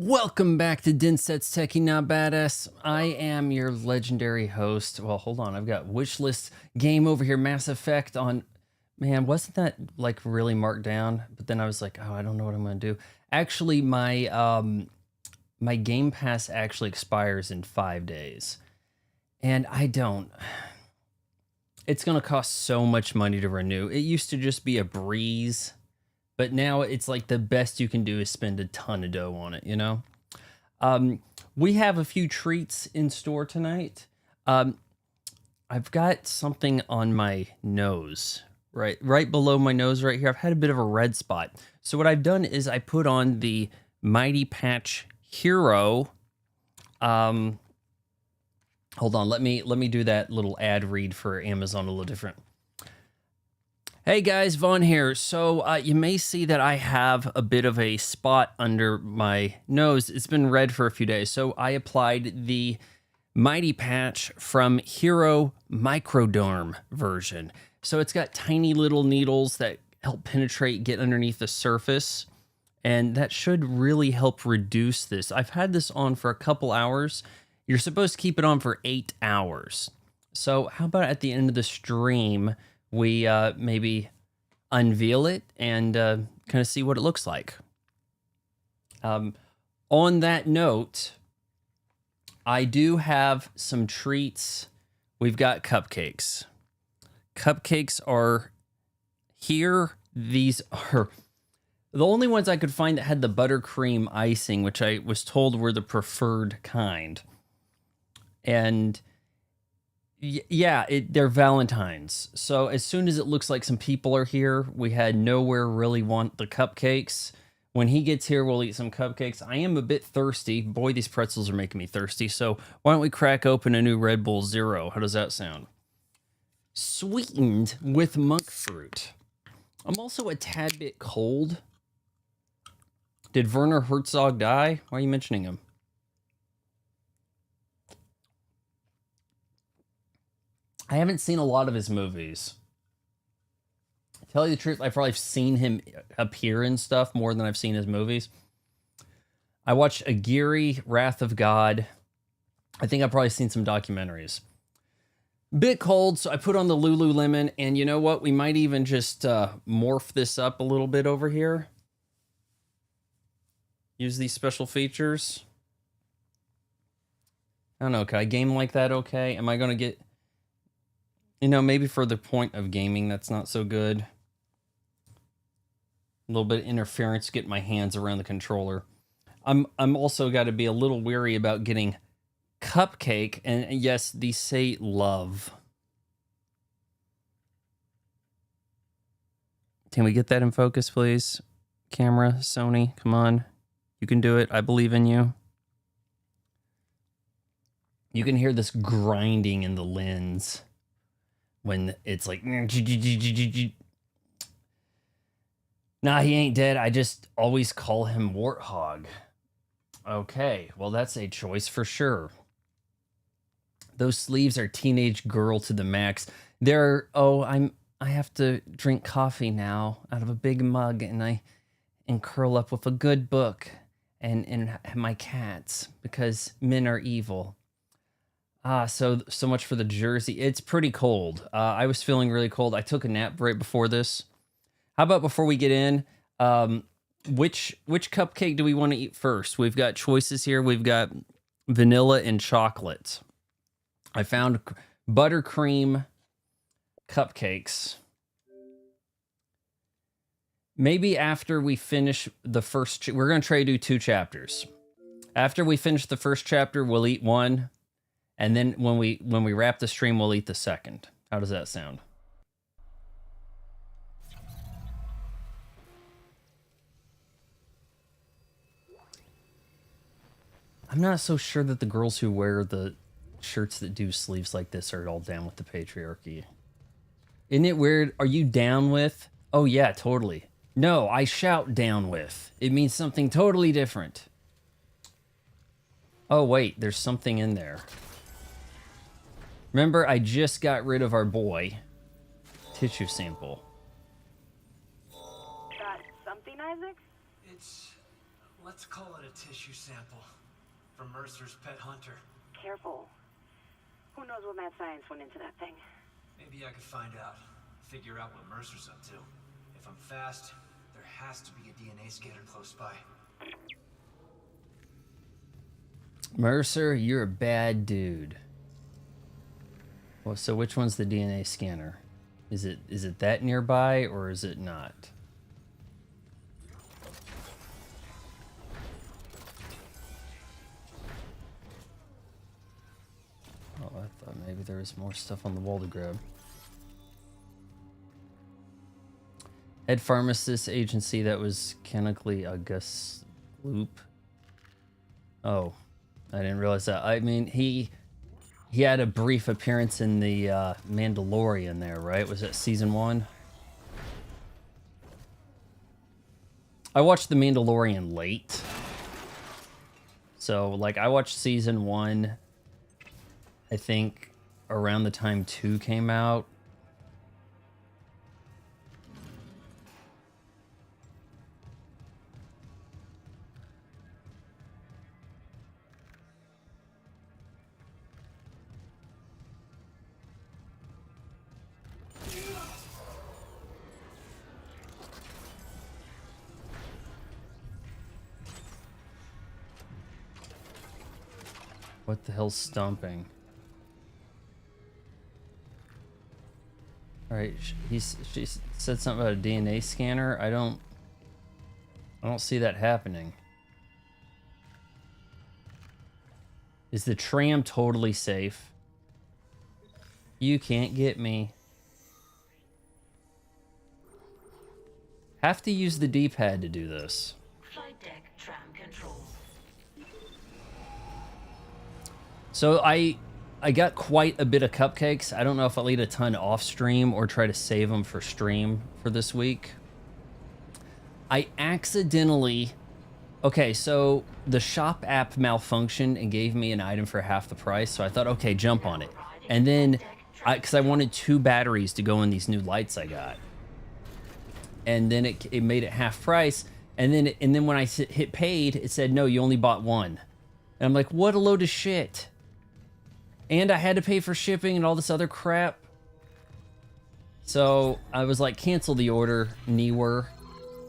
Welcome back to Dinset's Techie Not Badass. I am your legendary host. Well, hold on. I've got wishlist game over here. Mass Effect on... Man, wasn't that like really marked down? But then I was like, oh, I don't know what I'm going to do. Actually, my Game Pass actually expires in 5 days. And I don't... It's going to cost so much money to renew. It used to just be a breeze. But now it's like the best you can do is spend a ton of dough on it, you know? We have a few treats in store tonight. I've got something on my nose, right below my nose right here. I've had a bit of a red spot. So what I've done is I put on the Mighty Patch Hero. Hold on, let me do that little ad read for Amazon a little different. Hey guys, Vaughn here. So you may see that I have a bit of a spot under my nose. It's been red for a few days. So I applied the Mighty Patch from Hero Microderm version. So it's got tiny little needles that help penetrate, get underneath the surface. And that should really help reduce this. I've had this on for a couple hours. You're supposed to keep it on for 8 hours. So how about at the end of the stream, we maybe unveil it and kind of see what it looks like. On that note, I do have some treats. We've got cupcakes. Cupcakes are here. These are the only ones I could find that had the buttercream icing, which I was told were the preferred kind. And yeah, they're Valentine's. So as soon as it looks like some people are here, we had nowhere really want the cupcakes. When he gets here, we'll eat some cupcakes. I am a bit thirsty. Boy, these pretzels are making me thirsty. So why don't we crack open a new Red Bull Zero? How does that sound? Sweetened with monk fruit. I'm also a tad bit cold. Did Werner Herzog die? Why are you mentioning him? I haven't seen a lot of his movies. To tell you the truth, I've probably seen him appear in stuff more than I've seen his movies. I watched Aguirre, Wrath of God. I think I've probably seen some documentaries. Bit cold, so I put on the Lululemon, and you know what? We might even just morph this up a little bit over here. Use these special features. I don't know, can I game like that okay? Am I going to get... You know, maybe for the point of gaming, that's not so good. A little bit of interference, get my hands around the controller. I'm also got to be a little weary about getting cupcake, and yes, these say love. Can we get that in focus, please? Camera, Sony, come on. You can do it. I believe in you. You can hear this grinding in the lens when it's like, nah, he ain't dead. I just always call him Warthog. Okay, well, that's a choice for sure. Those sleeves are teenage girl to the max. I have to drink coffee now out of a big mug and curl up with a good book and my cats because men are evil. So much for the jersey. It's pretty cold. I was feeling really cold. I took a nap right before this. How about before we get in, which cupcake do we want to eat first? We've got choices here. We've got vanilla and chocolate. I found buttercream cupcakes. Maybe after we finish the first, we're going to try to do 2 chapters. After we finish the first chapter, we'll eat one. And then when we wrap the stream, we'll eat the second. How does that sound? I'm not so sure that the girls who wear the shirts that do sleeves like this are all down with the patriarchy. Isn't it weird? Are you down with? Oh yeah, totally. No, I shout down with. It means something totally different. Oh wait, there's something in there. Remember, I just got rid of our boy. Tissue sample. Got something, Isaac? It's Let's call it a tissue sample from Mercer's pet hunter. Careful. Who knows what mad science went into that thing? Maybe I could find out. Figure out what Mercer's up to. If I'm fast, there has to be a DNA scanner close by. Mercer, you're a bad dude. Well, so which one's the DNA scanner? Is it that nearby or is it not? Oh, I thought maybe there was more stuff on the wall to grab. Head pharmacist agency, that was canonically August Loop. Oh, I didn't realize that. I mean, he had a brief appearance in the Mandalorian there, right? Was it season 1? I watched the Mandalorian late. So, like, I watched season 1, I think, around the time 2 came out. What the hell's stomping? Alright, she said something about a DNA scanner. I don't see that happening. Is the tram totally safe? You can't get me. Have to use the D-pad to do this. Flight deck tram control. So I got quite a bit of cupcakes. I don't know if I'll eat a ton off stream or try to save them for stream for this week. I accidentally... Okay, so the shop app malfunctioned and gave me an item for half the price. So I thought, okay, jump on it. And then, because I wanted 2 batteries to go in these new lights I got. And then it made it half price. And then when I hit paid, it said, no, you only bought 1. And I'm like, what a load of shit. And I had to pay for shipping and all this other crap. So I was like, cancel the order. Neewer,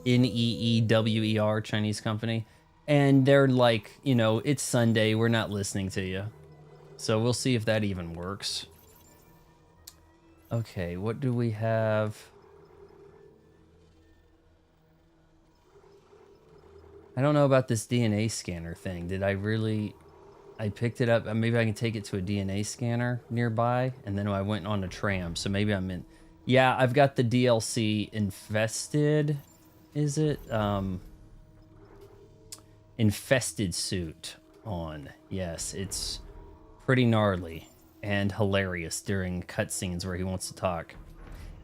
Neewer, Chinese company. And they're like, you know, it's Sunday. We're not listening to you. So we'll see if that even works. Okay, what do we have? I don't know about this DNA scanner thing. Did I really... I picked it up. Maybe I can take it to a DNA scanner nearby. And then I went on a tram. So maybe I'm in... Yeah, I've got the DLC Infested. Is it? Infested suit on. Yes, it's pretty gnarly and hilarious during cutscenes where he wants to talk.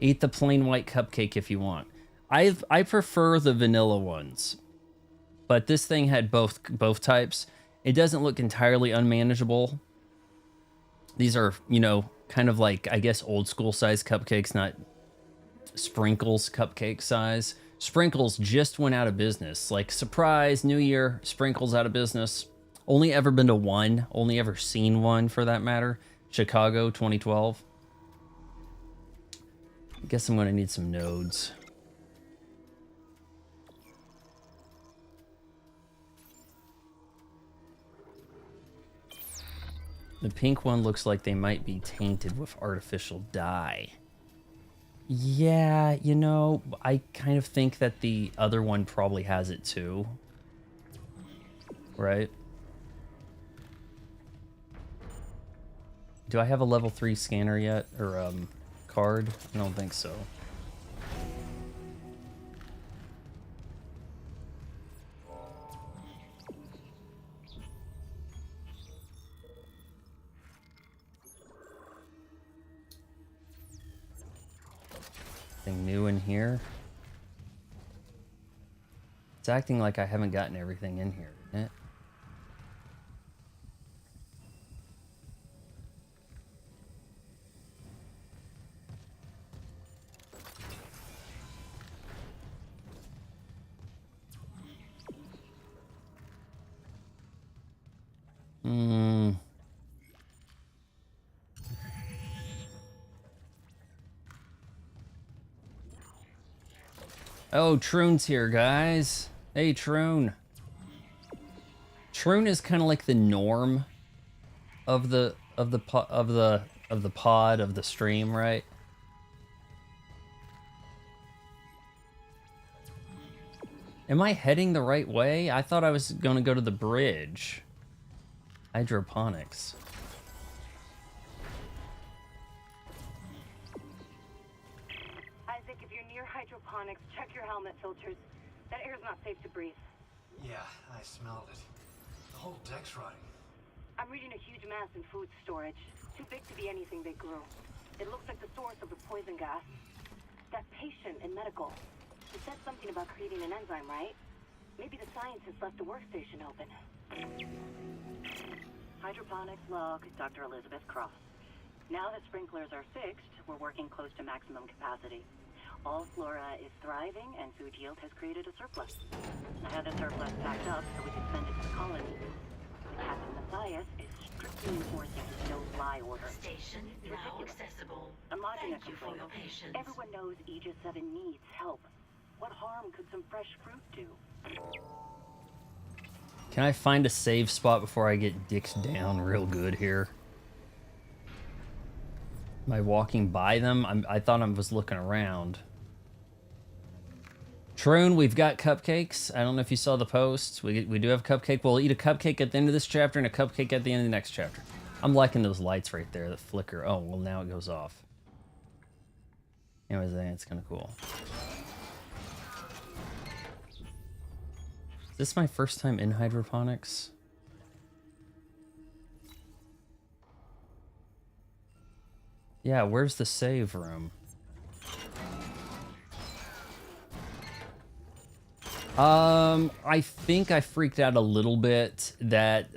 Eat the plain white cupcake if you want. I prefer the vanilla ones. But this thing had both types. It doesn't look entirely unmanageable. These are, you know, kind of like, I guess, old school size cupcakes, not Sprinkles cupcake size. Sprinkles just went out of business. Like, surprise, New Year, Sprinkles out of business. Only ever been to one. Only ever seen one, for that matter. Chicago, 2012. I guess I'm going to need some nodes. The pink one looks like they might be tainted with artificial dye. Yeah, you know, I kind of think that the other one probably has it too. Right? Do I have a level 3 scanner yet? Or, card? I don't think so. Anything new in here? It's acting like I haven't gotten everything in here, isn't it? Oh, Troon's here, guys. Hey, Troon. Troon is kind of like the norm of the pod of the stream, right? Am I heading the right way? I thought I was going to go to the bridge. Hydroponics. Isaac, if you're near hydroponics, check your helmet filters. That air's not safe to breathe. Yeah, I smelled it. The whole deck's rotting. I'm reading a huge mass in food storage. Too big to be anything they grew. It looks like the source of the poison gas. That patient in medical. He said something about creating an enzyme, right? Maybe the scientists left the workstation open. Hydroponics log, Dr. Elizabeth Cross. Now that sprinklers are fixed, we're working close to maximum capacity. All flora is thriving, and food yield has created a surplus. I had the surplus packed up so we could send it to the colony. Captain Matthias is strictly enforcing his no-fly order. Station now accessible. I'm lodging a Thank you for your complaint. patience. Everyone knows Aegis 7 needs help. What harm could some fresh fruit do? Can I find a save spot before I get dicked down real good here? Am I walking by them? I thought I was looking around. Troon, we've got cupcakes. I don't know if you saw the post. We do have a cupcake. We'll eat a cupcake at the end of this chapter and a cupcake at the end of the next chapter. I'm liking those lights right there that flicker. Oh, well, now it goes off. Anyways, I think it's kind of cool. Is this my first time in hydroponics? Yeah, where's the save room? I think I freaked out a little bit that,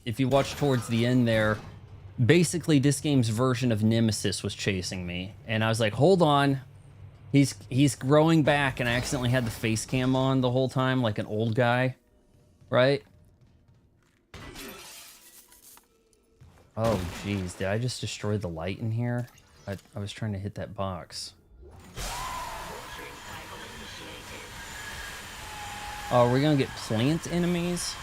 if you watch towards the end there, basically this game's version of Nemesis was chasing me. And I was like, hold on. He's growing back, and I accidentally had the face cam on the whole time, like an old guy. Right? Oh, jeez. Did I just destroy the light in here? I was trying to hit that box. Oh, are we gonna get plant enemies?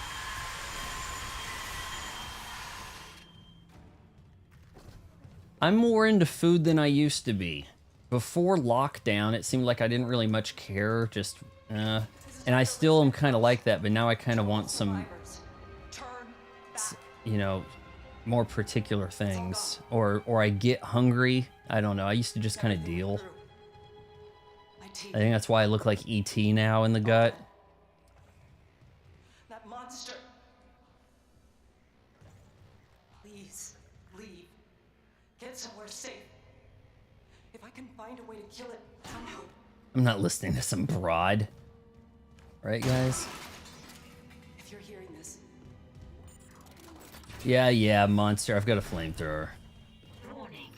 I'm more into food than I used to be. Before lockdown, it seemed like I didn't really much care, just, and I still am kind of like that, but now I kind of want some, you know, more particular things. Or I get hungry. I don't know. I used to just kind of deal. I think that's why I look like E.T. now in the gut. That monster. Please, leave. Get somewhere safe. If I can find a way to kill it, I'll help. I'm not listening to some broad. Right, guys? If you're hearing this. Yeah, monster. I've got a flamethrower. Warning.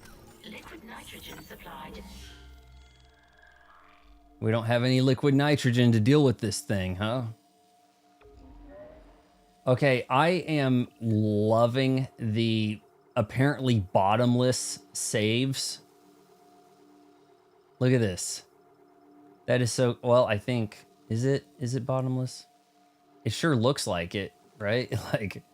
Liquid nitrogen supplied. We don't have any liquid nitrogen to deal with this thing, huh? Okay, I am loving the apparently bottomless saves. Look at this. That is so, well, I think, is it bottomless? It sure looks like it, right? Like,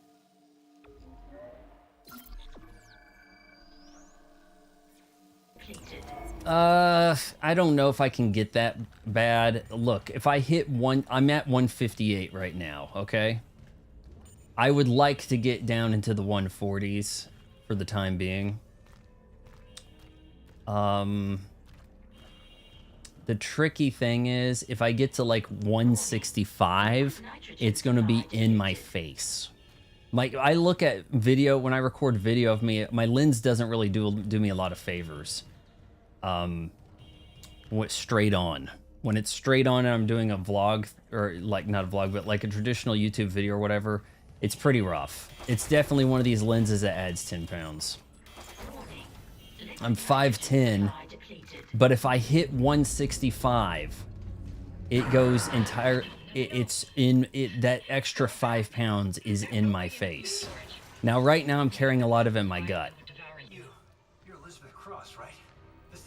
I don't know if I can get that bad. Look, if I hit I'm at 158 right now, okay? I would like to get down into the 140s for the time being. The tricky thing is, if I get to like 165, it's going to be in my face. Like, I look at video, when I record video of me, my lens doesn't really do me a lot of favors. Straight on. When it's straight on and I'm doing a vlog, or like, not a vlog, but like a traditional YouTube video or whatever, it's pretty rough. It's definitely one of these lenses that adds 10 pounds. I'm 5'10", but if I hit 165, it goes that extra 5 pounds is in my face. Now, right now, I'm carrying a lot of it in my gut. You're Elizabeth Cross, right?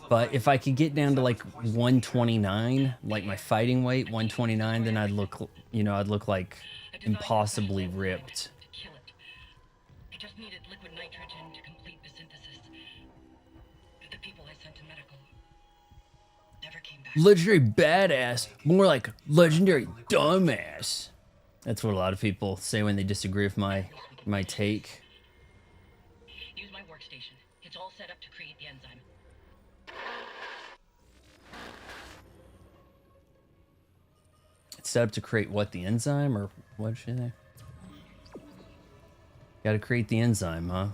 But if I could get down to like 129, like my fighting weight, 129, then I'd look, you know, I'd look like impossibly ripped. To kill it. I just needed liquid nitrogen to complete the synthesis. But the people I sent to medical never came back. Legendary badass, more like legendary dumbass. That's what a lot of people say when they disagree with my take. Use my workstation. It's all set up to create the enzyme. It's set up to create what, the enzyme, or what should I? Got to create the enzyme, huh?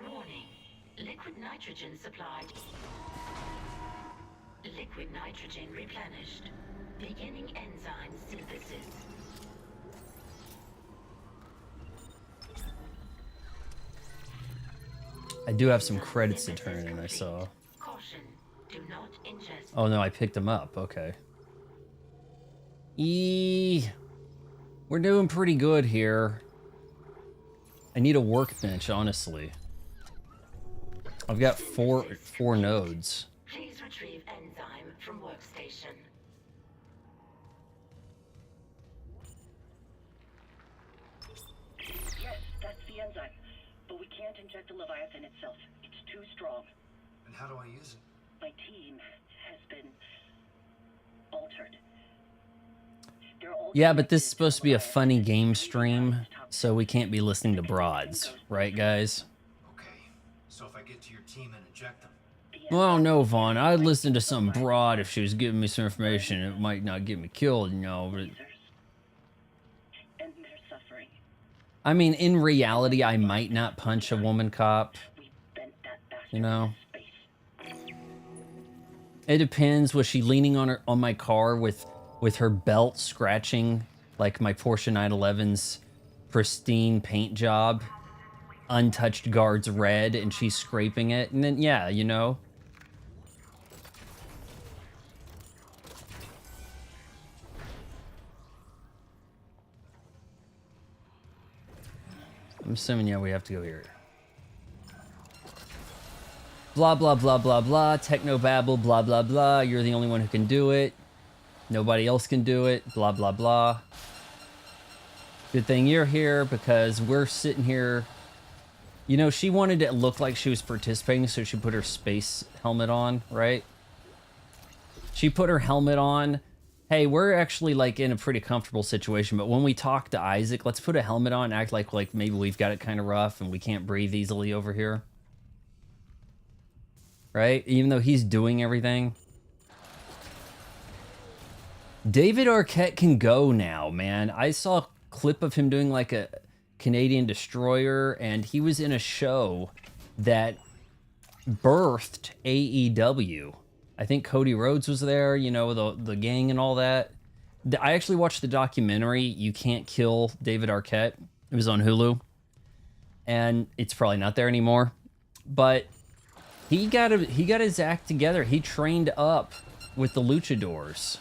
Warning. Liquid nitrogen supplied. Liquid nitrogen replenished. Beginning enzyme synthesis. I do have some credits to turn in, I saw. Caution. Do not ingest. Oh no, I picked them up, okay. We're doing pretty good here. I need a workbench, honestly. I've got four nodes. Please retrieve enzyme from workstation. Yes, that's the enzyme. But we can't inject the Leviathan itself. It's too strong. And how do I use it? My team has been altered. They're all Yeah, but this is connected supposed to be a Leviathan funny and game really stream, fast top so we can't be listening to broads, right, guys? Okay. So if I get to your team and inject them, Well, no, Vaughn. I'd listen to some broad if she was giving me some information. It might not get me killed, you know, but... and they're suffering. I mean, in reality, I might not punch a woman cop, We bent that bastard you know? into space. It depends. Was she leaning on my car with her belt scratching like my Porsche 911's pristine paint job, untouched guards red, and she's scraping it? And then, yeah, you know. I'm assuming, yeah, we have to go here. Blah, blah, blah, blah, blah. Technobabble, blah, blah, blah. You're the only one who can do it. Nobody else can do it. Blah, blah, blah. Good thing you're here because we're sitting here. You know, she wanted it to look like she was participating, so she put her space helmet on, right? She put her helmet on. Hey, we're actually like in a pretty comfortable situation, but when we talk to Isaac, let's put a helmet on, act like maybe we've got it kind of rough and we can't breathe easily over here. Right? Even though he's doing everything. David Arquette can go now, man. I saw a clip of him doing like a Canadian destroyer, and he was in a show that birthed AEW. I think Cody Rhodes was there, you know, the gang and all that. I actually watched the documentary, You Can't Kill David Arquette. It was on Hulu. And it's probably not there anymore. But he got his act together. He trained up with the luchadors.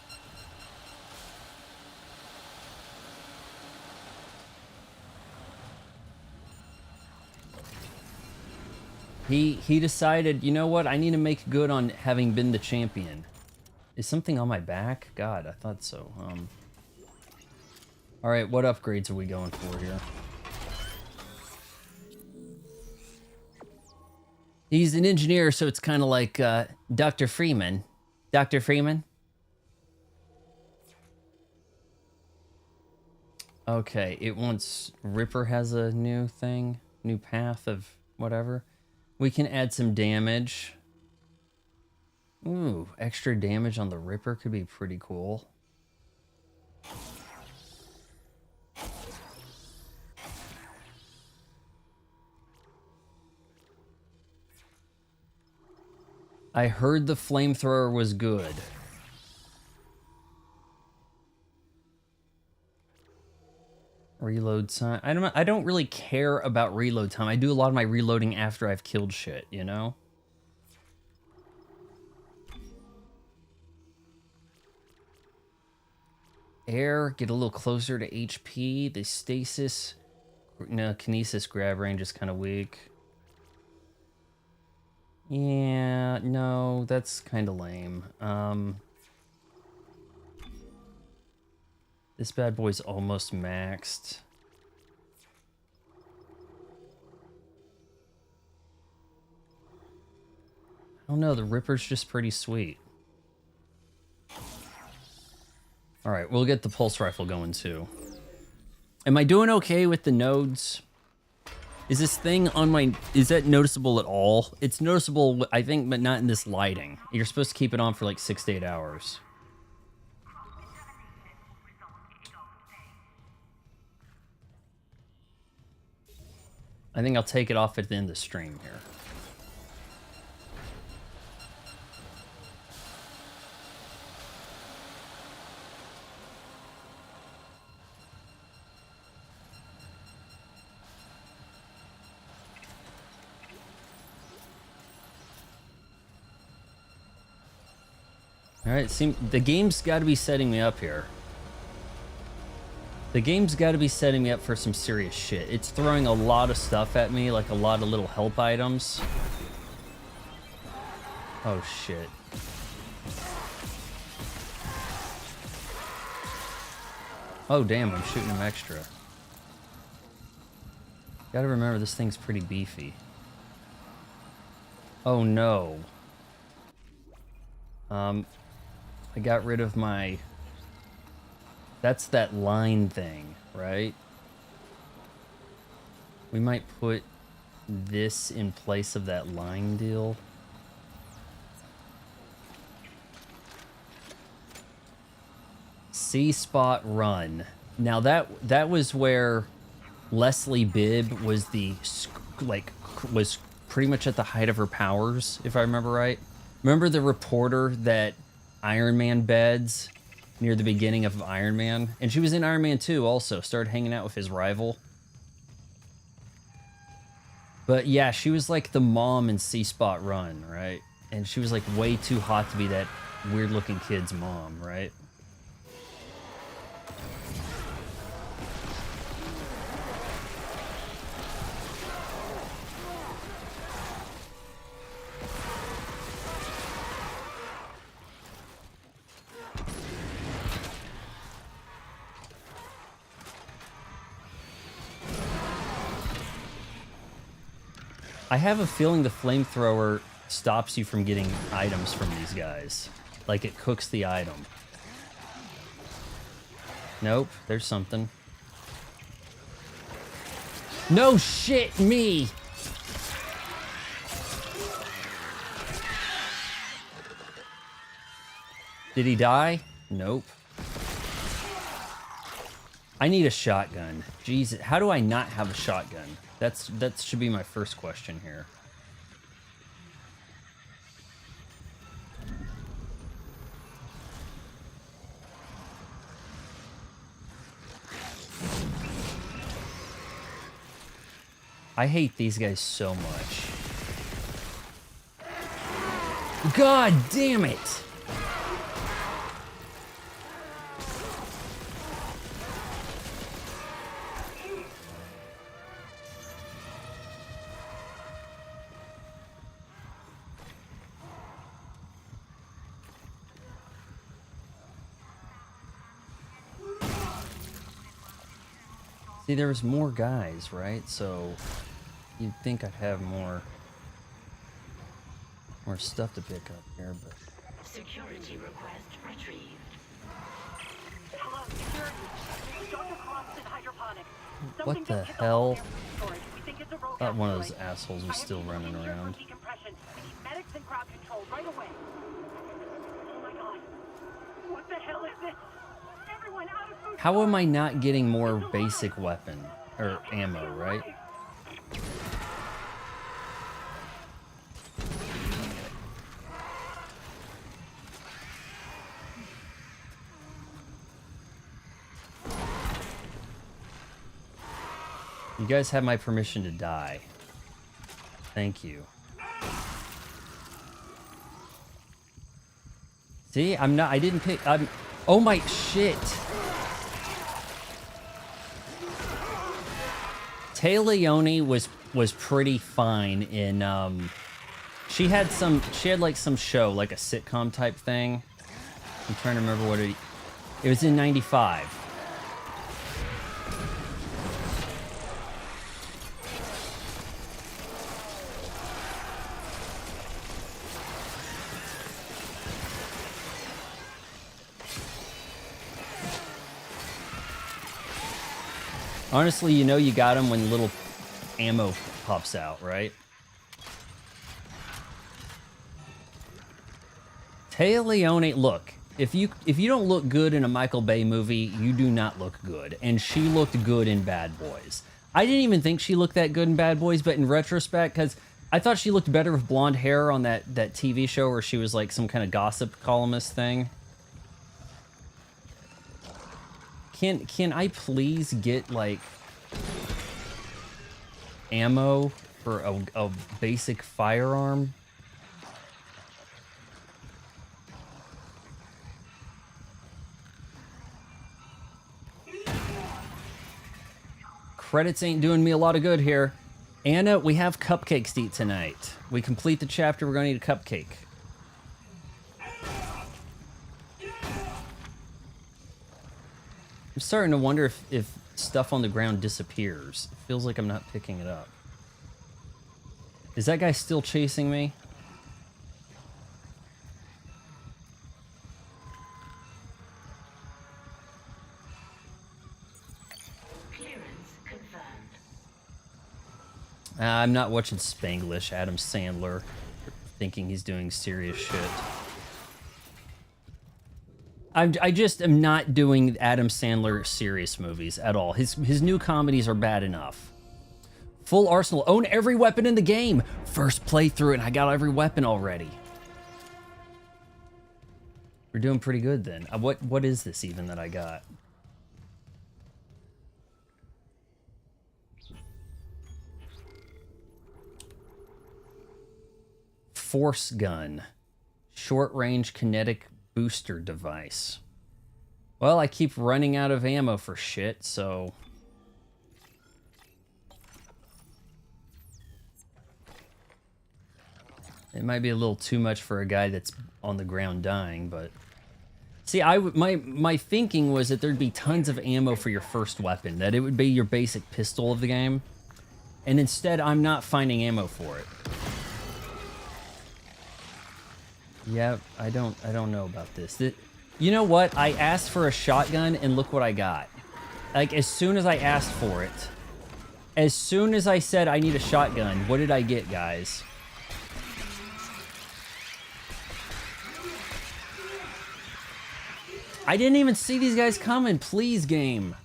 He decided, you know what, I need to make good on having been the champion. Is something on my back? God, I thought so. All right, what upgrades are we going for here? He's an engineer, so it's kind of like Dr. Freeman. Dr. Freeman? Okay, it wants... Ripper has a new thing, new path of whatever. We can add some damage. Ooh, extra damage on the Ripper could be pretty cool. I heard the flamethrower was good. Reload time. I don't really care about reload time. I do a lot of my reloading after I've killed shit, you know? Air, get a little closer to HP. The stasis, no, kinesis grab range is kind of weak. Yeah, no, that's kind of lame. This bad boy's almost maxed. I don't know, the Ripper's just pretty sweet. Alright, we'll get the pulse rifle going too. Am I doing okay with the nodes? Is this thing on my... Is that noticeable at all? It's noticeable, I think, but not in this lighting. You're supposed to keep it on for like 6 to 8 hours. I think I'll take it off at the end of the stream here. Alright, the game's got to be setting me up here. The game's got to be setting me up for some serious shit. It's throwing a lot of stuff at me, like a lot of little help items. Oh, shit. Oh, damn, I'm shooting him extra. Gotta remember, this thing's pretty beefy. Oh, no. I got rid of my... That's that line thing, right? We might put this in place of that line deal. C-spot run. Now that was where Leslie Bibb was was pretty much at the height of her powers, if I remember right. Remember the reporter that Iron Man beds near the beginning of Iron Man? And she was in Iron Man 2 also, started hanging out with his rival. But yeah, she was like the mom in C-Spot Run, right? And she was like way too hot to be that weird looking kid's mom, right? I have a feeling the flamethrower stops you from getting items from these guys. Like it cooks the item. Nope, there's something. No shit, me! Did he die? Nope. I need a shotgun. Jesus, how do I not have a shotgun? That should be my first question here. I hate these guys so much. God damn it! See, there was more guys, right? So you'd think I'd have more stuff to pick up here, but... Security request retrieved. Hello, security. Dr. Cross in hydroponics. What Something the just hit the hell? whole storage. We think it's a rogue Thought one of those asteroid. assholes was I have still people running in here for around. decompression. We need medics and crowd control right away. Oh my god. What the hell is this? Everyone out of food. How am I not getting more basic weapon or ammo, right? You guys have my permission to die. Thank you. See, I didn't pick, oh my shit. Taya Leone was pretty fine in she had like some show, like a sitcom type thing. I'm trying to remember what it was in 95. Honestly, you know you got him when little ammo pops out, right? Taya Leone, look, if you don't look good in a Michael Bay movie, you do not look good. And she looked good in Bad Boys. I didn't even think she looked that good in Bad Boys, but in retrospect, because I thought she looked better with blonde hair on that TV show where she was like some kind of gossip columnist thing. Can I please get like ammo for a basic firearm? Credits ain't doing me a lot of good here. Anna, we have cupcakes to eat tonight. We complete the chapter, we're gonna eat a cupcake. I'm starting to wonder if stuff on the ground disappears. It feels like I'm not picking it up. Is that guy still chasing me? Clearance confirmed. I'm not watching Spanglish, Adam Sandler, thinking he's doing serious shit. I just am not doing Adam Sandler serious movies at all. His new comedies are bad enough. Full arsenal. Own every weapon in the game. First playthrough and I got every weapon already. We're doing pretty good then. What is this even that I got? Force gun. Short range kinetic booster device. Well, I keep running out of ammo for shit, so... It might be a little too much for a guy that's on the ground dying, but... See, my thinking was that there'd be tons of ammo for your first weapon, that it would be your basic pistol of the game. And instead, I'm not finding ammo for it. Yeah, I don't know about this. You know what? I asked for a shotgun and look what I got. Like, as soon as I asked for it, as soon as I said I need a shotgun, what did I get, guys? I didn't even see these guys coming. Please, game.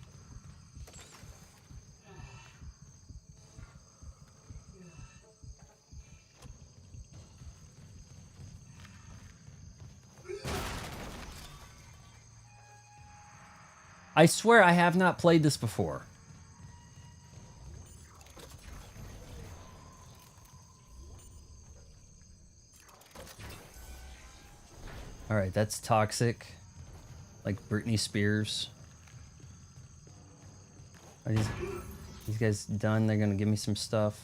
I swear I have not played this before. All right, that's toxic. Like Britney Spears. Are these guys done? They're gonna give me some stuff.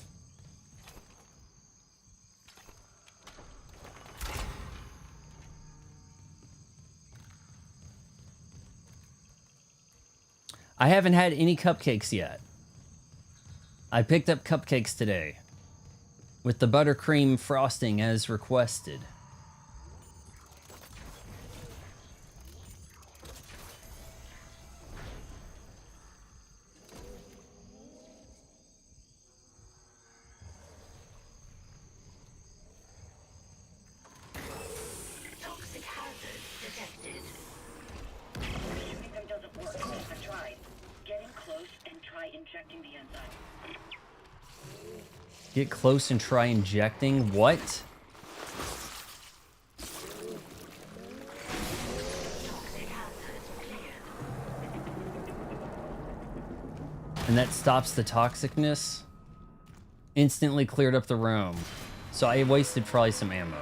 I haven't had any cupcakes yet. I picked up cupcakes today with the buttercream frosting as requested. Toxic hazard detected. Assuming that doesn't work, I tried. Get in close and try injecting the enzyme. Get close and try injecting. What? Toxic hazard cleared. And that stops the toxicness. Instantly cleared up the room. So I wasted probably some ammo.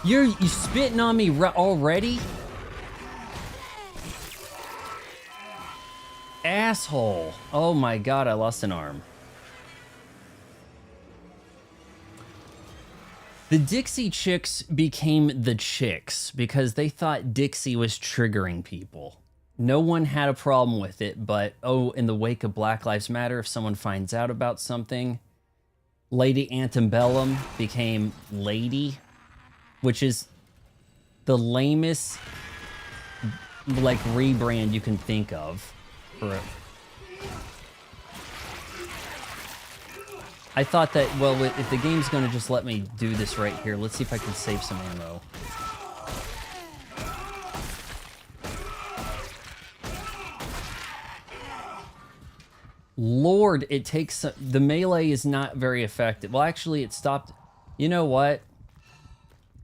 You spitting on me already? asshole. Oh my god, I lost an arm. The Dixie Chicks became the Chicks because they thought Dixie was triggering people. No one had a problem with it, but oh, in the wake of Black Lives Matter, if someone finds out about something, Lady Antebellum became Lady, which is the lamest like rebrand you can think of for it. I thought that, well, if the game's gonna just let me do this right here, let's see if I can save some ammo. Lord, it takes... The melee is not very effective. Well, actually, it stopped... You know what?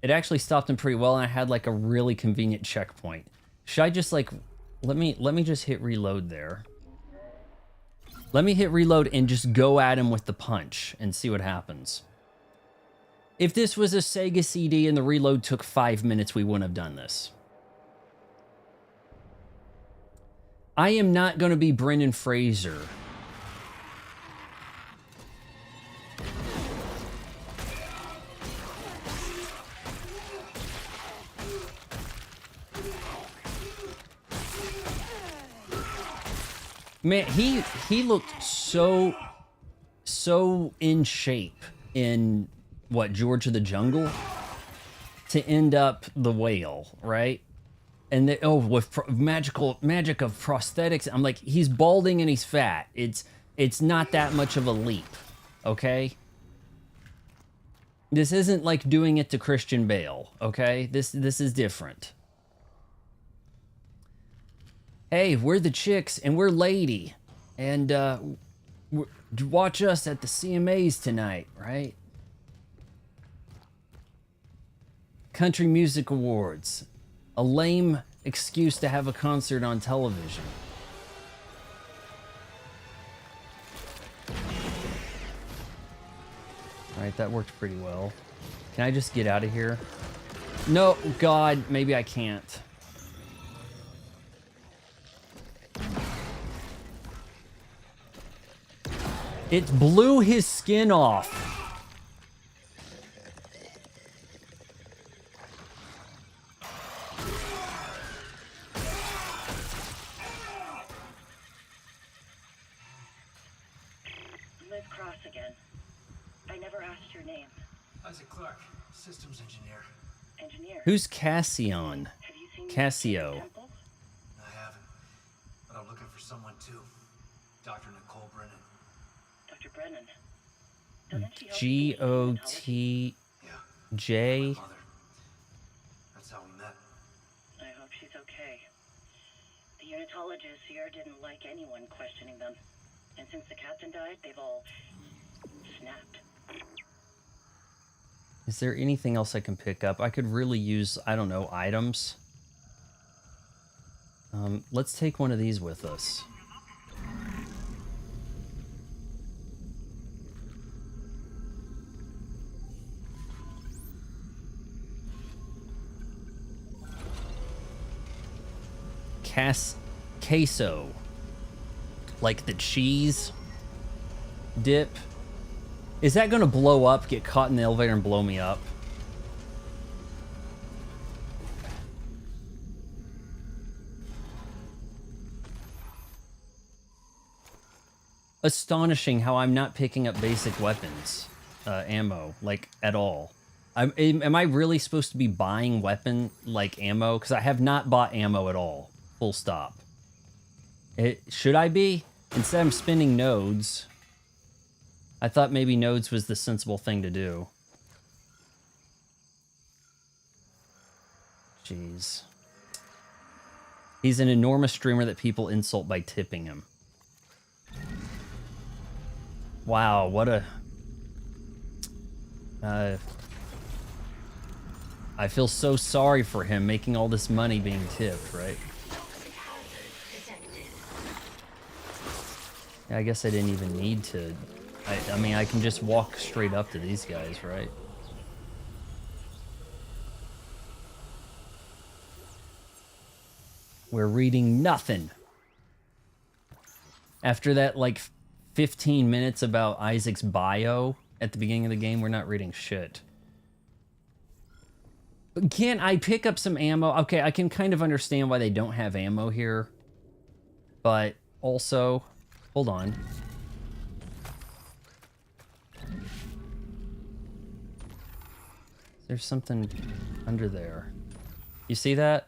It actually stopped him pretty well, and I had, like, a really convenient checkpoint. Should I just, like... Let me just hit reload there. Let me hit reload and just go at him with the punch and see what happens. If this was a Sega CD and the reload took 5 minutes, we wouldn't have done this. I am not going to be Brendan Fraser. Man, he looked so in shape in what, George of the Jungle, to end up the whale, right? And they, oh, with magic of prosthetics, I'm like, he's balding and he's fat. It's not that much of a leap, okay? This isn't like doing it to Christian Bale, okay? This is different. Hey, we're the Chicks, and we're Lady, and watch us at the CMAs tonight, right? Country Music Awards. A lame excuse to have a concert on television. Alright, that worked pretty well. Can I just get out of here? No, God, maybe I can't. It blew his skin off. Liz Cross again. I never asked your name. Isaac Clarke, systems engineer. Engineer. Who's Cassian? Have you seen Cassio. Temple? I haven't, but I'm looking for someone too. Dr. Nicole Brennan. Dr. Brennan. Doesn't she help G-O-T-J? Yeah. My mother. That's how we met. I hope she's okay. The unitologists here didn't like anyone questioning them. And since the captain died, they've all snapped. Is there anything else I can pick up? I could really use, I don't know, items. Let's take one of these with us. Queso. Like the cheese dip. Is that gonna blow up, get caught in the elevator and blow me up? Astonishing how I'm not picking up basic weapons, ammo, like, at all. Am I really supposed to be buying weapon, like, ammo? Because I have not bought ammo at all. Full stop. Should I be? Instead I'm spending nodes. I thought maybe nodes was the sensible thing to do. Jeez. He's an enormous streamer that people insult by tipping him. Wow, what a... I feel so sorry for him making all this money being tipped, right? Yeah, I guess I didn't even need to... I mean, I can just walk straight up to these guys, right? We're reading nothing. After that, like, 15 minutes about Isaac's bio at the beginning of the game, we're not reading shit. Can I pick up some ammo? Okay, I can kind of understand why they don't have ammo here. But also, hold on. There's something under there. You see that?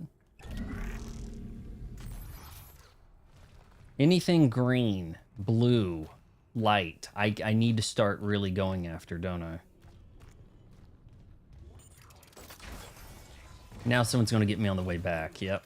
Anything green, blue, light, I need to start really going after, don't I? Now someone's going to get me on the way back, yep.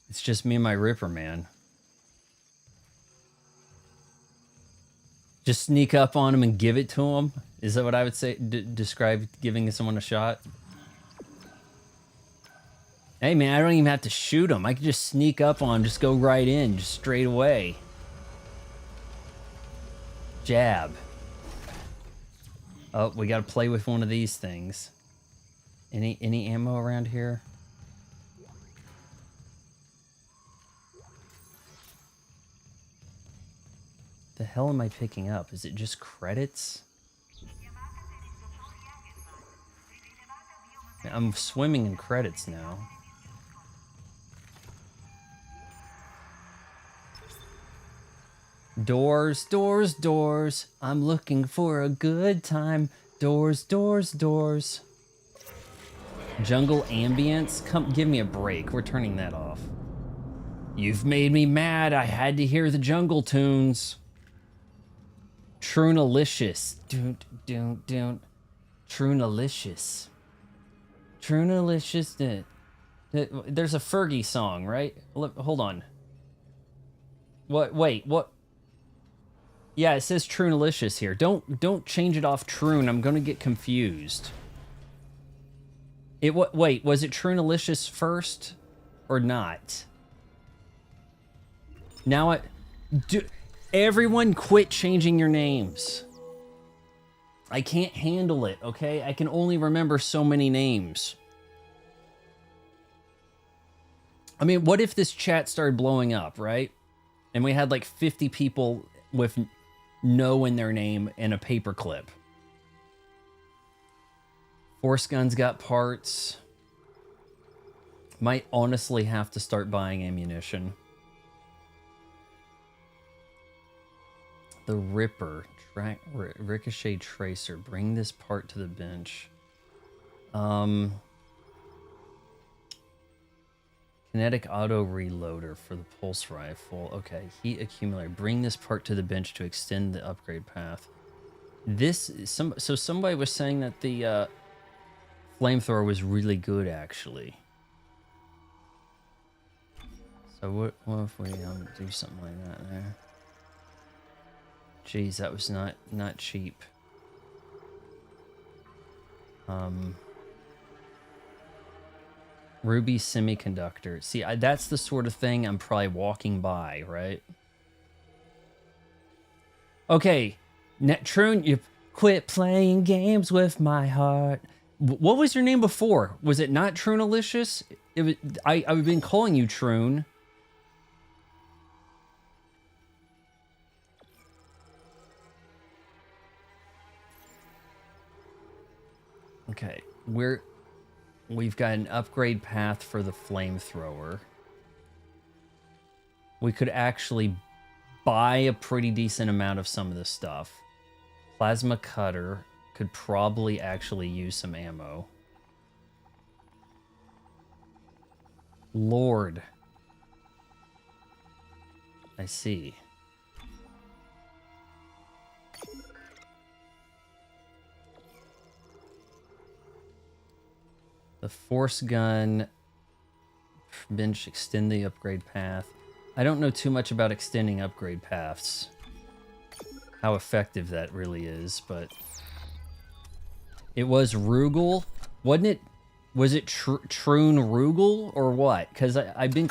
It's just me and my Ripper, man. Just sneak up on him and give it to him? Is that what I would say? Describe giving someone a shot? Hey, man, I don't even have to shoot him. I can just sneak up on him, just go right in, just straight away. Jab. Oh, we gotta play with one of these things. Any ammo around here? The hell am I picking up? Is it just credits? I'm swimming in credits now. Doors, doors, doors. I'm looking for a good time. Doors, doors, doors. Jungle ambience? Come, give me a break. We're turning that off. You've made me mad. I had to hear the jungle tunes. Trunalicious. Don't. Trunalicious. Trunalicious. There's a Fergie song, right? Hold on. What? Wait, what? Yeah, it says Trunalicious here. Don't change it off Trune. I'm gonna get confused. Wait, was it Trunalicious first or not? Now everyone quit changing your names. I can't handle it, okay? I can only remember so many names. I mean, what if this chat started blowing up, right? And we had like 50 people with no in their name and a paperclip. Force guns got parts. Might honestly have to start buying ammunition. The Ripper. Ricochet Tracer. Bring this part to the bench. Kinetic auto reloader for the pulse rifle. Okay, heat accumulator. Bring this part to the bench to extend the upgrade path. So somebody was saying that the flamethrower was really good, actually. So what if we do something like that there? Jeez, that was not cheap. Ruby semiconductor. See, that's the sort of thing I'm probably walking by, right? Okay, Trune, you quit playing games with my heart. What was your name before? Was it not Trunalicious? It was. I've been calling you Trune. Okay, we've got an upgrade path for the flamethrower. We could actually buy a pretty decent amount of some of this stuff. Plasma cutter could probably actually use some ammo. Lord. I see. The force gun, bench, extend the upgrade path. I don't know too much about extending upgrade paths. How effective that really is, but... It was Rugal, wasn't it? Was it Troon Rugel or what? Because I've been...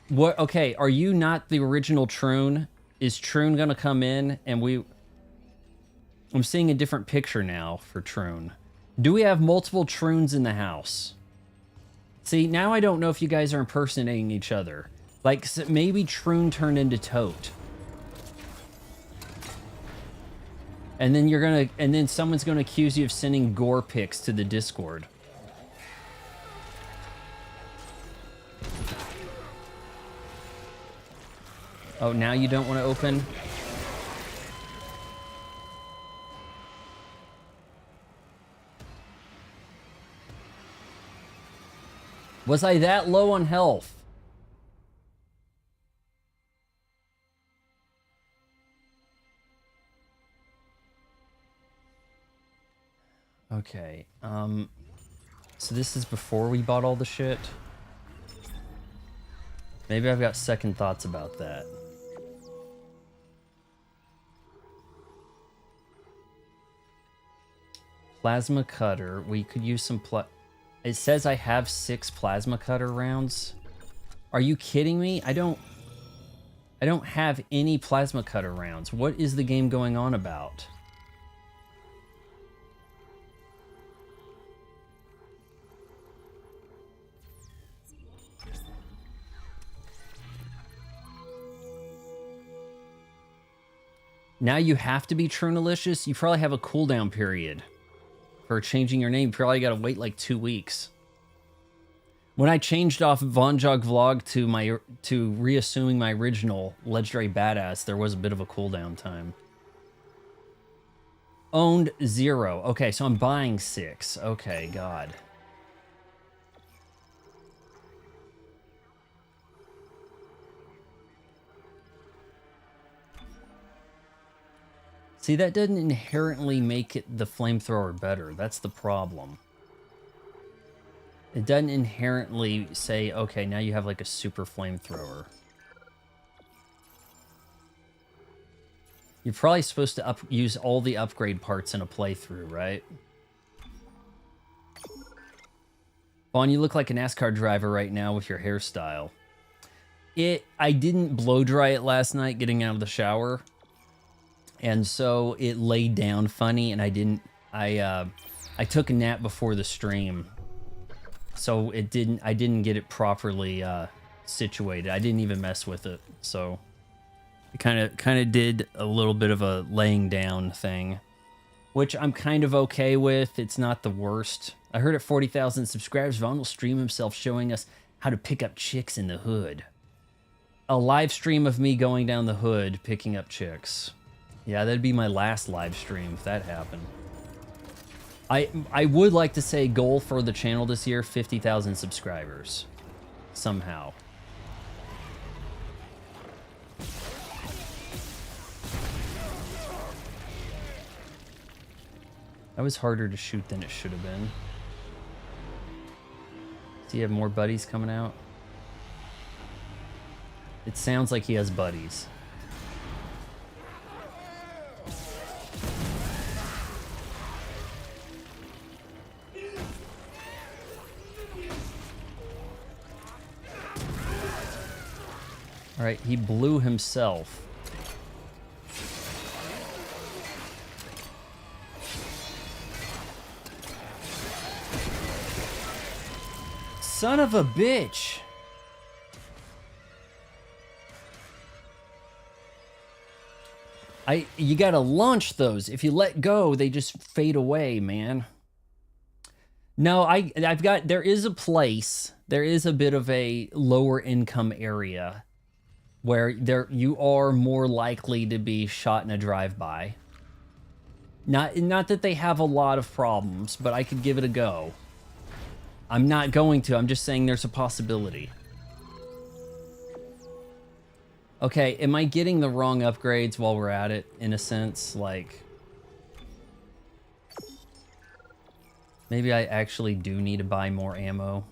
What? Okay, are you not the original Troon? Is Troon going to come in and we... I'm seeing a different picture now for Troon. Do we have multiple Troons in the house? See, now I don't know if you guys are impersonating each other. Like, maybe Troon turned into Tote. And then you're gonna... And then someone's gonna accuse you of sending gore pics to the Discord. Oh, now you don't want to open? Was I that low on health? Okay, so this is before we bought all the shit? Maybe I've got second thoughts about that. Plasma cutter, we could use some it says I have 6 plasma cutter rounds. Are you kidding me? I don't have any plasma cutter rounds. What is the game going on about? Now you have to be Trunalicious? You probably have a cooldown period. For changing your name, you probably gotta wait like 2 weeks. When I changed off Von Jog Vlog to reassuming my original Legendary Badass, there was a bit of a cooldown time. Owned 0. Okay, so I'm buying 6. Okay, God. See, that doesn't inherently make it the flamethrower better. That's the problem. It doesn't inherently say, okay, now you have like a super flamethrower. You're probably supposed to use all the upgrade parts in a playthrough, right? Vaughn, you look like a NASCAR driver right now with your hairstyle. I didn't blow dry it last night getting out of the shower. And so it laid down funny, and I took a nap before the stream. So I didn't get it properly situated. I didn't even mess with it. So it kind of did a little bit of a laying down thing, which I'm kind of okay with. It's not the worst. I heard at 40,000 subscribers, Vaughn will stream himself showing us how to pick up chicks in the hood. A live stream of me going down the hood picking up chicks. Yeah, that'd be my last live stream if that happened. I would like to say goal for the channel this year, 50,000 subscribers. Somehow. That was harder to shoot than it should have been. Do you have more buddies coming out? It sounds like he has buddies. All right, he blew himself. Son of a bitch. You gotta launch those. If you let go, they just fade away, man. No, there is a place, there is a bit of a lower income area where you are more likely to be shot in a drive-by. Not that they have a lot of problems, but I could give it a go. I'm not going to, I'm just saying there's a possibility. Okay, am I getting the wrong upgrades while we're at it, in a sense? Like, maybe I actually do need to buy more ammo.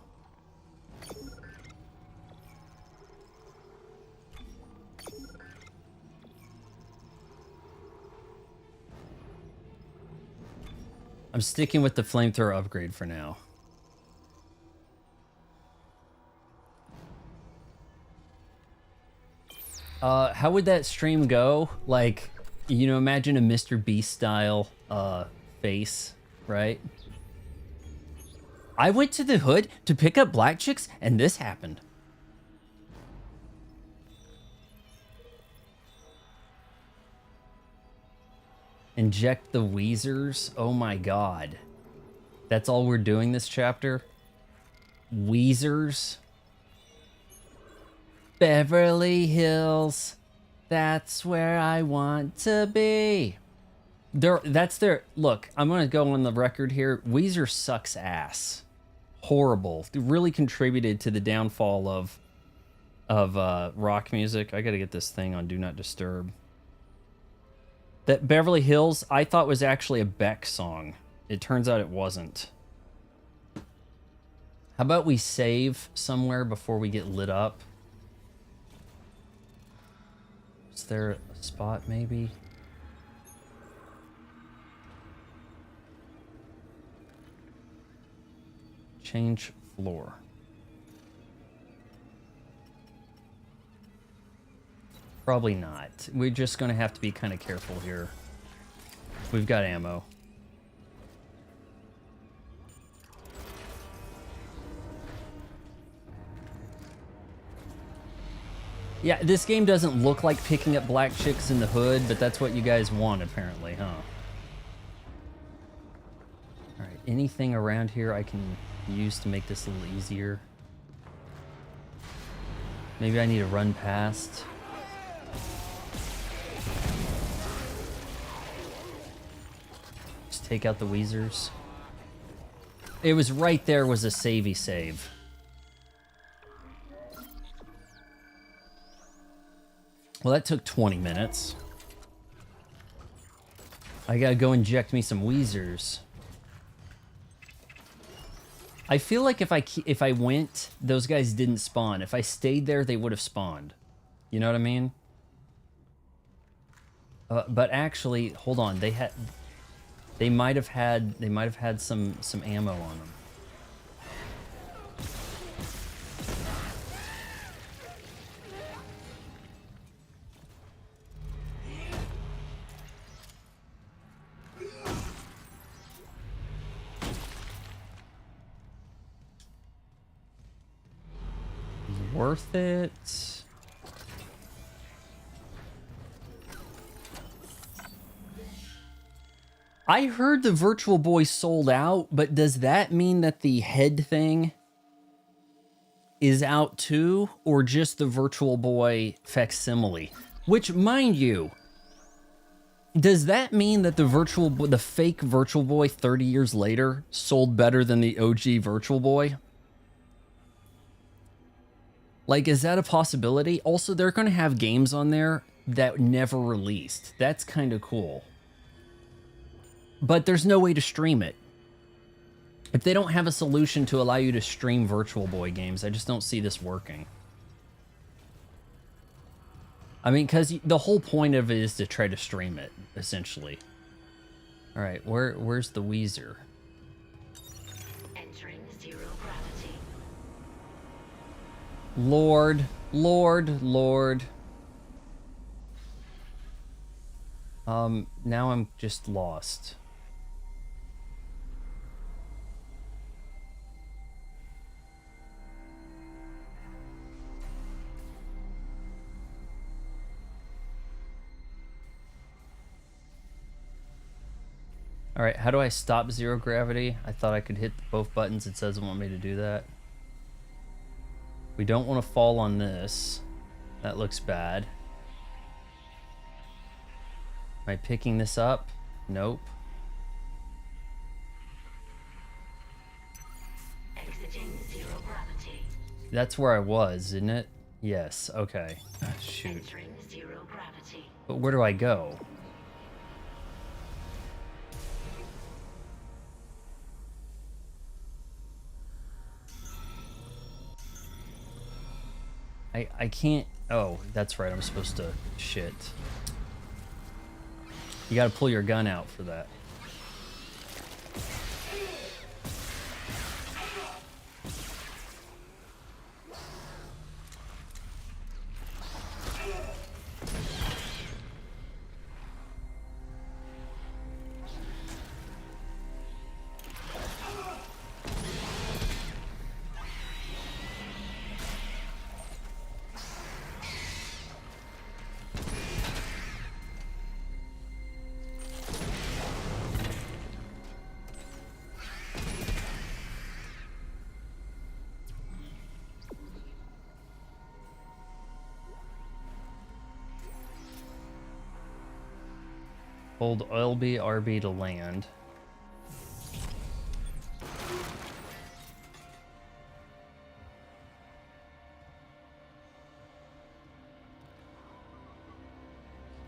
I'm sticking with the flamethrower upgrade for now. How would that stream go? Like, you know, imagine a Mr. Beast style face, right? I went to the hood to pick up black chicks and this happened. Inject the Weezers. Oh my god. That's all we're doing this chapter? Weezers? Beverly Hills. That's where I want to be. That's their... Look, I'm going to go on the record here. Weezer sucks ass. Horrible. They really contributed to the downfall of rock music. I got to get this thing on Do Not Disturb. That Beverly Hills, I thought was actually a Beck song. It turns out it wasn't. How about we save somewhere before we get lit up? Is there a spot, maybe? Change floor. Probably not. We're just going to have to be kind of careful here. We've got ammo. Yeah, this game doesn't look like picking up black chicks in the hood, but that's what you guys want, apparently, huh? Alright, anything around here I can use to make this a little easier? Maybe I need to run past. Just take out the Weezers. It was right there was a savey save. Well, that took 20 minutes. I gotta go inject me some Weezers. I feel like if I went, those guys didn't spawn. If I stayed there, they would have spawned. You know what I mean? But actually, hold on. They might have had some ammo on them. Worth it. I heard the Virtual Boy sold out, but does that mean that the head thing is out too, or just the Virtual Boy facsimile? Which, mind you, does that mean that the fake Virtual Boy 30 years later sold better than the OG Virtual Boy? Like, is that a possibility? Also, they're going to have games on there that never released. That's kind of cool. But there's no way to stream it. If they don't have a solution to allow you to stream Virtual Boy games, I just don't see this working. I mean, because the whole point of it is to try to stream it, essentially. All right, where's the Weezer? Entering zero gravity. Lord, Lord, Lord. Now I'm just lost. All right, how do I stop zero gravity? I thought I could hit both buttons. It doesn't want me to do that. We don't want to fall on this. That looks bad. Am I picking this up? Nope. Exiting zero gravity. That's where I was, isn't it? Yes, okay. Shoot. Entering zero gravity. But where do I go? I can't... Oh, that's right. I'm supposed to... Shit. You gotta pull your gun out for that. Hold LB RB to land.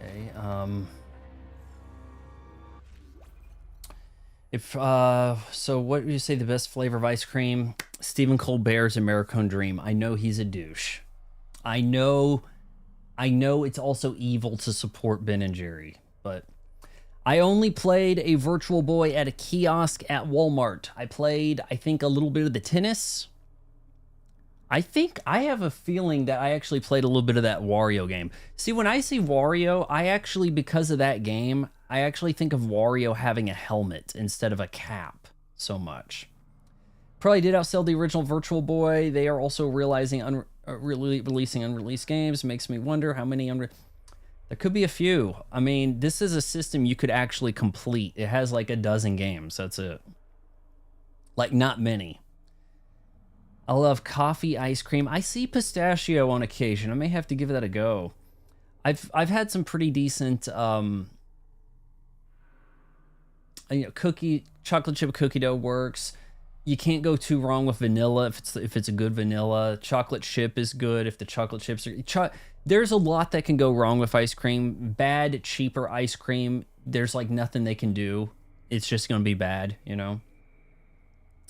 Okay, so what would you say the best flavor of ice cream? Stephen Colbert's American Dream. I know he's a douche. I know it's also evil to support Ben and Jerry, but I only played a Virtual Boy at a kiosk at Walmart. I played, I think, a little bit of the tennis. I have a feeling that I actually played a little bit of that Wario game. See, when I see Wario, I actually, because of that game, I actually think of Wario having a helmet instead of a cap so much. Probably did outsell the original Virtual Boy. They are also realizing releasing unreleased games. Makes me wonder how many there could be a few. I mean, this is a system you could actually complete. It has like a dozen games. That's it. Like, not many. I love coffee ice cream. I see pistachio on occasion. I may have to give that a go. I've had some pretty decent chocolate chip cookie dough works. You can't go too wrong with vanilla if it's a good vanilla. Chocolate chip is good if the chocolate chips are there's a lot that can go wrong with ice cream. Bad, cheaper ice cream, there's like nothing they can do. It's just going to be bad, you know?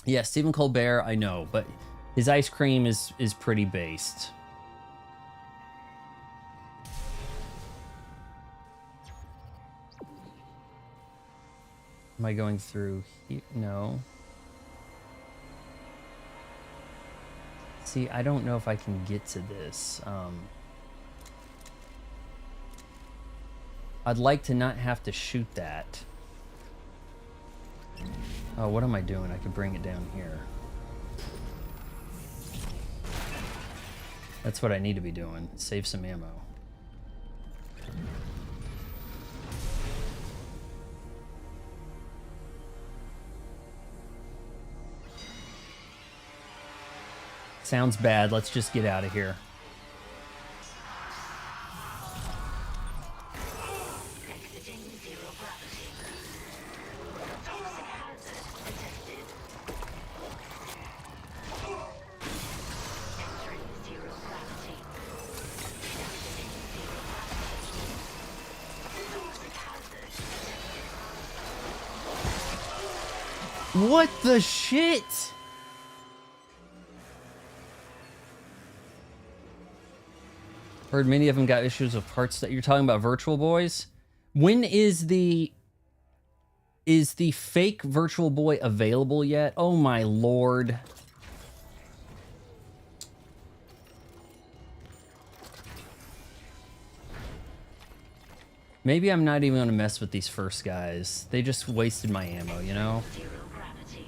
Yeah, Stephen Colbert, I know, but his ice cream is pretty based. Am I going through here? No. See, I don't know if I can get to this. I'd like to not have to shoot that. Oh, what am I doing? I could bring it down here. That's what I need to be doing. Save some ammo. Sounds bad. Let's just get out of here. Exiting zero gravity. Toxic hazard detected. Entering zero gravity. Exiting zero gravity. Toxic hazard detected. What the shit? Heard many of them got issues with parts that you're talking about. Virtual Boys. When is the fake Virtual Boy available yet? Oh my lord. Maybe I'm not even gonna mess with these first guys. They just wasted my ammo, you know? Zero gravity.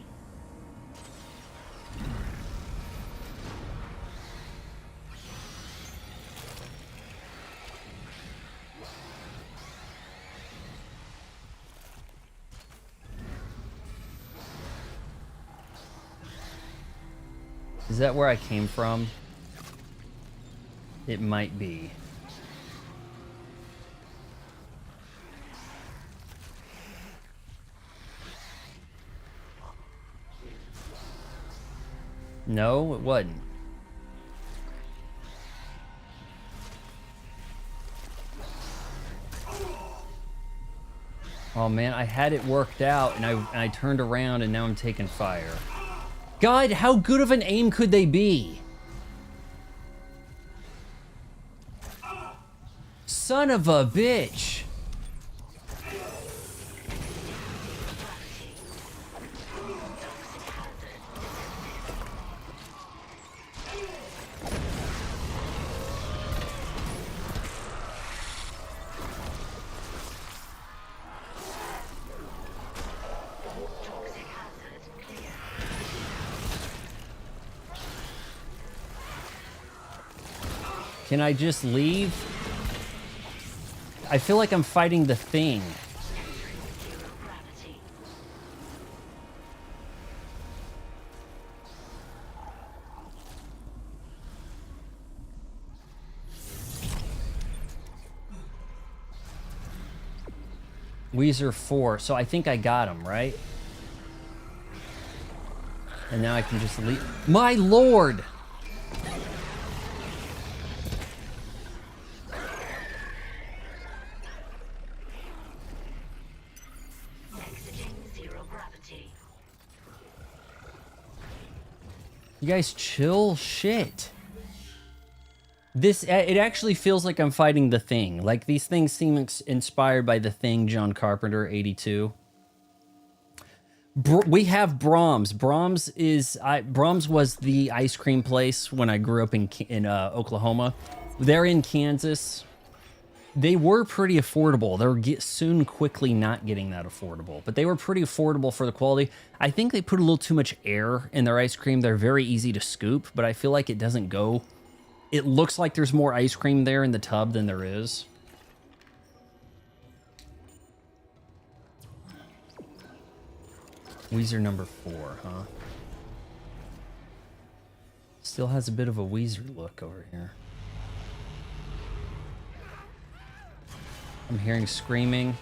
Is that where I came from? It might be. No, it wasn't. Oh man, I had it worked out and I turned around and now I'm taking fire. God, how good of an aim could they be? Son of a bitch. Can I just leave? I feel like I'm fighting the thing. Zero gravity. Weezer 4. So I think I got him, right? And now I can just leave. My lord! Exiting zero gravity. You guys chill shit. This, it actually feels like I'm fighting The Thing. Like, these things seem inspired by The Thing, John Carpenter, 82. We have Brahms. Brahms was the ice cream place when I grew up in Oklahoma. They're in Kansas. They were pretty affordable. They're soon quickly not getting that affordable, but they were pretty affordable for the quality. I think they put a little too much air in their ice cream. They're very easy to scoop, but I feel like it doesn't go. It looks like there's more ice cream there in the tub than there is. Weezer number 4, huh? Still has a bit of a Weezer look over here. I'm hearing screaming.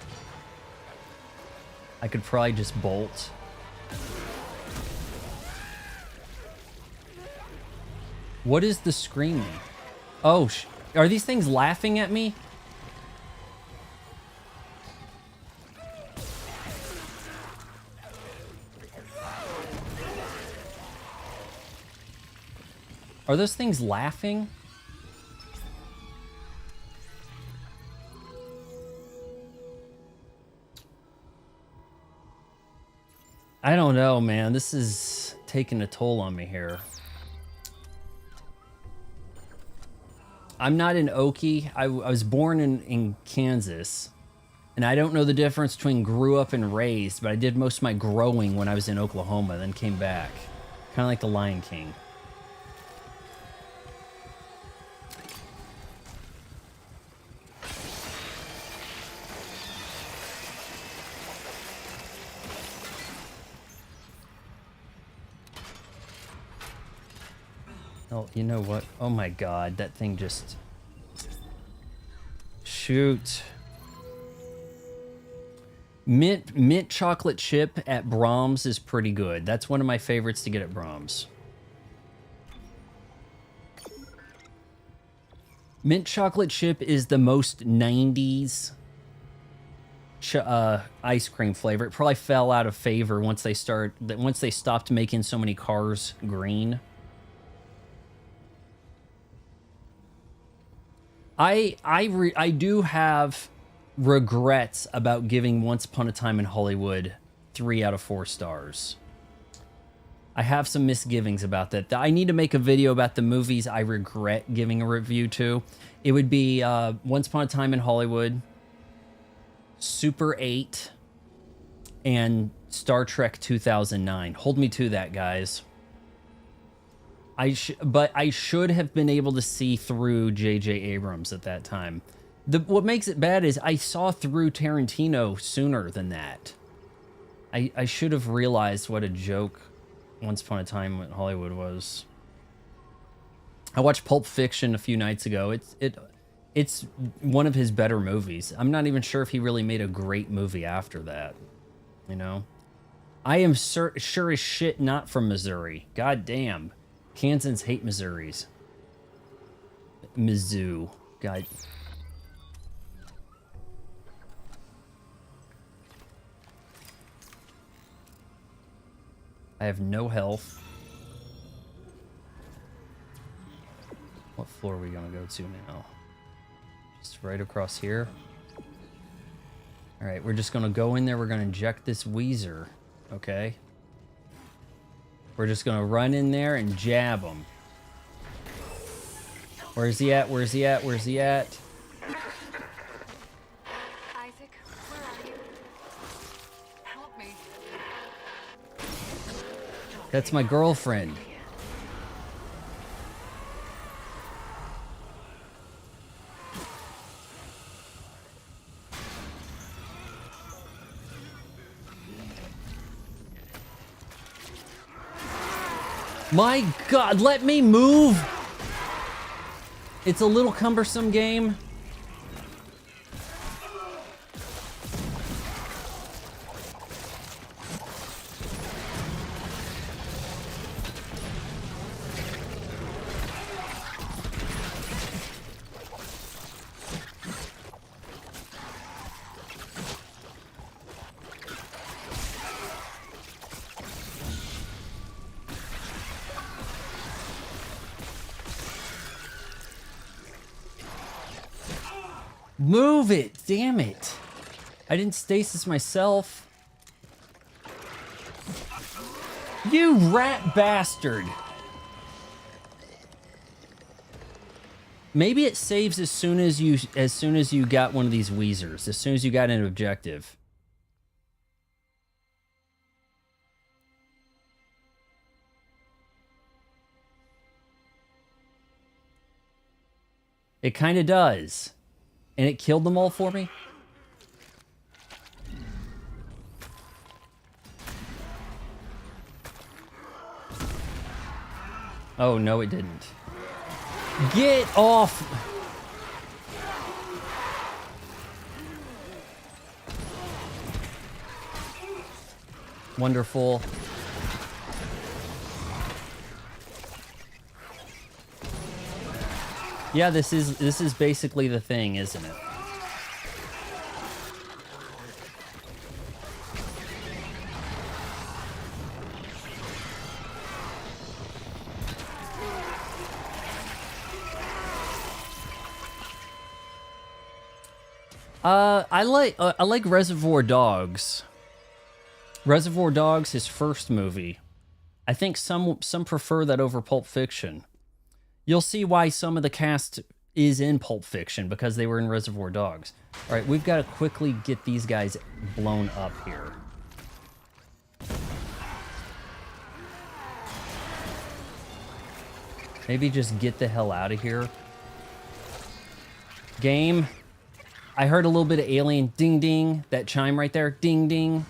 I could probably just bolt. What is the screaming? Oh, are these things laughing at me? Are those things laughing? I don't know, man. This is taking a toll on me here. I'm not in Okie. I was born in Kansas, and I don't know the difference between grew up and raised, but I did most of my growing when I was in Oklahoma, then came back. Kind of like the Lion King. Oh, you know what? Oh my god, that thing just... Shoot. Mint chocolate chip at Brahms is pretty good. That's one of my favorites to get at Brahms. Mint chocolate chip is the most 90s ice cream flavor. It probably fell out of favor once they stopped making so many cars green. I do have regrets about giving Once Upon a Time in Hollywood 3 out of 4 stars. I have some misgivings about that. I need to make a video about the movies I regret giving a review to. It would be Once Upon a Time in Hollywood, Super 8, and Star Trek 2009. Hold me to that, guys. But I should have been able to see through J.J. Abrams at that time. What makes it bad is I saw through Tarantino sooner than that. I should have realized what a joke Once Upon a Time in Hollywood was. I watched Pulp Fiction a few nights ago. It's one of his better movies. I'm not even sure if he really made a great movie after that. You know? I am sure as shit not from Missouri. God damn. Kansans hate Missouris. Mizzou. God. I have no health. What floor are we gonna go to now? Just right across here. Alright, we're just gonna go in there. We're gonna inject this Weezer. Okay? We're just gonna run in there and jab him. Where's he at? Where's he at? Where's he at? Isaac, where are you? Help me. That's my girlfriend. My God, let me move! It's a little cumbersome game. Move it! Damn it! I didn't stasis myself. You rat bastard! Maybe it saves as soon as you got one of these Weezers, as soon as you got an objective. It kind of does. And it killed them all for me? Oh, no, it didn't. Get off! Wonderful. Yeah, this is basically the thing, isn't it? I like Reservoir Dogs. Reservoir Dogs, his first movie. I think some prefer that over Pulp Fiction. You'll see why some of the cast is in Pulp Fiction, because they were in Reservoir Dogs. All right, we've got to quickly get these guys blown up here. Maybe just get the hell out of here. Game. I heard a little bit of Alien. Ding, ding. That chime right there. Ding, ding.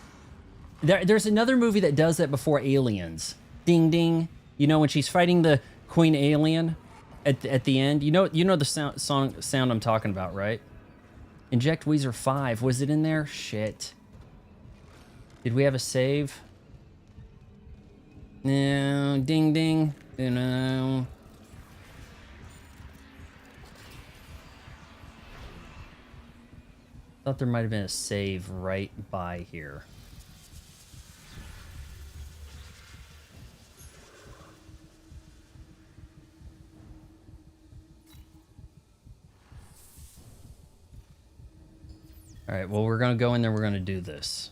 There's another movie that does that before Aliens. Ding, ding. You know, when she's fighting the Queen Alien at the end. You know the sound I'm talking about, right? Inject Weezer 5. Was it in there? Shit. Did we have a save? No. Ding, ding. No. Thought there might have been a save right by here. All right, well, we're going to go in there. We're going to do this.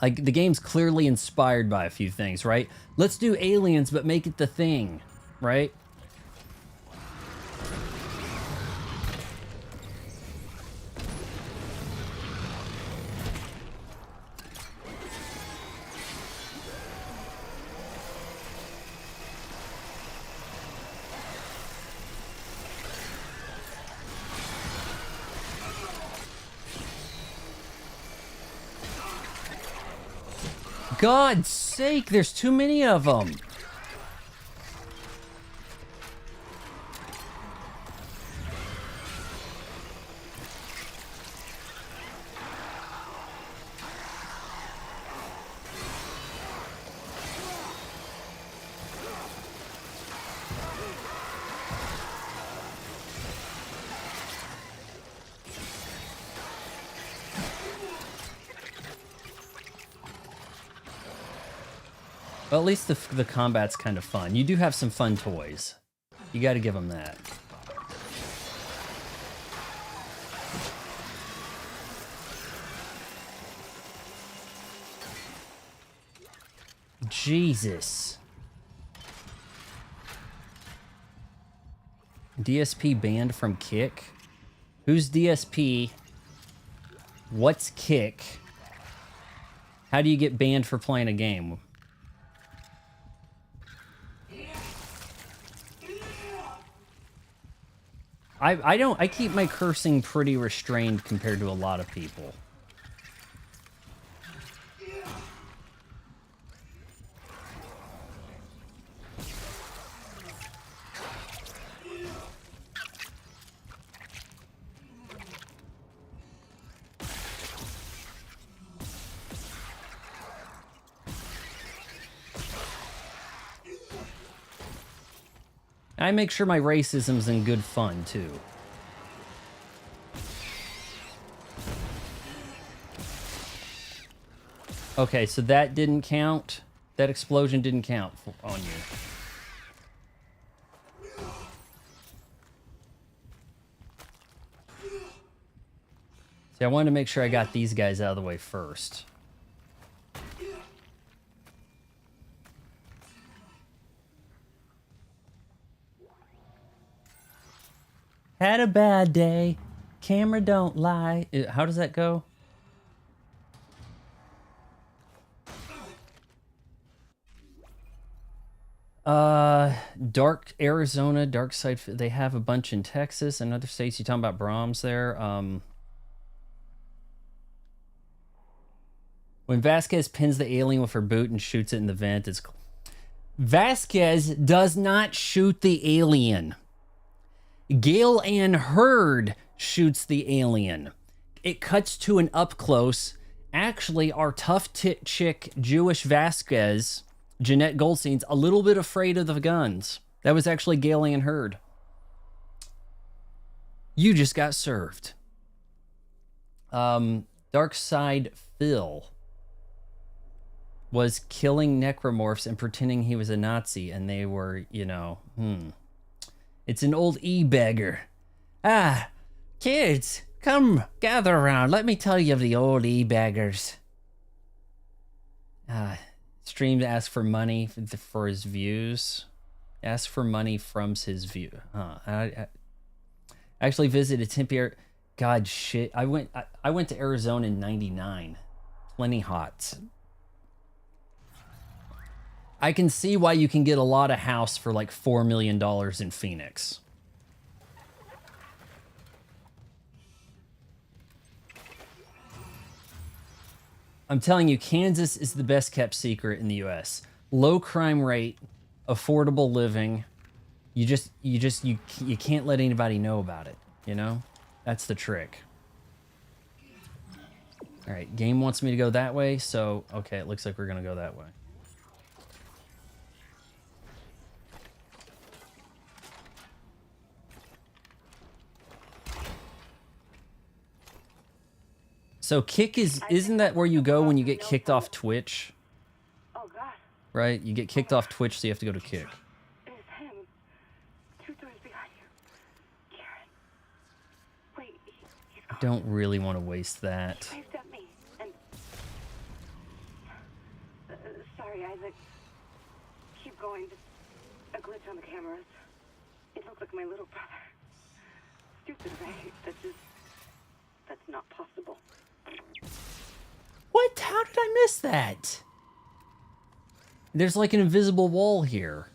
Like, the game's clearly inspired by a few things, right? Let's do Aliens, but make it the Thing, right? God's sake, there's too many of them. Well, at least the combat's kind of fun. You do have some fun toys. You got to give them that. Jesus. DSP banned from Kick? Who's DSP? What's Kick? How do you get banned for playing a game? I keep my cursing pretty restrained compared to a lot of people. I make sure my racism's in good fun, too. Okay, so that didn't count. That explosion didn't count on you. See, I wanted to make sure I got these guys out of the way first. Had a bad day. Camera don't lie. How does that go? Dark Arizona, Dark Side. They have a bunch in Texas and other states. You talking about Brahms there? When Vasquez pins the alien with her boot and shoots it in the vent, it's Vasquez does not shoot the alien. Gail Ann Hurd shoots the alien. It cuts to an up close. Actually, our tough chick Jewish Vasquez, Jeanette Goldstein's a little bit afraid of the guns. That was actually Gail Ann Hurd. You just got served. Dark Side Phil was killing necromorphs and pretending he was a Nazi, and they were, you know, It's an old e-beggar. Ah, kids, come gather around. Let me tell you of the old e-beggars. Stream to ask for money for his views. Ask for money from his view. I actually visited Tempe. God, shit. I went to Arizona in '99. Plenty hot. I can see why you can get a lot of house for like $4 million in Phoenix. I'm telling you, Kansas is the best kept secret in the US. Low crime rate, affordable living. You can't let anybody know about it, you know? That's the trick. All right, game wants me to go that way, so okay, it looks like we're gonna go that way. So kick isn't that where you go when you get kicked off Twitch? Oh God. Right? You get kicked off Twitch, so you have to go to kick. It's him. 2 doors behind you. Karen. Wait, he's gone. Don't really want to waste that. He waved at me and... sorry, Isaac. Keep going. Just a glitch on the cameras. It looks like my little brother. Stupid, right? That's not possible. What? How did I miss that? There's like an invisible wall here.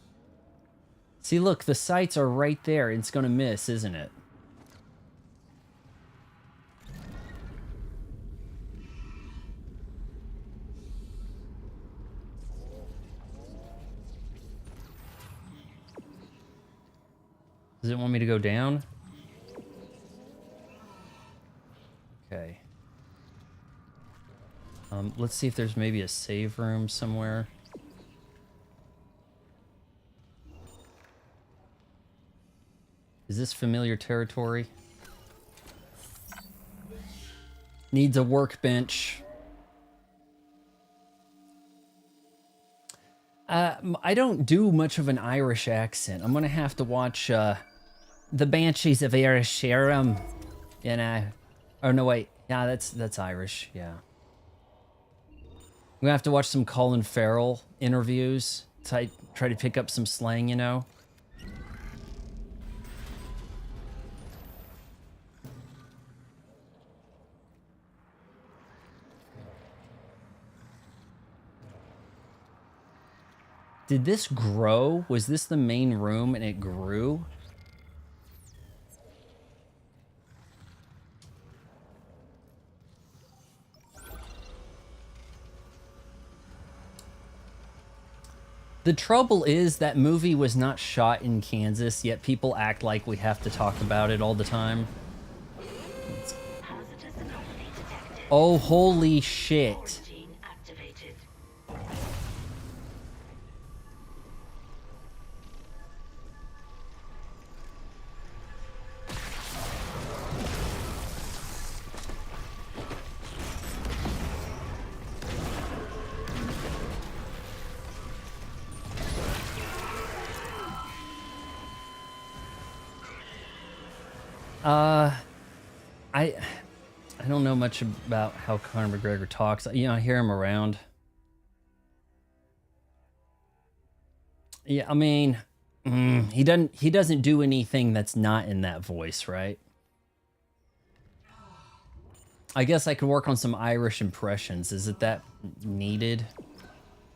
See, look, the sights are right there. It's gonna miss, isn't it? Does it want me to go down? Okay. Let's see if there's maybe a save room somewhere. Is this familiar territory? Needs a workbench. I don't do much of an Irish accent. I'm gonna have to watch The Banshees of Inisherin. Oh no, wait. Yeah, that's Irish. Yeah. I'm gonna have to watch some Colin Farrell interviews. Try to pick up some slang, you know. Did this grow? Was this the main room and it grew? The trouble is that movie was not shot in Kansas, yet people act like we have to talk about it all the time. Oh, holy shit. I don't know much about how Conor McGregor talks. You know, I hear him around. Yeah, I mean, he doesn't do anything that's not in that voice, right? I guess I could work on some Irish impressions. Is it that needed?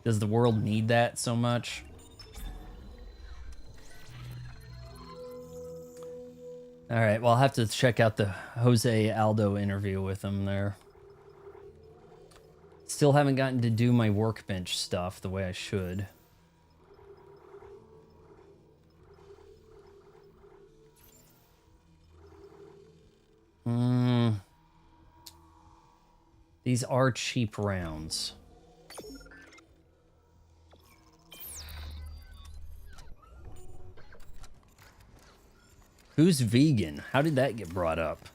Does the world need that so much? All right, well, I'll have to check out the Jose Aldo interview with him there. Still haven't gotten to do my workbench stuff the way I should. These are cheap rounds. Who's vegan? How did that get brought up?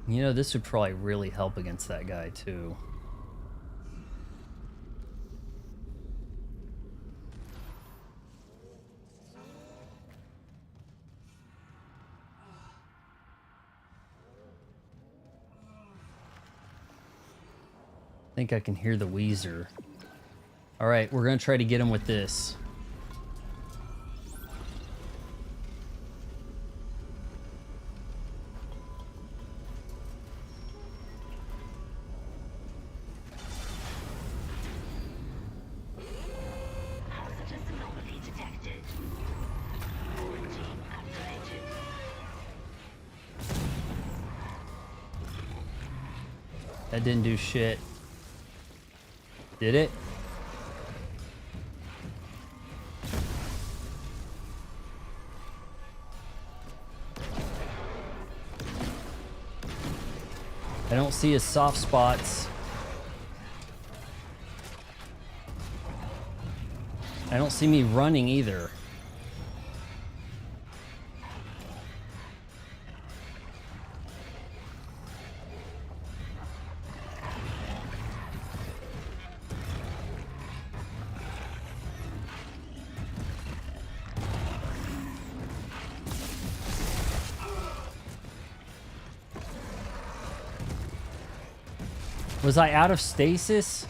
You know, this would probably really help against that guy, too. I think I can hear the Weezer. All right, we're going to try to get him with this. Hazardous anomaly detected. Quarantine activated. That didn't do shit. Did it? I don't see his soft spots. I don't see me running either. Was I out of stasis?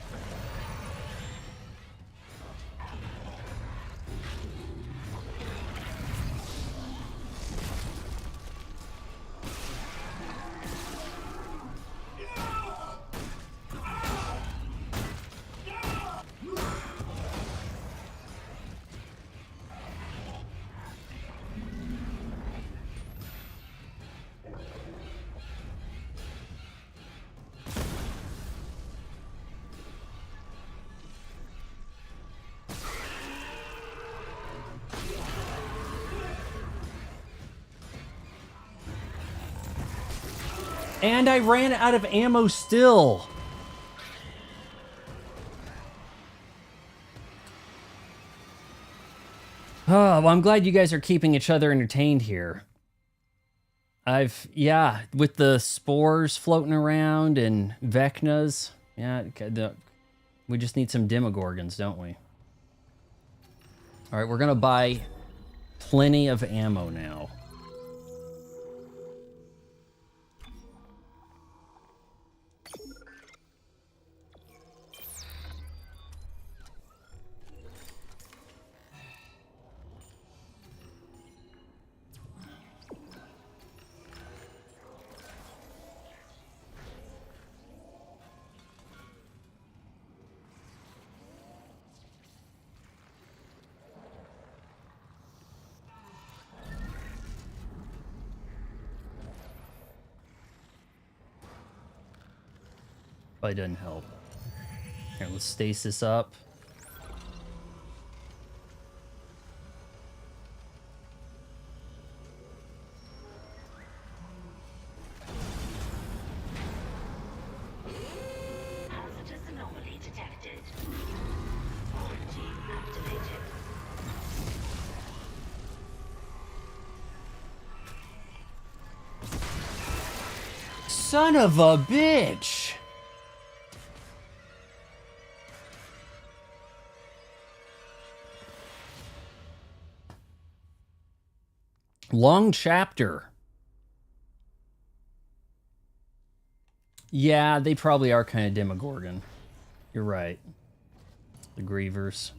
And I ran out of ammo still. Oh, well, I'm glad you guys are keeping each other entertained here. Yeah, with the spores floating around and Vecnas. Yeah, we just need some Demogorgons, don't we? All right, we're going to buy plenty of ammo now. Probably doesn't help. Here, let's stasis up. Hazardous anomaly detected. Quarantine activated. Son of a bitch! Long chapter. Yeah, they probably are kind of Demogorgon. You're right. The Grievers.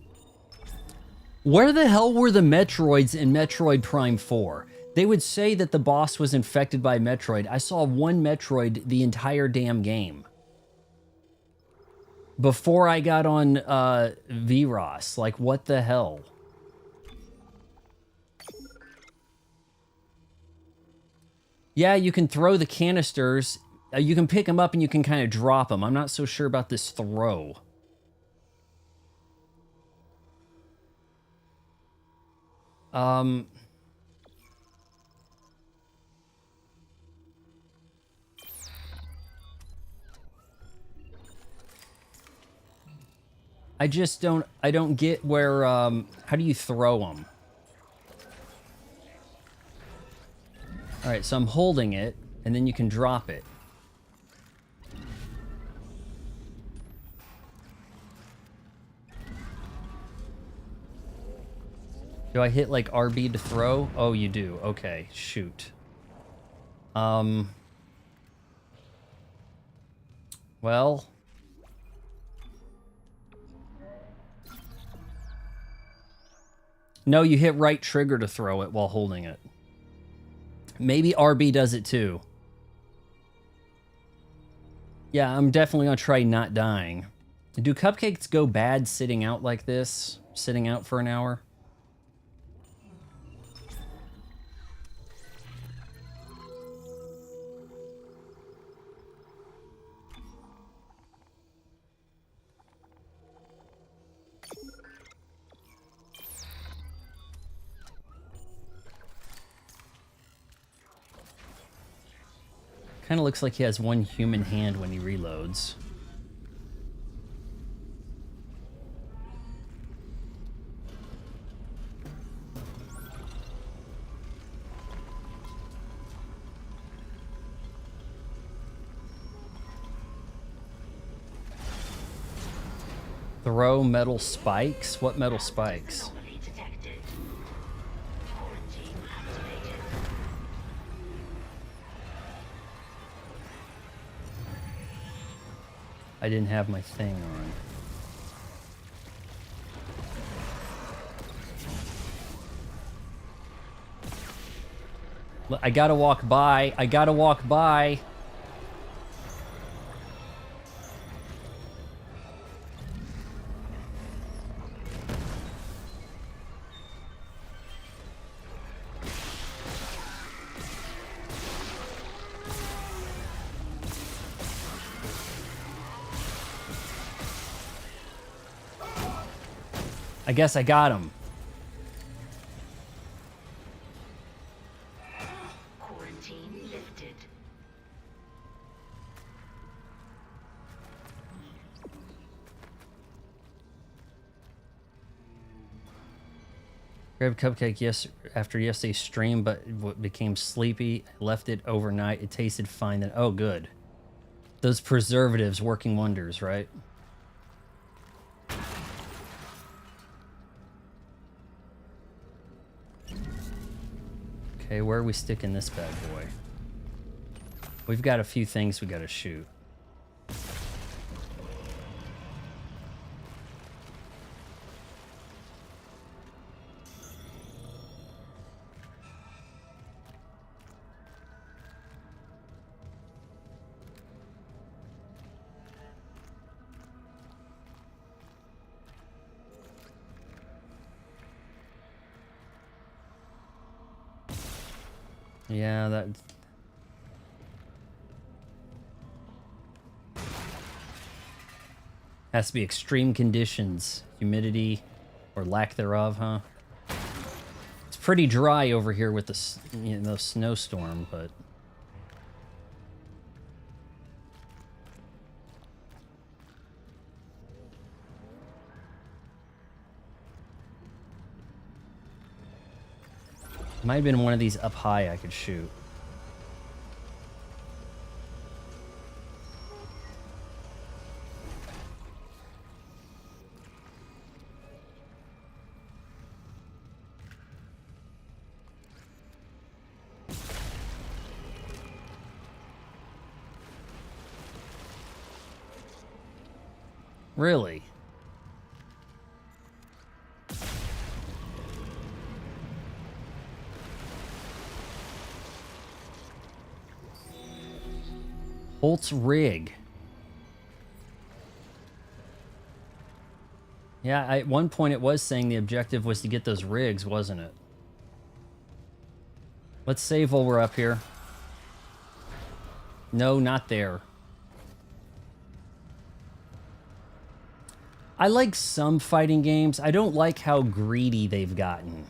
Where the hell were the Metroids in Metroid Prime 4? They would say that the boss was infected by Metroid. I saw one Metroid the entire damn game. Before I got on VROS. Like, what the hell? Yeah, you can throw the canisters. You can pick them up and you can kind of drop them. I'm not so sure about this throw. I just don't get where, how do you throw them? All right, so I'm holding it, and then you can drop it. Do I hit, like, RB to throw? Oh, you do. Okay, shoot. Well... No, you hit right trigger to throw it while holding it. Maybe RB does it too. Yeah, I'm definitely gonna try not dying. Do cupcakes go bad sitting out like this? Sitting out for an hour? Kind of looks like he has one human hand when he reloads. Throw metal spikes? What metal spikes? Anomaly detected. Quarantine activated. I didn't have my thing on. Look, I gotta walk by. I gotta walk by. I guess I got him. Quarantine lifted. Grabbed cupcake after yesterday's stream, but became sleepy. Left it overnight. It tasted fine then. Oh, good. Those preservatives working wonders, right? Okay, where are we sticking this bad boy? We've got a few things we gotta shoot. Yeah, that... Has to be extreme conditions. Humidity, or lack thereof, huh? It's pretty dry over here with the snowstorm, but... Might have been one of these up high I could shoot. Really? Holt's rig. Yeah, at one point it was saying the objective was to get those rigs, wasn't it? Let's save while we're up here. No, not there. I like some fighting games. I don't like how greedy they've gotten.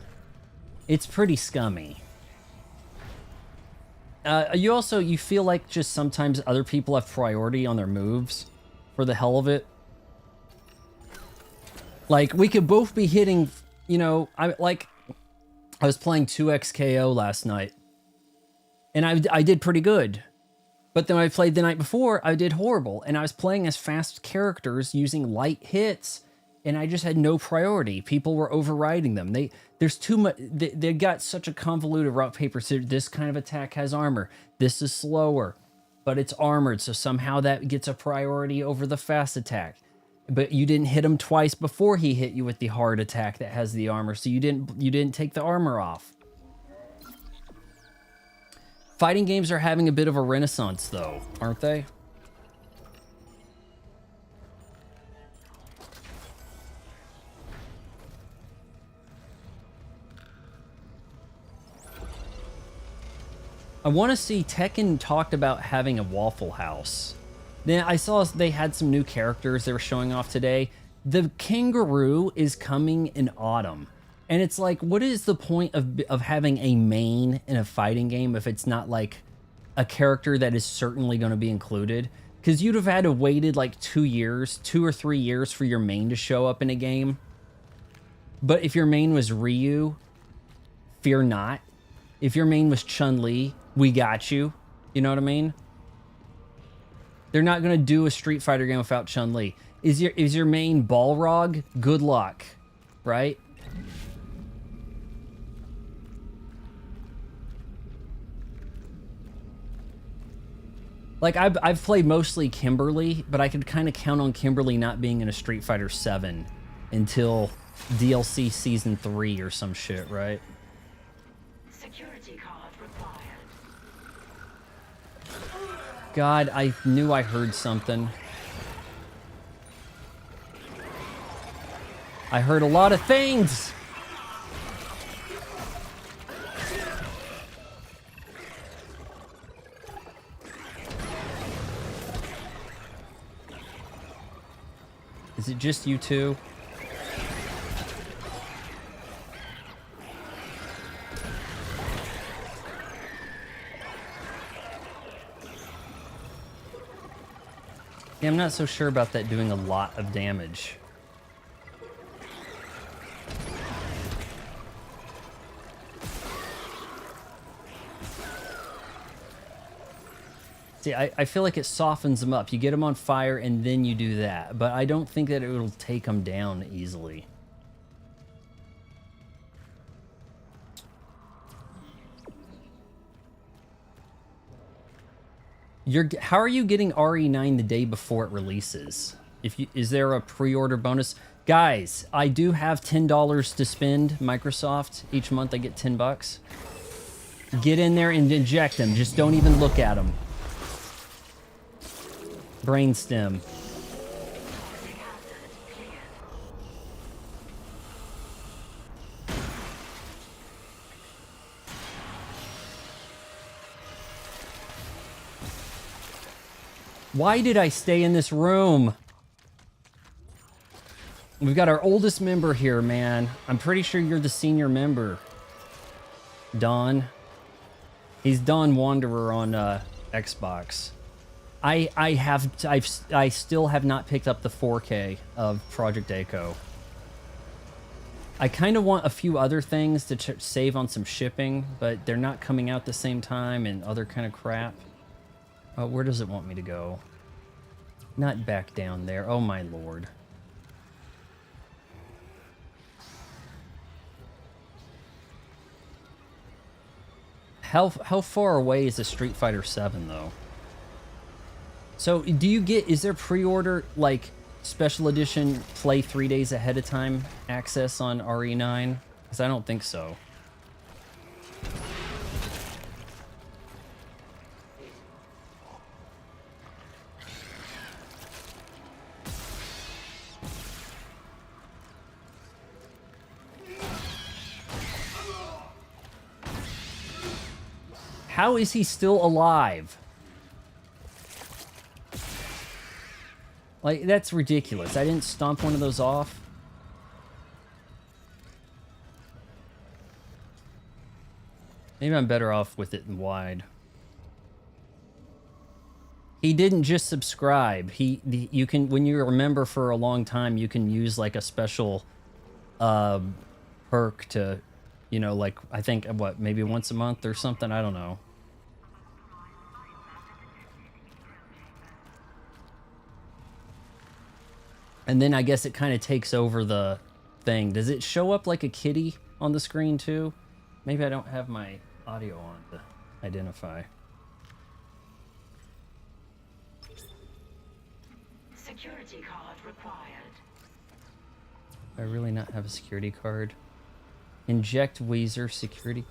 It's pretty scummy. You feel like just sometimes other people have priority on their moves for the hell of it. Like, we could both be hitting, you know, I was playing 2XKO last night, and I did pretty good. But then I played the night before, I did horrible, and I was playing as fast characters using light hits, and I just had no priority. People were overriding them. There's too much. They got such a convoluted rock paper scissors. This kind of attack has armor. This is slower, but it's armored, so somehow that gets a priority over the fast attack. But you didn't hit him twice before he hit you with the hard attack that has the armor, so you didn't take the armor off. Fighting games are having a bit of a renaissance, though, aren't they? I want to see Tekken talked about having a Waffle House. Then I saw they had some new characters they were showing off today. The kangaroo is coming in autumn. And it's like, what is the point of having a main in a fighting game if it's not like a character that is certainly going to be included? Because you'd have had to waited like 2 or 3 years for your main to show up in a game. But if your main was Ryu, fear not. If your main was Chun-Li, we got you. You know what I mean? They're not going to do a Street Fighter game without Chun-Li. Is your main Balrog? Good luck, right? Like, I've played mostly Kimberly, but I could kind of count on Kimberly not being in a Street Fighter 7 until DLC Season 3 or some shit, right? Security card required. God, I knew I heard something. I heard a lot of things! Is it just you two? Yeah, I'm not so sure about that doing a lot of damage. See, I feel like it softens them up. You get them on fire and then you do that. But I don't think that it will take them down easily. How are you getting RE9 the day before it releases? Is there a pre-order bonus? Guys, I do have $10 to spend, Microsoft. Each month I get $10. Get in there and inject them. Just don't even look at them. Brainstem. Why did I stay in this room? We've got our oldest member here, man. I'm pretty sure you're the senior member. Don. He's Don Wanderer on Xbox. I still have not picked up the 4K of Project Echo. I kind of want a few other things to save on some shipping, but they're not coming out at the same time and other kind of crap. Where does it want me to go? Not back down there. Oh my lord. How far away is the Street Fighter 7 though? So do you get, is there pre-order, like, special edition play 3 days ahead of time access on RE9? Because I don't think so. How is he still alive? Like, that's ridiculous. I didn't stomp one of those off. Maybe I'm better off with it in wide. He didn't just subscribe. You can, when you're a member for a long time, you can use like a special perk to, you know, like, I think, what, maybe once a month or something? I don't know. And then I guess it kind of takes over the thing. Does it show up like a kitty on the screen too? Maybe I don't have my audio on to identify. Security card required. I really not have a security card. Inject Weezer security.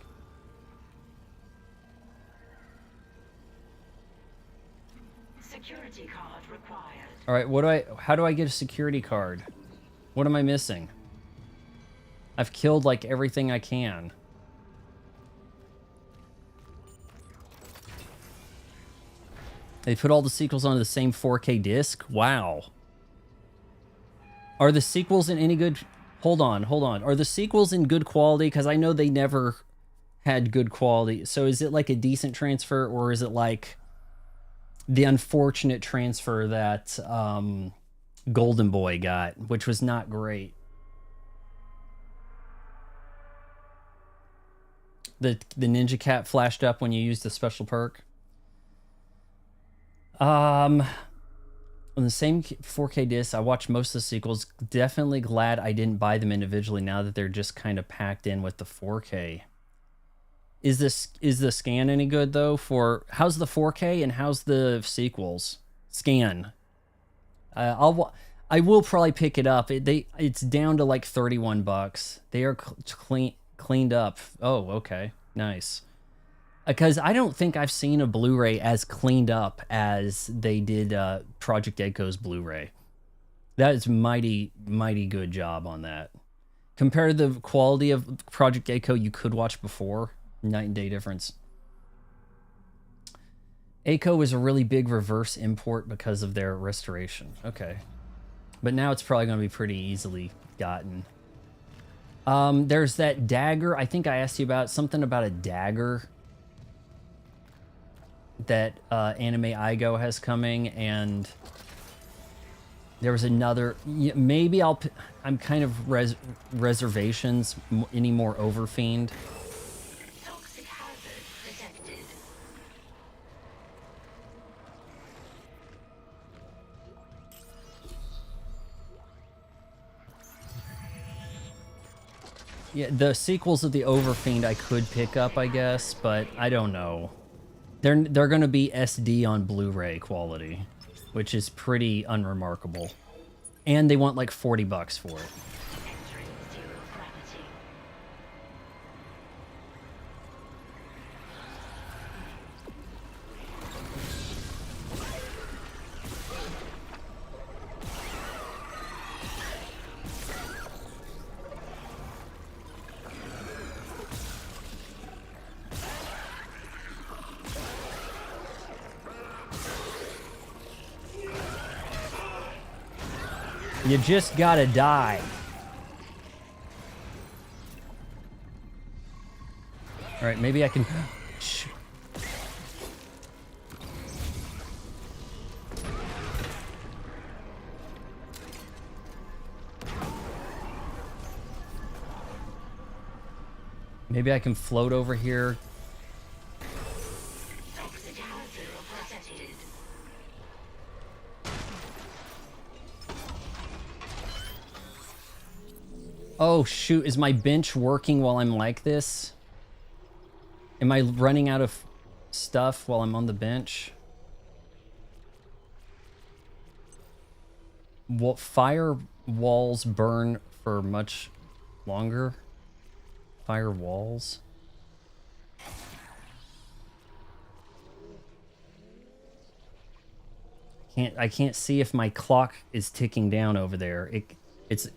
Security card required. All right, how do I get a security card? What am I missing? I've killed like everything I can. They put all the sequels onto the same 4K disc? Wow. Are the sequels in any good... Hold on. Are the sequels in good quality? Because I know they never had good quality. So is it like a decent transfer, or is it like the unfortunate transfer that Golden Boy got, which was not great? The Ninja Cat flashed up when you used the special perk. On the same 4K disc, I watched most of the sequels. Definitely glad I didn't buy them individually now that they're just kind of packed in with the 4K. Is the scan any good though? For how's the 4K and how's the sequels scan? I will probably pick it up. It's down to like $31. They are cleaned up. Oh, okay, nice. Because I don't think I've seen a Blu-ray as cleaned up as they did Project Echo's Blu-ray. That is mighty good job on that. Compared to the quality of Project Echo you could watch before, night and day difference. Echo is a really big reverse import because of their restoration. Okay. But now it's probably going to be pretty easily gotten. There's that dagger. I think I asked you about something about a dagger that Anime Igo has coming, and there was another. Maybe I'm kind of reservations. Any more Overfiend? Toxic hazard detected. Yeah, the sequels of the Overfiend I could pick up, I guess, but I don't know. They're going to be SD on Blu-ray quality, which is pretty unremarkable. And they want like $40 for it. Entering zero gravity. You just gotta die. All right, maybe I can... Shh. Maybe I can float over here. Toxic hazard detected. Oh, shoot. Is my bench working while I'm like this? Am I running out of stuff while I'm on the bench? What fire walls burn for much longer? Fire walls? I can't see if my clock is ticking down over there. It's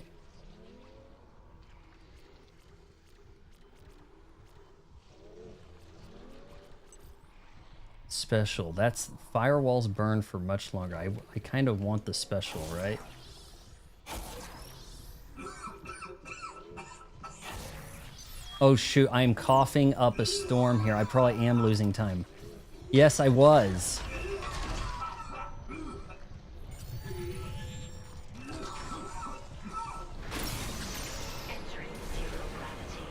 special. That's firewalls burn for much longer. I kind of want the special, right? Oh shoot, I am coughing up a storm here. I probably am losing time. Yes, I was. Entering zero gravity.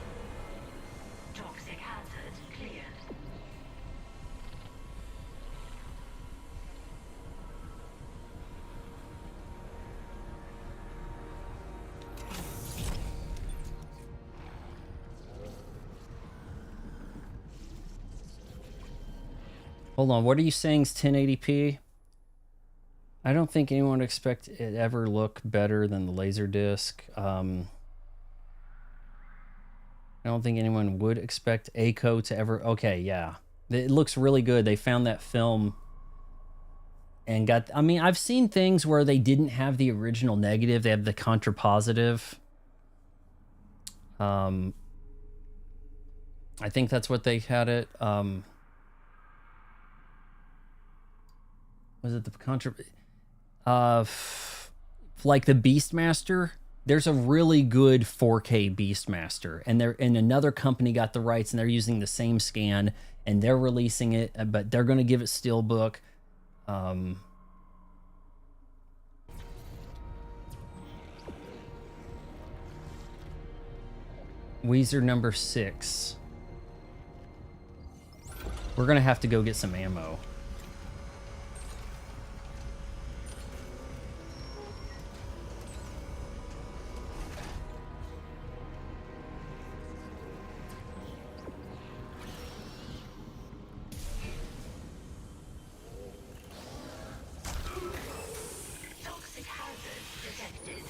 Toxic hazard cleared. Hold on, what are you saying is 1080p? I don't think anyone would expect it ever look better than the Laserdisc. I don't think anyone would expect ACO to ever... Okay, yeah. It looks really good. They found that film and got... I mean, I've seen things where they didn't have the original negative. They have the contrapositive. I think that's what they had it. Was it the contra... like the Beastmaster? There's a really good 4K Beastmaster, and another company got the rights, and they're using the same scan, and they're releasing it, but they're going to give it Steelbook. Weezer number 6. We're going to have to go get some ammo. Toxic hazard detected.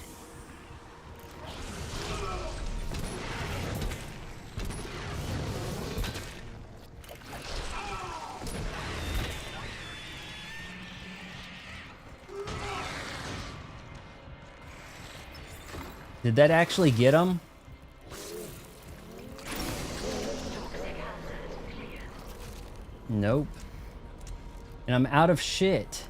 Did that actually get him? Nope. And I'm out of shit.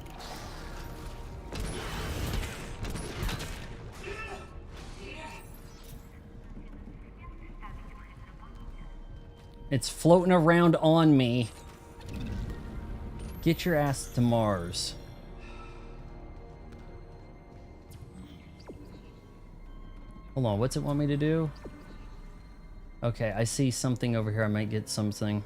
It's floating around on me. Get your ass to Mars. Hold on, what's it want me to do? Okay, I see something over here. I might get something.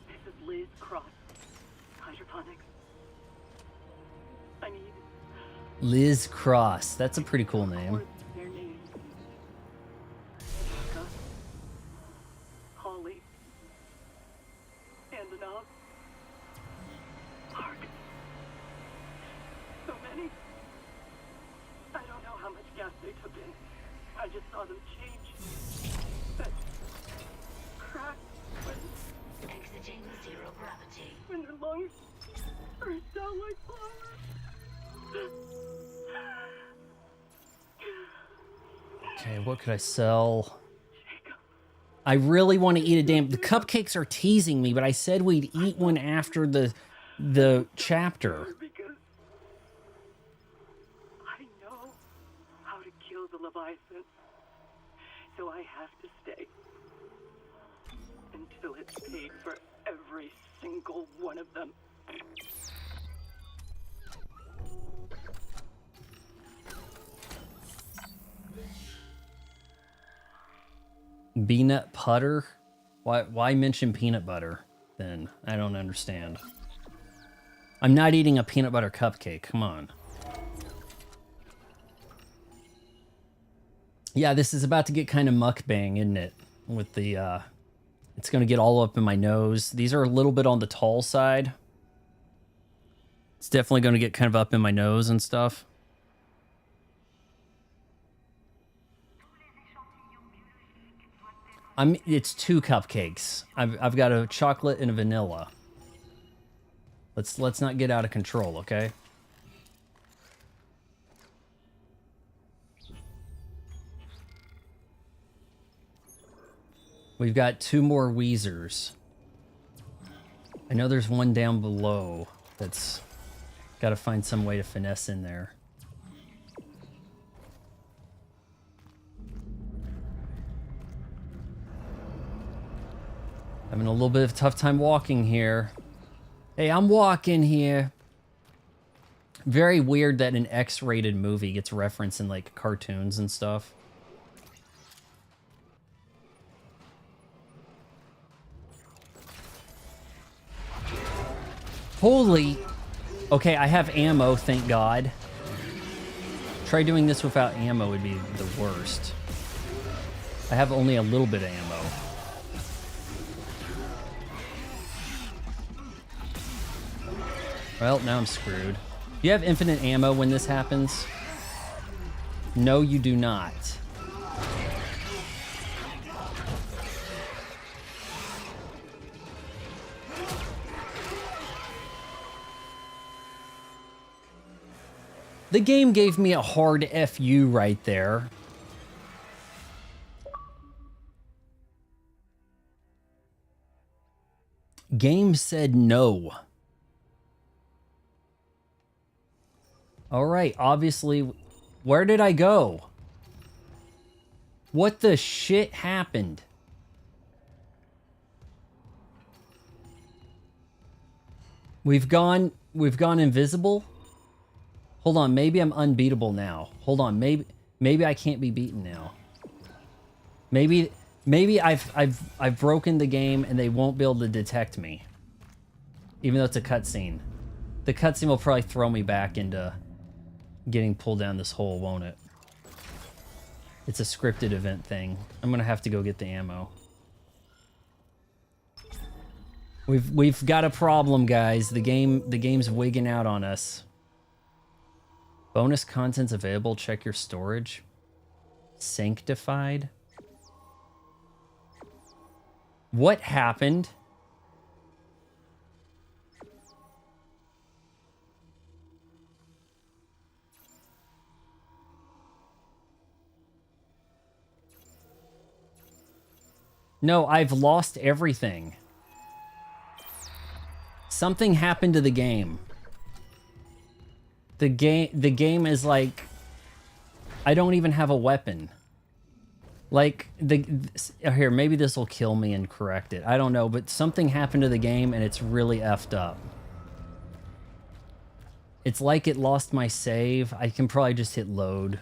This is Liz Cross. Hydroponics. I need Liz Cross. That's a pretty cool name. their names. Gus, Holly, and enough. Mark. So many. I don't know how much gas they took in. I just saw them change. That crack Exiting zero gravity. when their lungs burst out like flowers. Okay, what could I sell? I really want to eat a damn... The cupcakes are teasing me, but I said we'd eat one after the chapter. Because I know how to kill the Leviathan. So I have to stay. Until it's paid for every single one of them. Peanut butter? Why mention peanut butter then? I don't understand. I'm not eating a peanut butter cupcake. Come on. Yeah, this is about to get kind of mukbang, isn't it? With the, it's going to get all up in my nose. These are a little bit on the tall side. It's definitely going to get kind of up in my nose and stuff. It's 2 cupcakes. I've got a chocolate and a vanilla. Let's not get out of control, okay? We've got 2 more Weezers. I know there's one down below that's got to find some way to finesse in there. Having a little bit of a tough time walking here. Hey, I'm walking here. Very weird that an X-rated movie gets referenced in like cartoons and stuff. Holy... Okay, I have ammo, thank God. Try doing this without ammo would be the worst. I have only a little bit of ammo. Well, now I'm screwed. Do you have infinite ammo when this happens? No, you do not. The game gave me a hard FU right there. Game said no. All right, obviously, where did I go? What the shit happened? We've gone invisible? Hold on, maybe I'm unbeatable now. Hold on, maybe I can't be beaten now. Maybe I've broken the game and they won't be able to detect me. Even though it's a cutscene. The cutscene will probably throw me back into getting pulled down this hole, won't it? It's a scripted event thing. I'm gonna have to go get the ammo. We've got a problem, guys. The game's wigging out on us. Bonus contents available. Check your storage. Sanctified. What happened? No, I've lost everything. Something happened to the game. The game is like, I don't even have a weapon. Like, here, maybe this will kill me and correct it. I don't know, but something happened to the game and it's really effed up. It's like it lost my save. I can probably just hit load.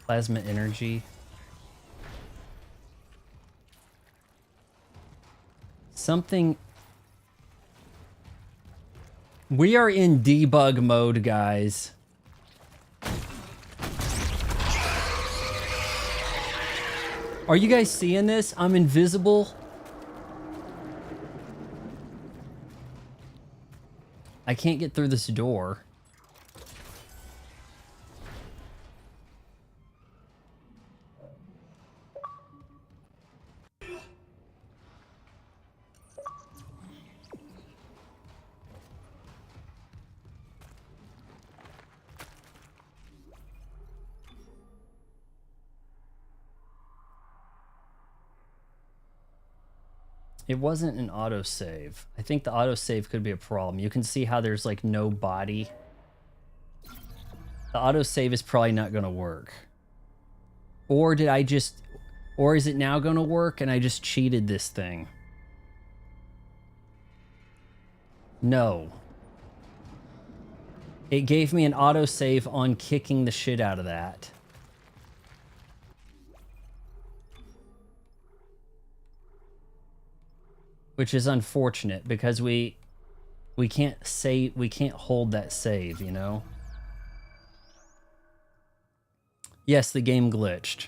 Plasma energy. Something... We are in debug mode, guys. Are you guys seeing this? I'm invisible. I can't get through this door. It wasn't an autosave. I think the autosave could be a problem. You can see how there's like no body. The autosave is probably not going to work. Or did I just... Or is it now going to work and I just cheated this thing? No. It gave me an autosave on kicking the shit out of that. Which is unfortunate because we We can't save, we can't hold that save, you know? Yes, the game glitched.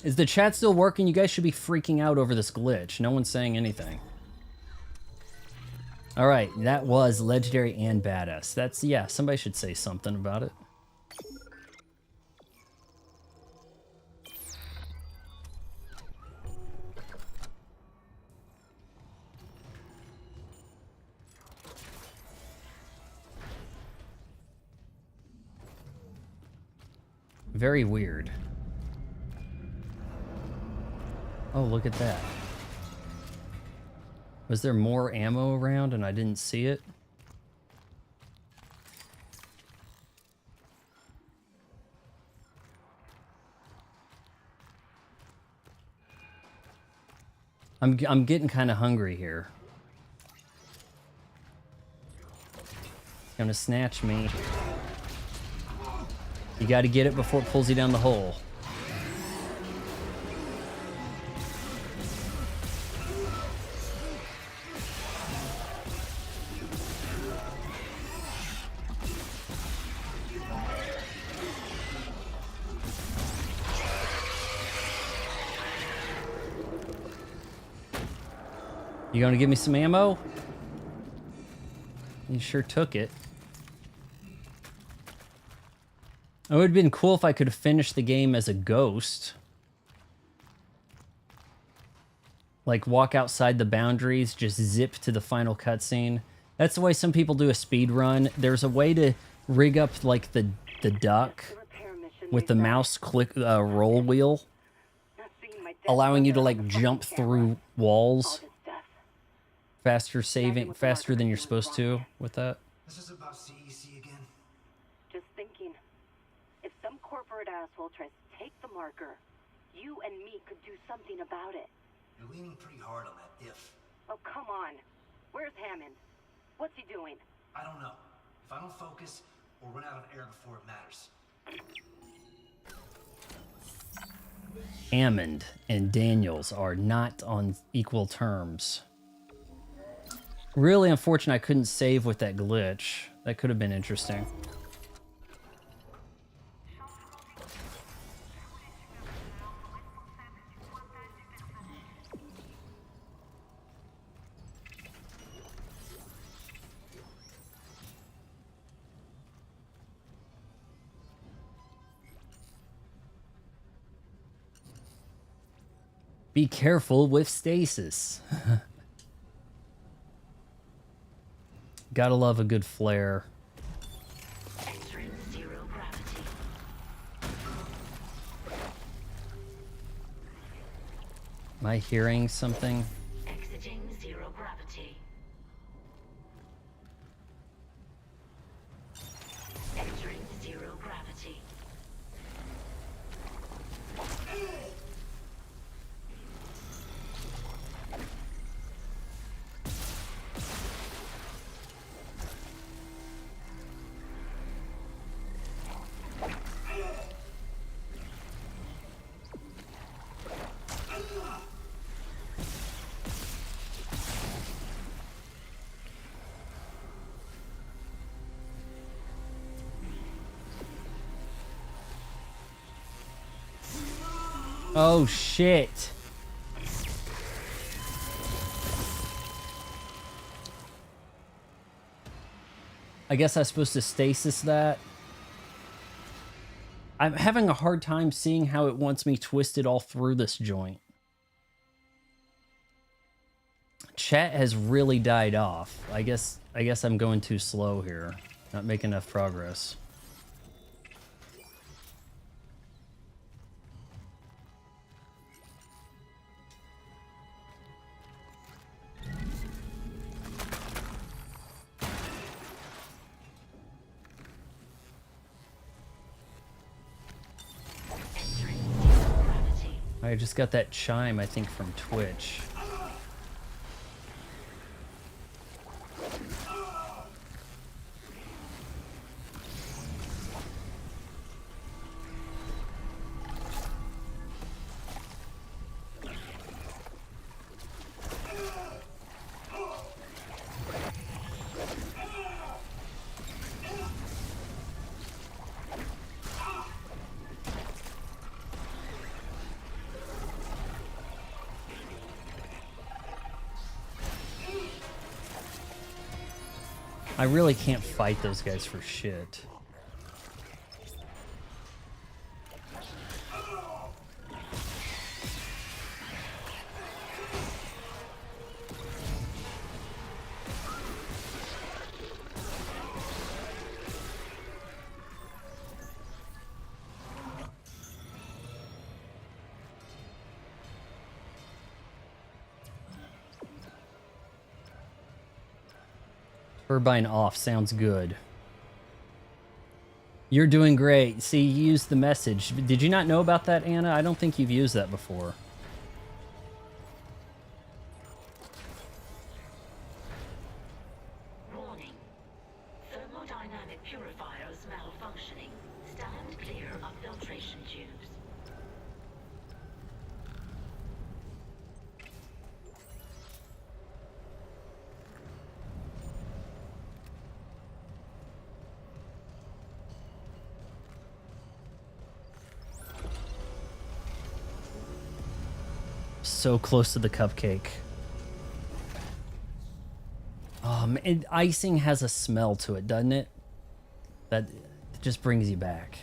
Is the chat still working? You guys should be freaking out over this glitch. No one's saying anything. All right, that was legendary and badass. That's, yeah, somebody should say something about it. Very weird. Oh, look at that. Was there more ammo around and I didn't see it? I'm getting kind of hungry here. Gonna snatch me. You gotta get it before it pulls you down the hole. You gonna give me some ammo? You sure took it. It would have been cool if I could have finished the game as a ghost. Like walk outside the boundaries, just zip to the final cutscene. That's the way some people do a speed run. There's a way to rig up like the duck with the mouse click roll wheel, allowing you to like jump through walls faster, faster than you're supposed to with that. This is about CEC again. Just thinking, if some corporate asshole tries to take the marker, you and me could do something about it. You're leaning pretty hard on that if. Oh, come on. Where's Hammond? What's he doing? I don't know. If I don't focus, we'll run out of air before it matters. Hammond and Daniels are not on equal terms. Really unfortunate I couldn't save with that glitch. That could have been interesting. Be careful with stasis. Gotta love a good flare. Entering zero gravity. Am I hearing something? Exiting zero gravity. Entering zero gravity. Oh shit. I guess I'm supposed to stasis that. I'm having a hard time seeing how it wants me twisted all through this joint. Chat has really died off. I guess I'm going too slow here. Not making enough progress. Entering zero gravity. I just got that chime, I think, from Twitch. I really can't fight those guys for shit. Turbine off sounds good. You're doing great. See, you used the message. Did you not know about that, Anna? I don't think you've used that before. Warning. Thermodynamic purifiers malfunctioning. Stand clear of filtration tubes. So close to the cupcake. And icing has a smell to it, doesn't it? That just brings you back.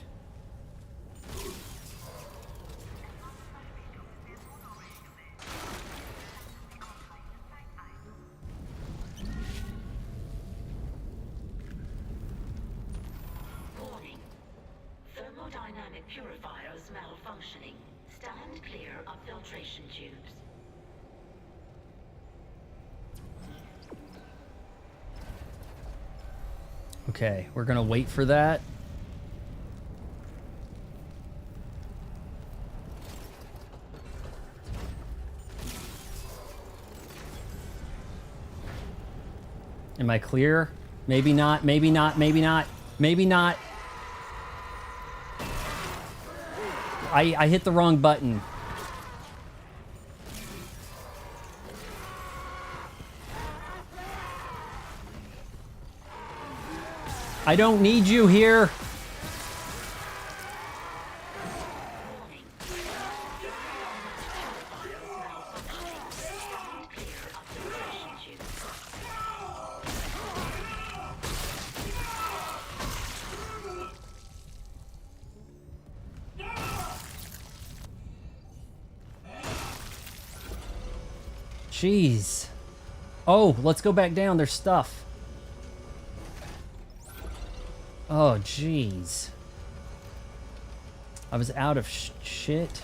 Warning. Thermodynamic purifiers malfunctioning. Stand clear of filtration tubes. Okay, we're gonna wait for that. Am I clear? Maybe not, maybe not, maybe not, maybe not. I hit the wrong button. I don't need you here. Jeez. Oh, let's go back down. There's stuff. Oh, jeez. I was out of shit.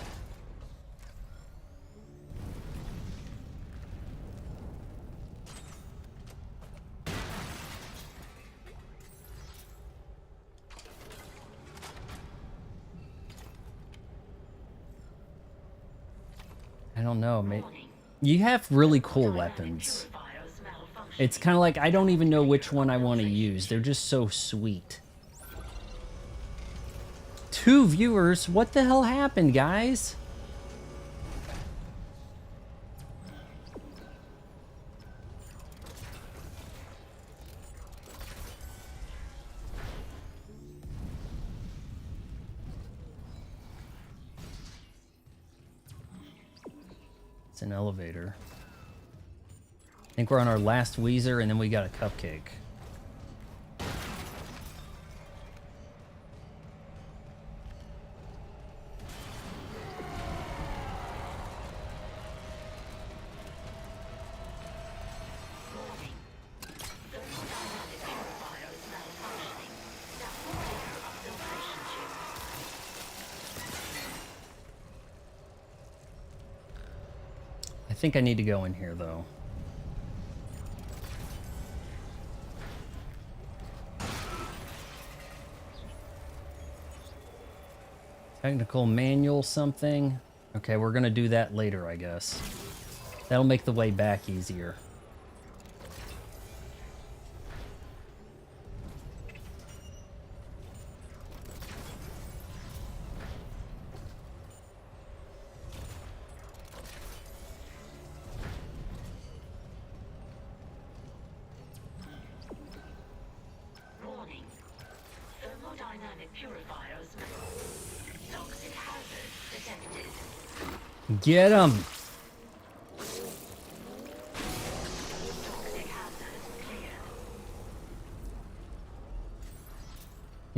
I don't know, mate. You have really cool weapons. It's kind of like I don't even know which one I want to use. They're just so sweet. 2 viewers? What the hell happened, guys? It's an elevator. I think we're on our last Weezer, and then we got a cupcake. I think I need to go in here, though. Technical manual something. Okay, we're gonna do that later, I guess. That'll make the way back easier. Warning. Thermodynamic purifiers. Toxic hazard detected. Get him! Toxic hazard cleared.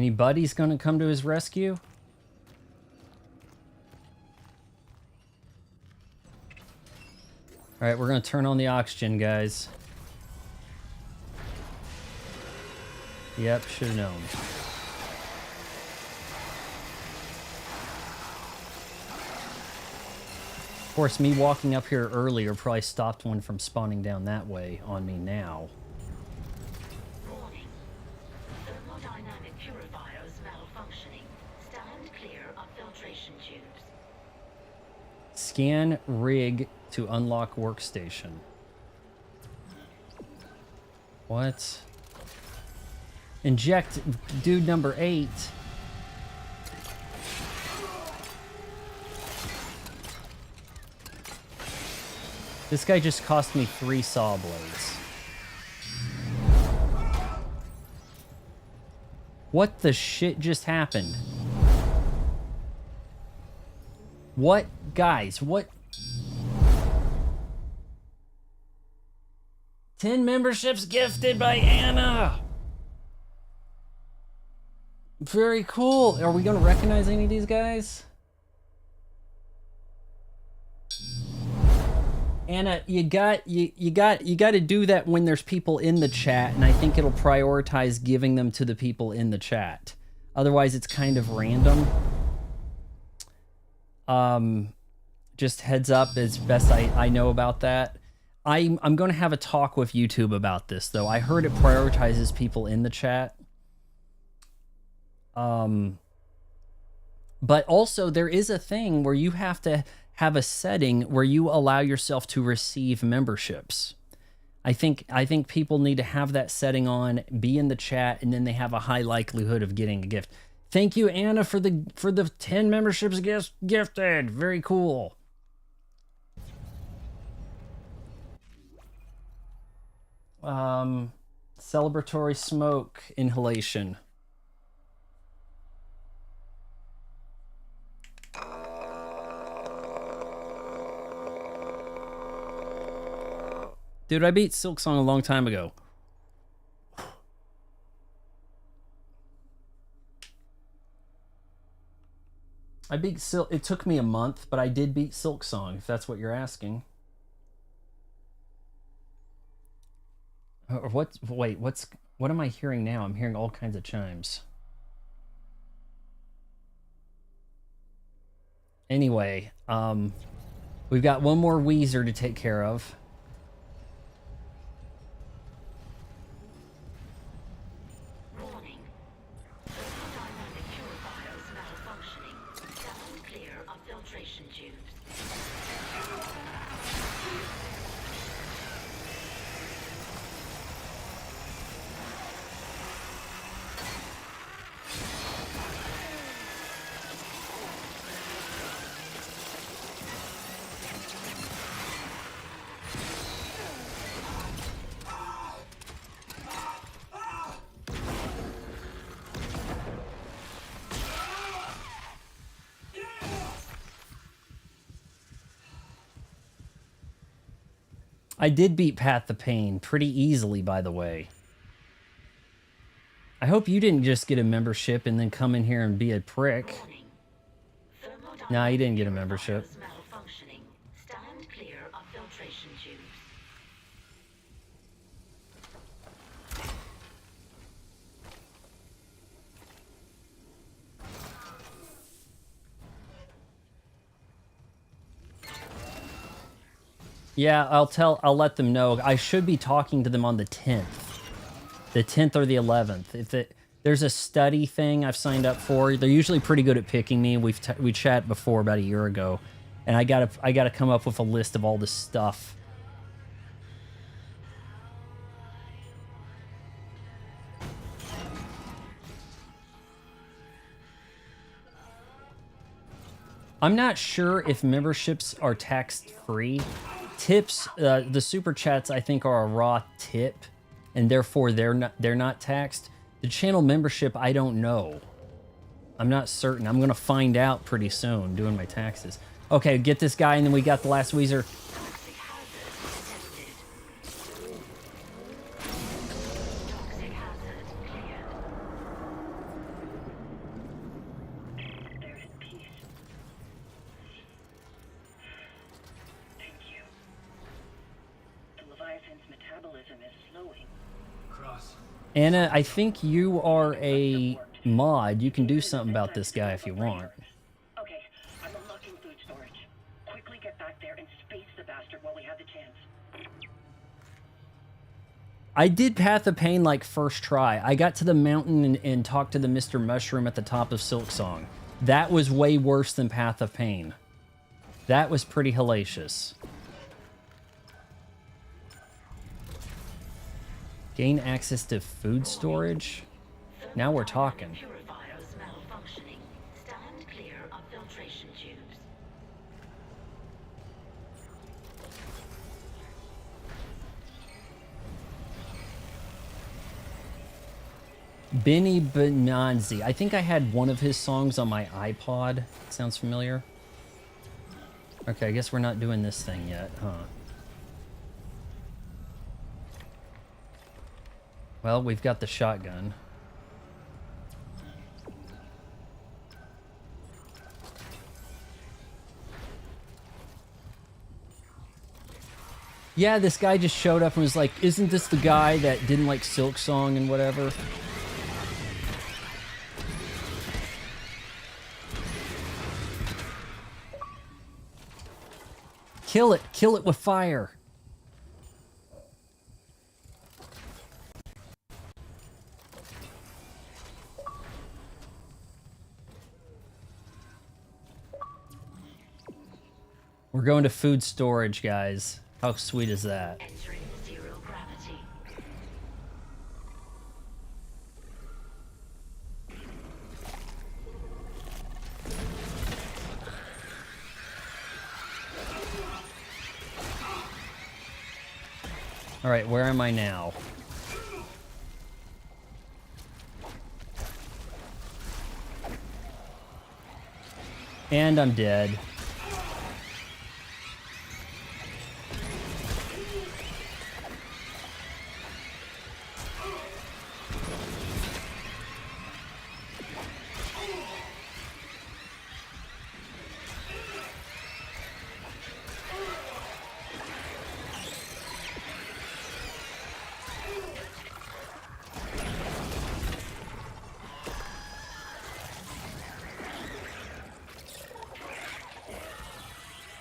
Any buddies gonna come to his rescue? Alright, we're gonna turn on the oxygen, guys. Yep, should've known. Of course, me walking up here earlier probably stopped one from spawning down that way on me now. Warning. Thermodynamic purifiers malfunctioning. Stand clear of filtration tubes. Scan rig to unlock workstation. What? Inject dude number 8. This guy just cost me 3 saw blades. What the shit just happened? What? Guys, what? 10 memberships gifted by Anna! Very cool. Are we gonna recognize any of these guys? Anna, you got to do that when there's people in the chat, and I think it'll prioritize giving them to the people in the chat. Otherwise, it's kind of random. Just heads up, as best I know about that. I'm going to have a talk with YouTube about this, though. I heard it prioritizes people in the chat. But also, there is a thing where you have to have a setting where you allow yourself to receive memberships. I think people need to have that setting on, be in the chat, and then they have a high likelihood of getting a gift. Thank you, Anna, for the 10 memberships gifted. Very cool. Celebratory smoke inhalation. Dude, I beat Silk Song a long time ago. I beat Silk. It took me a month, but I did beat Silk Song, if that's what you're asking. Or what? Wait, what am I hearing now? I'm hearing all kinds of chimes. Anyway, we've got one more Weezer to take care of. Warning. Thermodynamic purifiers malfunctioning. Stand clear of filtration tubes. I did beat Path the Pain pretty easily, by the way. I hope you didn't just get a membership and then come in here and be a prick. Nah, you didn't get a membership. Malfunctioning. Stand clear of filtration tubes. Yeah, I'll let them know. I should be talking to them on the 10th. The 10th or the 11th. There's a study thing I've signed up for. They're usually pretty good at picking me. We chatted before about a year ago, and I gotta come up with a list of all this stuff. I'm not sure if memberships are tax-free. Tips, the super chats, I think, are a raw tip, and therefore they're not taxed. The channel membership, I don't know. I'm not certain. I'm gonna find out pretty soon doing my taxes. Okay, get this guy, and then we got the last Weezer. Toxic hazard detected. Toxic hazard cleared. metabolism is slowing. Cross. Anna, I think you are a mod. You can do something about this guy if you want. Okay, I'm unlocking food storage. Quickly get back there and space the bastard while we have the chance. I did Path of Pain like first try. I got to the mountain and talked to the Mr. Mushroom at the top of Silksong. That was way worse than Path of Pain. That was pretty hellacious. Gain access to food storage? Now we're talking. Purifiers malfunctioning. Stand clear of filtration tubes. Benny Benanzi. I think I had one of his songs on my iPod. Sounds familiar. Okay, I guess we're not doing this thing yet, huh? Well, we've got the shotgun. Yeah, this guy just showed up and was like, isn't this the guy that didn't like Silksong and whatever? Kill it! Kill it with fire! We're going to food storage, guys. How sweet is that? Entering zero gravity. Alright, where am I now? And I'm dead.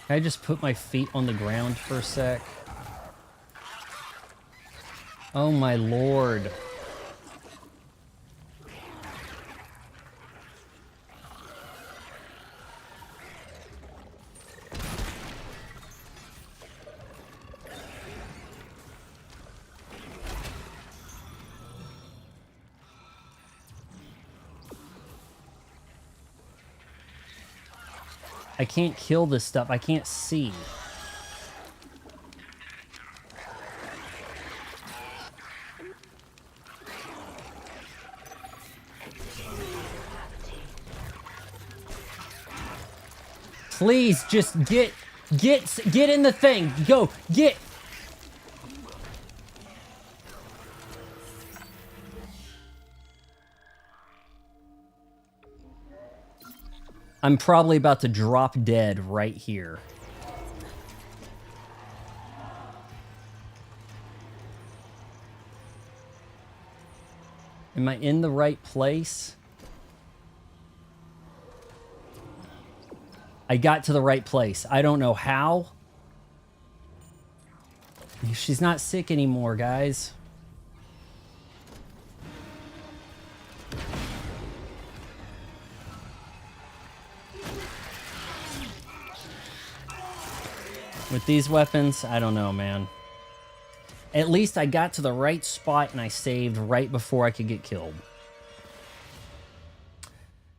Can I just put my feet on the ground for a sec? Oh my lord. I can't kill this stuff. I can't see. Please just get in the thing. Go, get. I'm probably about to drop dead right here. Am I in the right place? I got to the right place. I don't know how. She's not sick anymore, guys. With these weapons, I don't know, man. At least I got to the right spot and I saved right before I could get killed.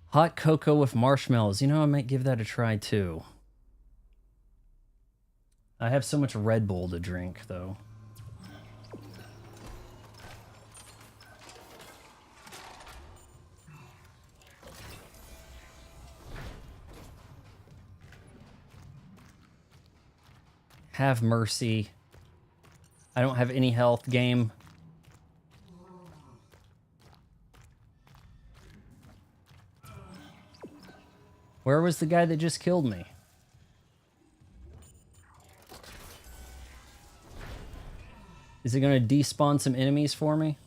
Hot cocoa with marshmallows. You know, I might give that a try too. I have so much Red Bull to drink, though. Have mercy. I don't have any health, game. Where was the guy that just killed me? Is it gonna despawn some enemies for me?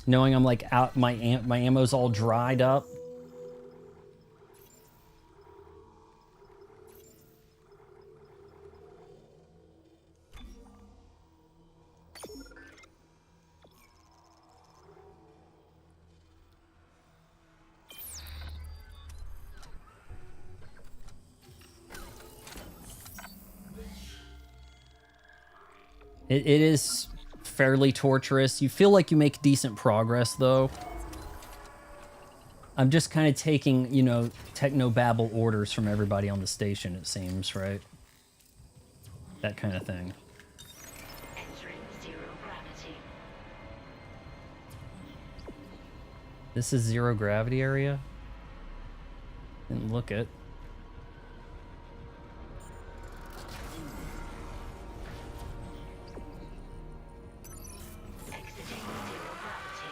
Knowing I'm like out, my ammo's all dried up. It is fairly torturous. You feel like you make decent progress, though. I'm just kind of taking, you know, technobabble orders from everybody on the station, it seems, right? That kind of thing. Entering zero gravity. This is zero gravity area? Didn't look it. Exiting zero gravity.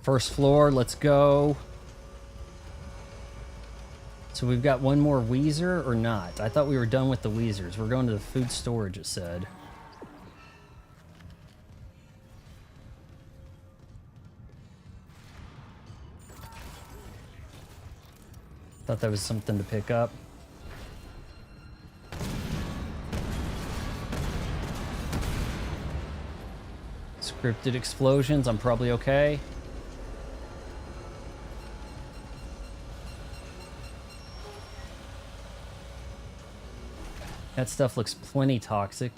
First floor, let's go. So we've got one more Weezer or not? I thought we were done with the Weezers. We're going to the food storage, it said. Thought that was something to pick up. Scripted explosions, I'm probably okay. That stuff looks plenty toxic.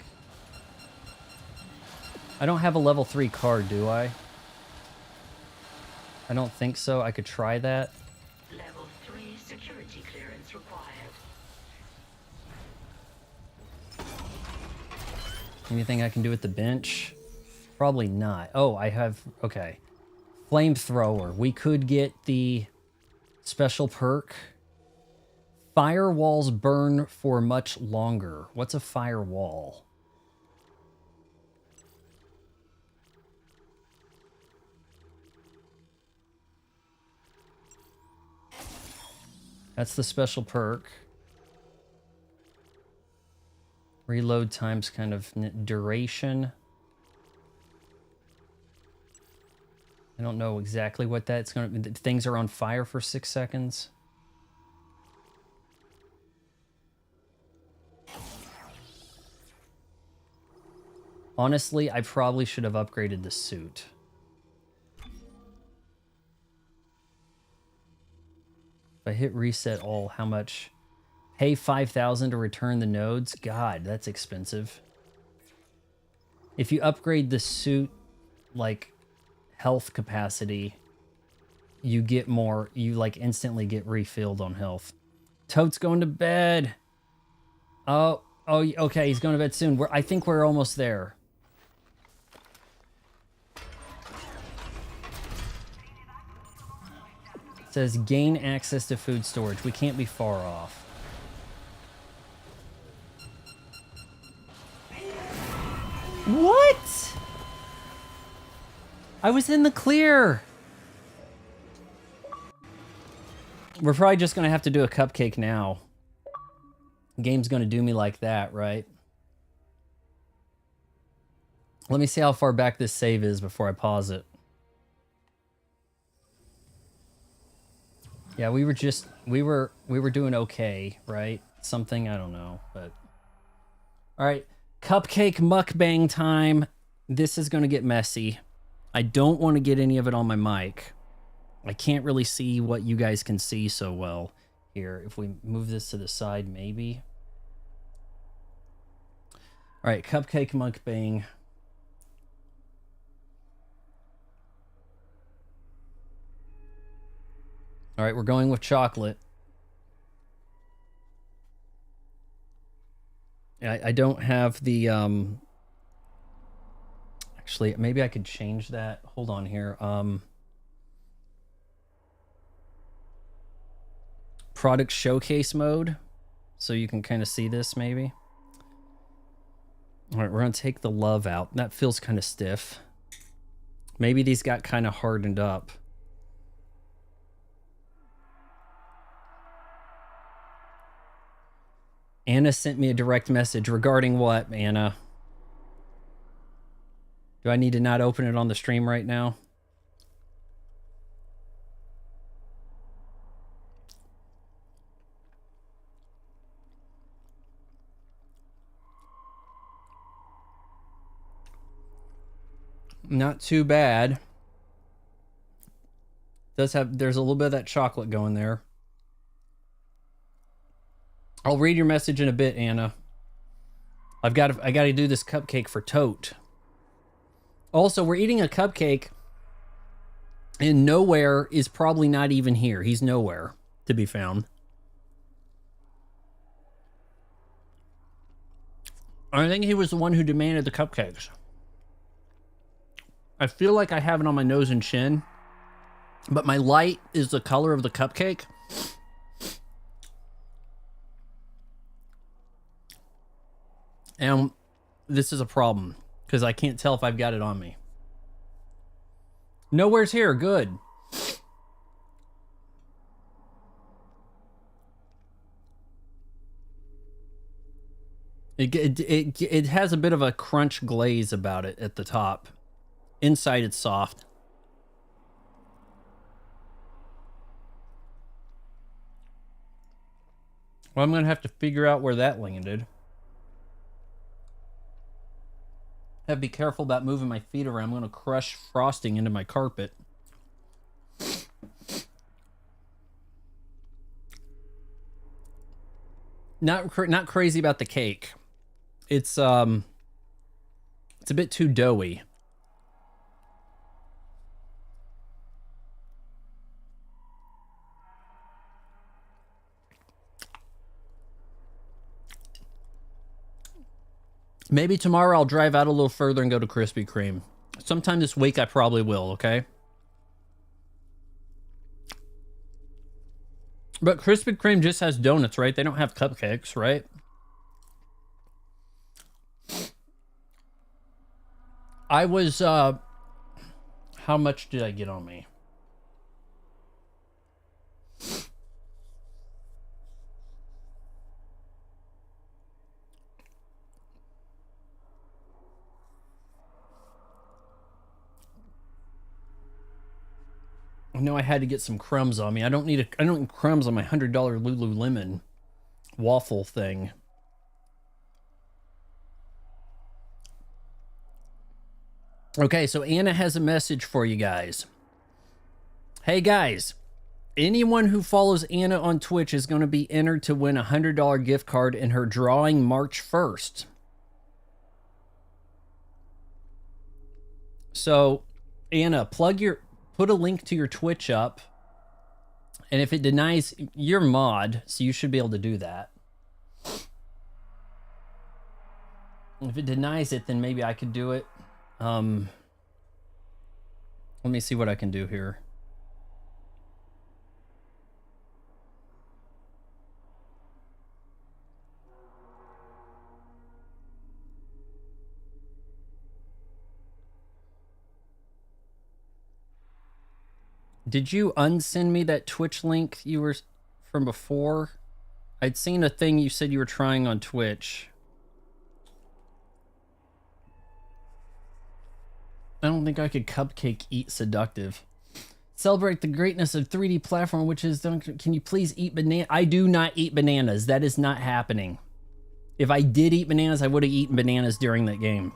I don't have a level 3 card, do I? I don't think so. I could try that. Level 3 security clearance required. Anything I can do with the bench? Probably not. Oh, I have... Okay. Flamethrower. We could get the special perk. Firewalls burn for much longer. What's a firewall? That's the special perk. Reload times kind of duration. I don't know exactly what that's going to... Things are on fire for 6 seconds. Honestly, I probably should have upgraded the suit. If I hit reset all, how much? Pay 5,000 to return the nodes? God, that's expensive. If you upgrade the suit, like, health capacity, you get more, you, like, instantly get refilled on health. Toad's going to bed! Oh, okay, he's going to bed soon. I think we're almost there. It says gain access to food storage. We can't be far off. What? I was in the clear. We're probably just gonna have to do a cupcake now. Game's gonna do me like that, right? Let me see how far back this save is before I pause it. Yeah, we were doing okay, right? Something, I don't know, but... Alright, cupcake mukbang time. This is gonna get messy. I don't want to get any of it on my mic. I can't really see what you guys can see so well here. If we move this to the side, maybe. Alright, cupcake mukbang. All right, we're going with chocolate. I don't have the, actually, maybe I could change that. Hold on here. Product showcase mode. So you can kind of see this, maybe. All right, we're going to take the love out. That feels kind of stiff. Maybe these got kind of hardened up. Anna sent me a direct message regarding what, Anna? Do I need to not open it on the stream right now? Not too bad. There's a little bit of that chocolate going there. I'll read your message in a bit, Anna. I got to do this cupcake for Tote. Also, we're eating a cupcake and Nowhere is probably not even here. He's nowhere to be found. I think he was the one who demanded the cupcakes. I feel like I have it on my nose and chin, but my light is the color of the cupcake. And this is a problem because I can't tell if I've got it on me. Nowhere's here. Good. It has a bit of a crunch glaze about it at the top. Inside it's soft. Well, I'm going to have to figure out where that landed. Have to be careful about moving my feet around. I'm going to crush frosting into my carpet. Not crazy about the cake. It's a bit too doughy. Maybe tomorrow I'll drive out a little further and go to Krispy Kreme. Sometime this week I probably will, okay? But Krispy Kreme just has donuts, right? They don't have cupcakes, right? I was, how much did I get on me? I know I had to get some crumbs on me. I don't need crumbs on my $100 Lululemon waffle thing. Okay, so Anna has a message for you guys. Hey guys, anyone who follows Anna on Twitch is going to be entered to win a $100 gift card in her drawing March 1st. So, Anna, put a link to your Twitch up, and if it denies, you're mod, so you should be able to do that. If it denies it, then maybe I could do it. Let me see what I can do here. Did you unsend me that Twitch link you were from before? I'd seen a thing you said you were trying on Twitch. I don't think I could cupcake eat seductive. Celebrate the greatness of 3D platform, which is, can you please eat banana? I do not eat bananas. That is not happening. If I did eat bananas, I would have eaten bananas during that game.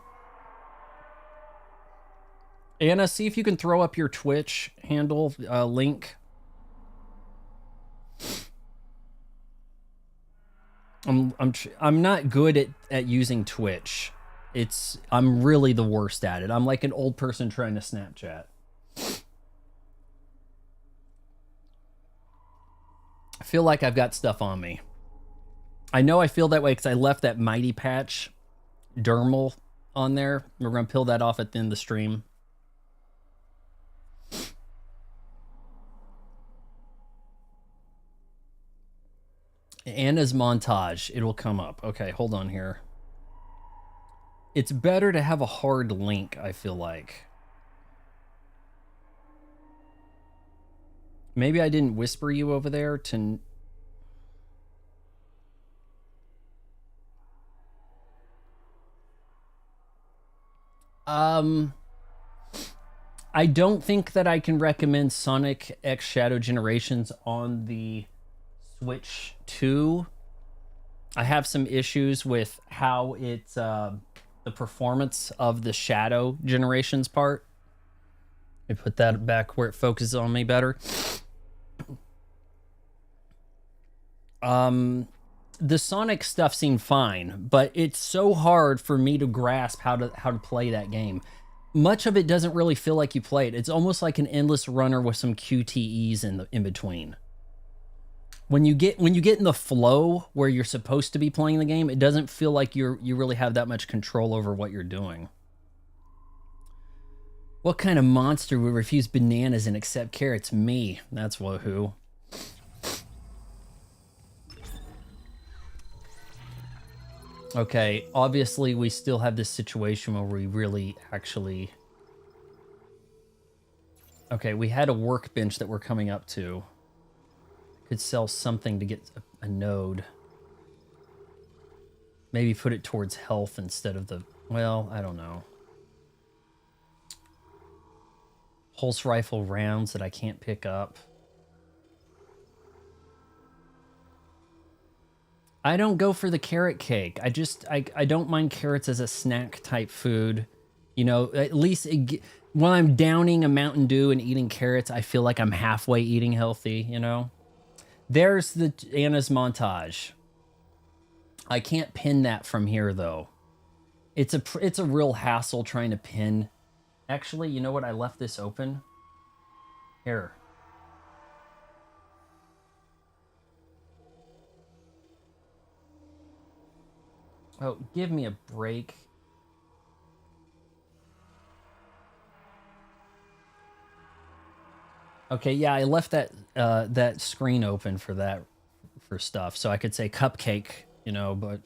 Anna, see if you can throw up your Twitch handle link. I'm not good at using Twitch. I'm really the worst at it. I'm like an old person trying to Snapchat. I feel like I've got stuff on me. I know I feel that way because I left that Mighty Patch dermal on there. We're going to peel that off at the end of the stream. Anna's montage. It will come up. Okay, hold on here. It's better to have a hard link, I feel like. Maybe I didn't whisper you over there to... I don't think that I can recommend Sonic X Shadow Generations on the Switch 2. I have some issues with how it's the performance of the Shadow Generations part. Let me put that back where it focuses on me better. The Sonic stuff seemed fine, but it's so hard for me to grasp how to play that game. Much of it doesn't really feel like you play it. It's almost like an endless runner with some QTEs in between. When you get in the flow where you're supposed to be playing the game, it doesn't feel like you really have that much control over what you're doing. What kind of monster would refuse bananas and accept carrots? Me. That's who. Okay, obviously we still have this situation where we really actually... Okay, we had a workbench that we're coming up to. Could sell something to get a node. Maybe put it towards health instead of the... Well, I don't know. Pulse rifle rounds that I can't pick up. I don't go for the carrot cake. I don't mind carrots as a snack type food. You know, at least when I'm downing a Mountain Dew and eating carrots, I feel like I'm halfway eating healthy, you know? There's the Anna's montage. I can't pin that from here though. It's a real hassle trying to pin. Actually, you know what? I left this open. Here. Oh, give me a break. Okay, yeah, I left that that screen open for stuff, so I could say cupcake, you know,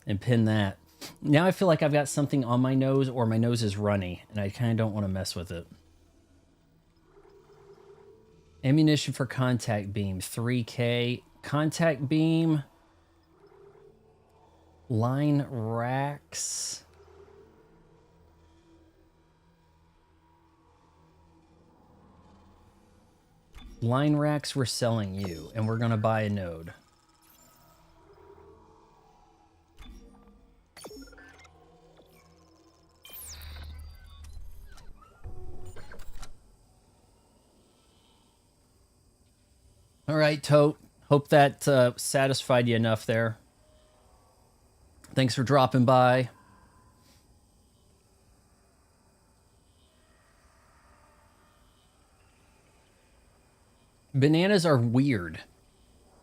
and pin that. Now I feel like I've got something on my nose, or my nose is runny, and I kind of don't want to mess with it. Ammunition for contact beam, 3K. Contact beam. Line racks. Line racks we're selling you, and we're gonna buy a node. All right, Tote. Hope that satisfied you enough there. Thanks for dropping by. Bananas are weird.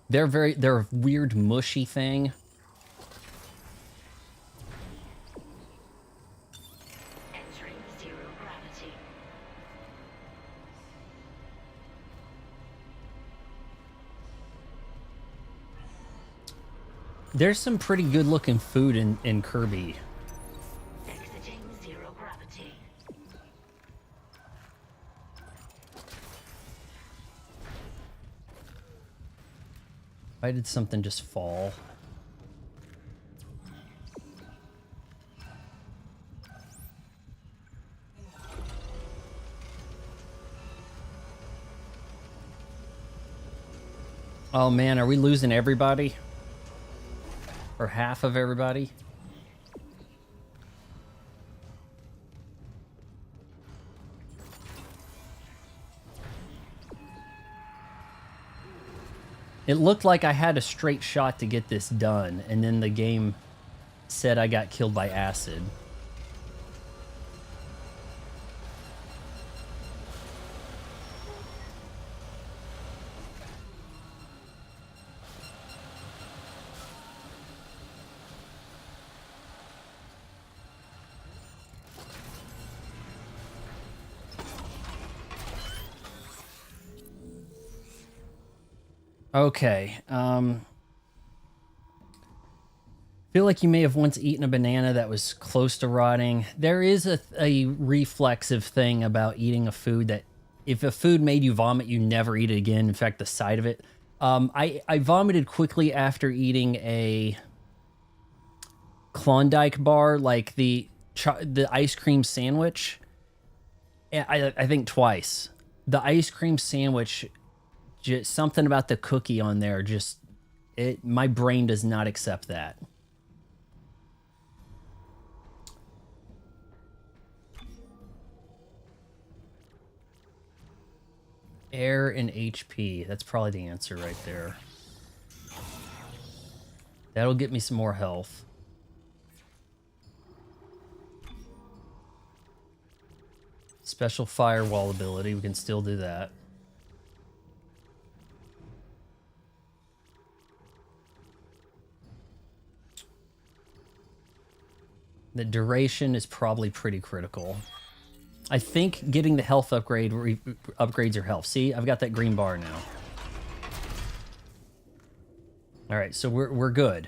They're a weird mushy thing. Entering zero gravity. There's some pretty good looking food in Kirby. Exiting zero gravity. Why did something just fall? Oh man, are we losing everybody? Or half of everybody? It looked like I had a straight shot to get this done, and then the game said I got killed by acid. Okay, feel like you may have once eaten a banana that was close to rotting. There is a reflexive thing about eating a food that if a food made you vomit, you never eat it again. In fact, the sight of it. I vomited quickly after eating a Klondike bar, like the ice cream sandwich. I think twice. The ice cream sandwich, just something about the cookie on there, just my brain does not accept that. Air and HP. That's probably the answer right there. That'll get me some more health. Special firewall ability. We can still do that. The duration is probably pretty critical. I think getting the health upgrade upgrades your health. See, I've got that green bar now. All right, so we're good.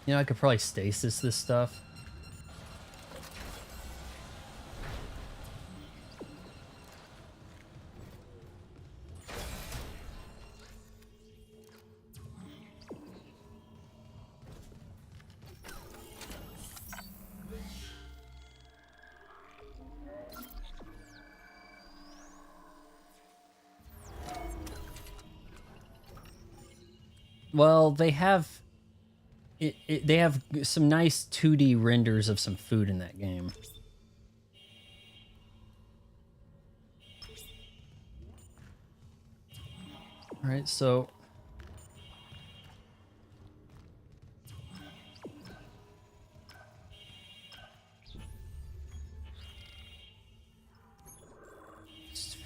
You know, I could probably stasis this stuff. Well, they have they have some nice 2D renders of some food in that game. All right, so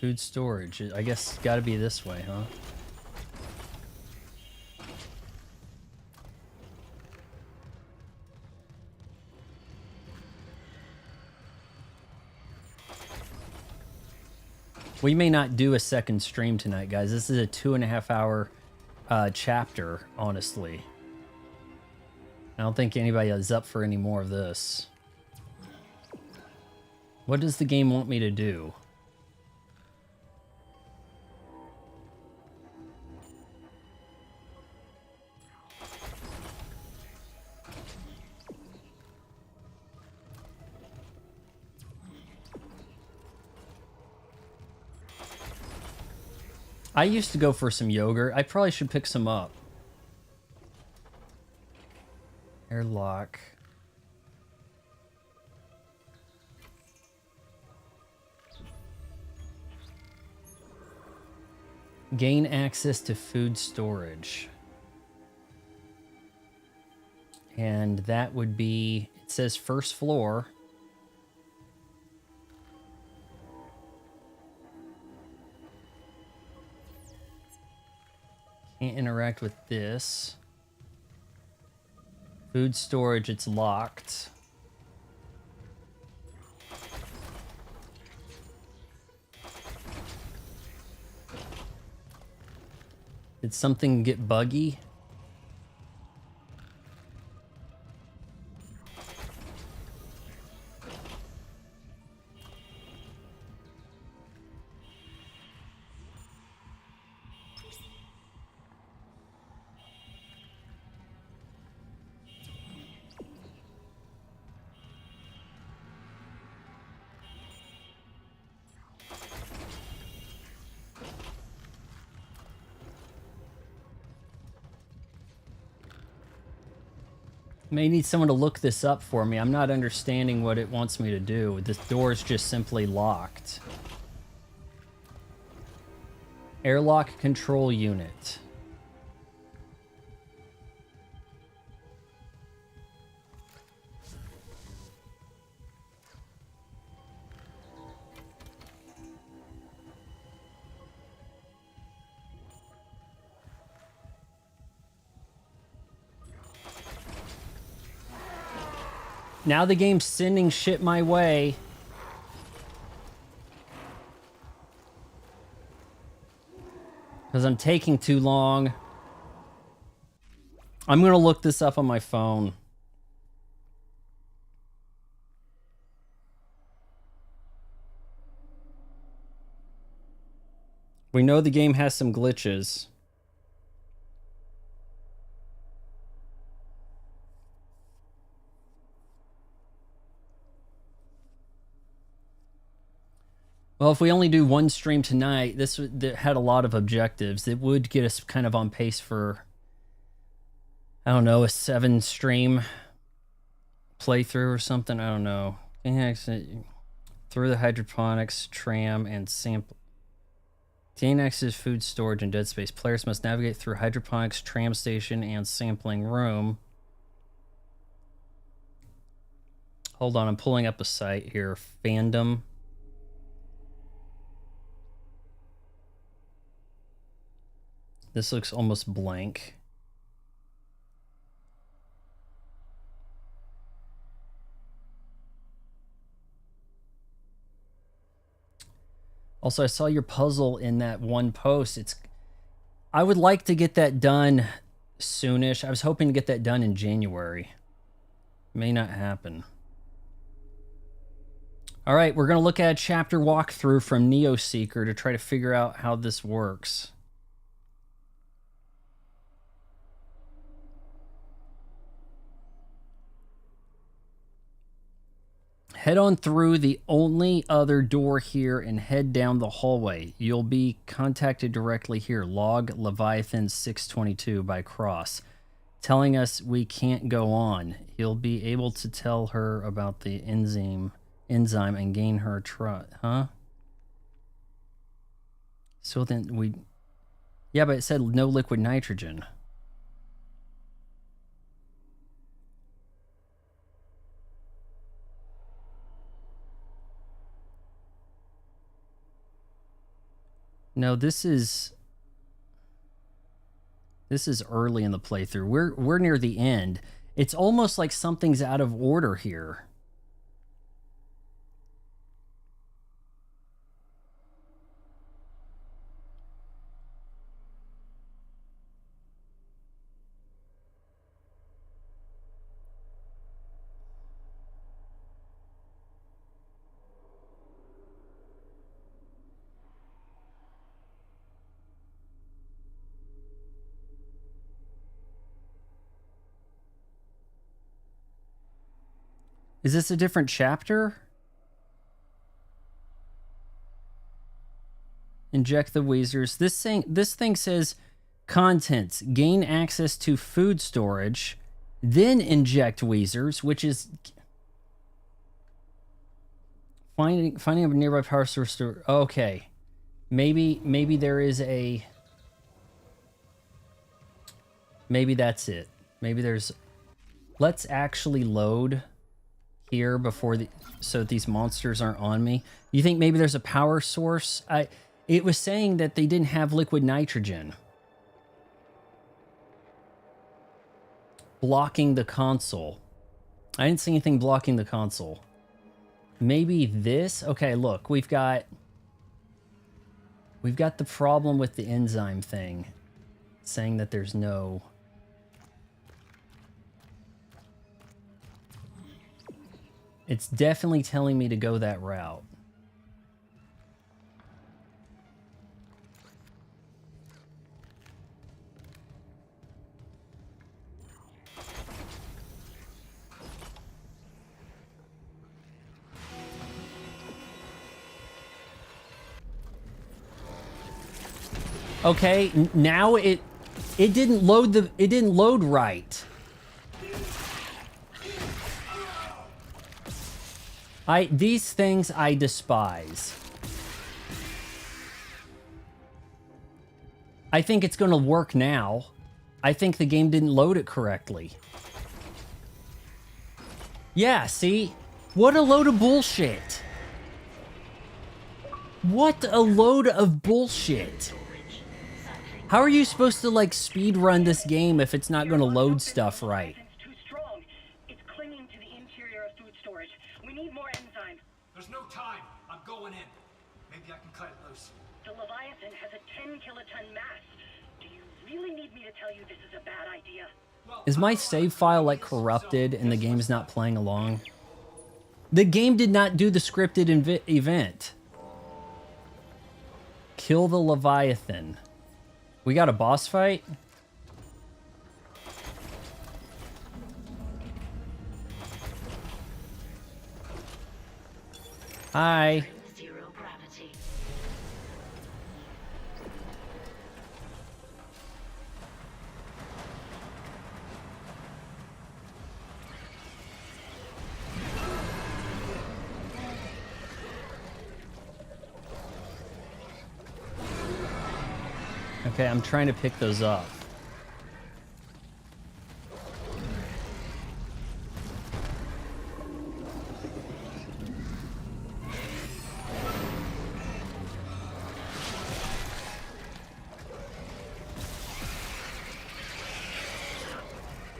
food storage. I guess it's got to be this way, huh? We may not do a second stream tonight, guys. This is a 2.5 hour chapter, honestly. I don't think anybody is up for any more of this. What does the game want me to do? I used to go for some yogurt. I probably should pick some up. Airlock. Gain access to food storage. And that would be, it says first floor. Can't interact with this. Food storage, it's locked. Did something get buggy? May need someone to look this up for me. I'm not understanding what it wants me to do. This door is just simply locked. Airlock control unit. Now the game's sending shit my way. Because I'm taking too long. I'm going to look this up on my phone. We know the game has some glitches. Well, if we only do one stream tonight, this had a lot of objectives. It would get us kind of on pace for, I don't know, a 7-stream playthrough or something. I don't know. Through the hydroponics, tram, and sample. TNX's food storage and dead space. Players must navigate through hydroponics, tram station, and sampling room. Hold on, I'm pulling up a site here. Fandom. This looks almost blank. Also, I saw your puzzle in that one post. I would like to get that done soonish. I was hoping to get that done in January. May not happen. All right, we're going to look at a chapter walkthrough from Neoseeker to try to figure out how this works. Head on through the only other door here and head down the hallway. You'll be contacted directly here. Log Leviathan 622 by Cross, telling us we can't go on. He'll be able to tell her about the enzyme and gain her trust. Huh? So then yeah, but it said no liquid nitrogen. No, this is early in the playthrough. We're near the end. It's almost like something's out of order here. Is this a different chapter? Inject the Weezers. This thing says contents. Gain access to food storage. Then inject Weezers, which is finding a nearby power source. Okay. Maybe there is a... Maybe that's it. Maybe there's... Let's actually load here before so that these monsters aren't on me. You think maybe there's a power source? It was saying that they didn't have liquid nitrogen. Blocking the console. I didn't see anything blocking the console. Maybe this? Okay, look, we've got the problem with the enzyme thing, saying that there's no... It's definitely telling me to go that route. Okay, now it didn't load right. These things I despise. I think it's going to work now. I think the game didn't load it correctly. Yeah, see? What a load of bullshit. What a load of bullshit. How are you supposed to, like, speed run this game if it's not going to load stuff right? It's too strong. It's clinging to the interior of food storage. We need more enzyme. There's no time. I'm going in. Maybe I can cut it loose. The Leviathan has a 10 kiloton mass. Do you really need me to tell you this is a bad idea? Is my save file like corrupted and the game's not playing along? The game did not do the scripted event. Kill the Leviathan. We got a boss fight? Hi. Zero gravity. Okay, I'm trying to pick those up.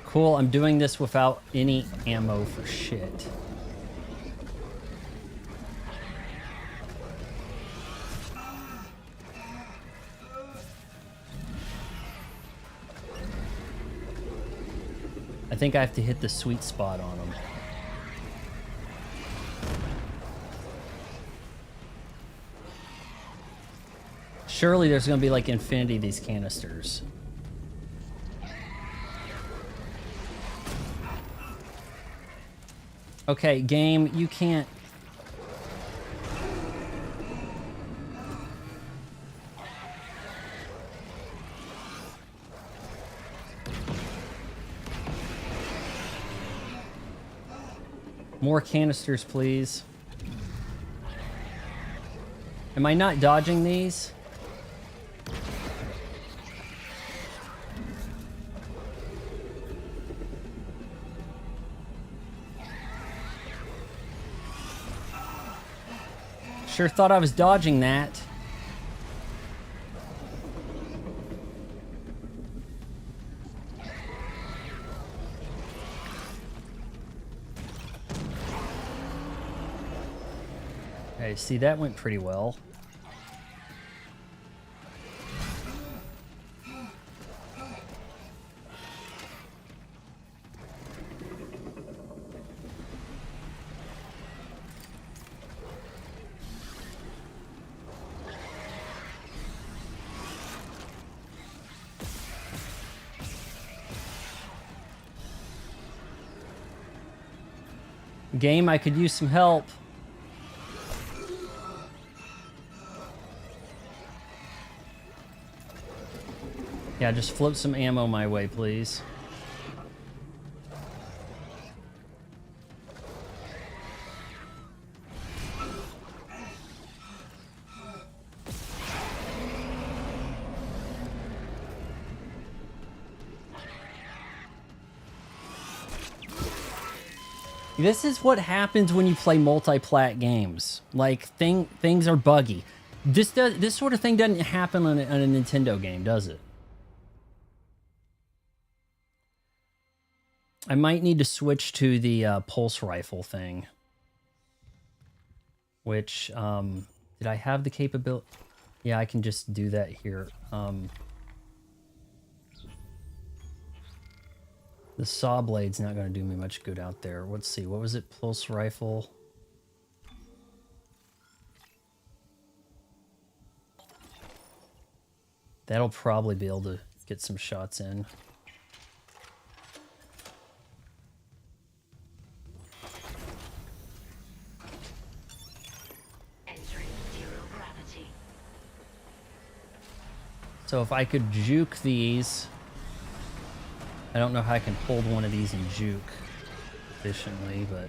Cool, I'm doing this without any ammo for shit. I think I have to hit the sweet spot on them. Surely there's gonna be like infinity of these canisters. Okay, game, you can't... More canisters, please. Am I not dodging these? Sure thought I was dodging that. Okay, see, that went pretty well. Game, I could use some help. Yeah, just float some ammo my way, please. This is what happens when you play multi-plat games. Like, things are buggy. This sort of thing doesn't happen on a Nintendo game, does it? I might need to switch to the pulse rifle thing. Which, did I have the capability? Yeah, I can just do that here. The saw blade's not going to do me much good out there. Let's see, what was it? Pulse rifle. That'll probably be able to get some shots in. Entering zero gravity. So if I could juke these... I don't know how I can hold one of these and juke efficiently, but...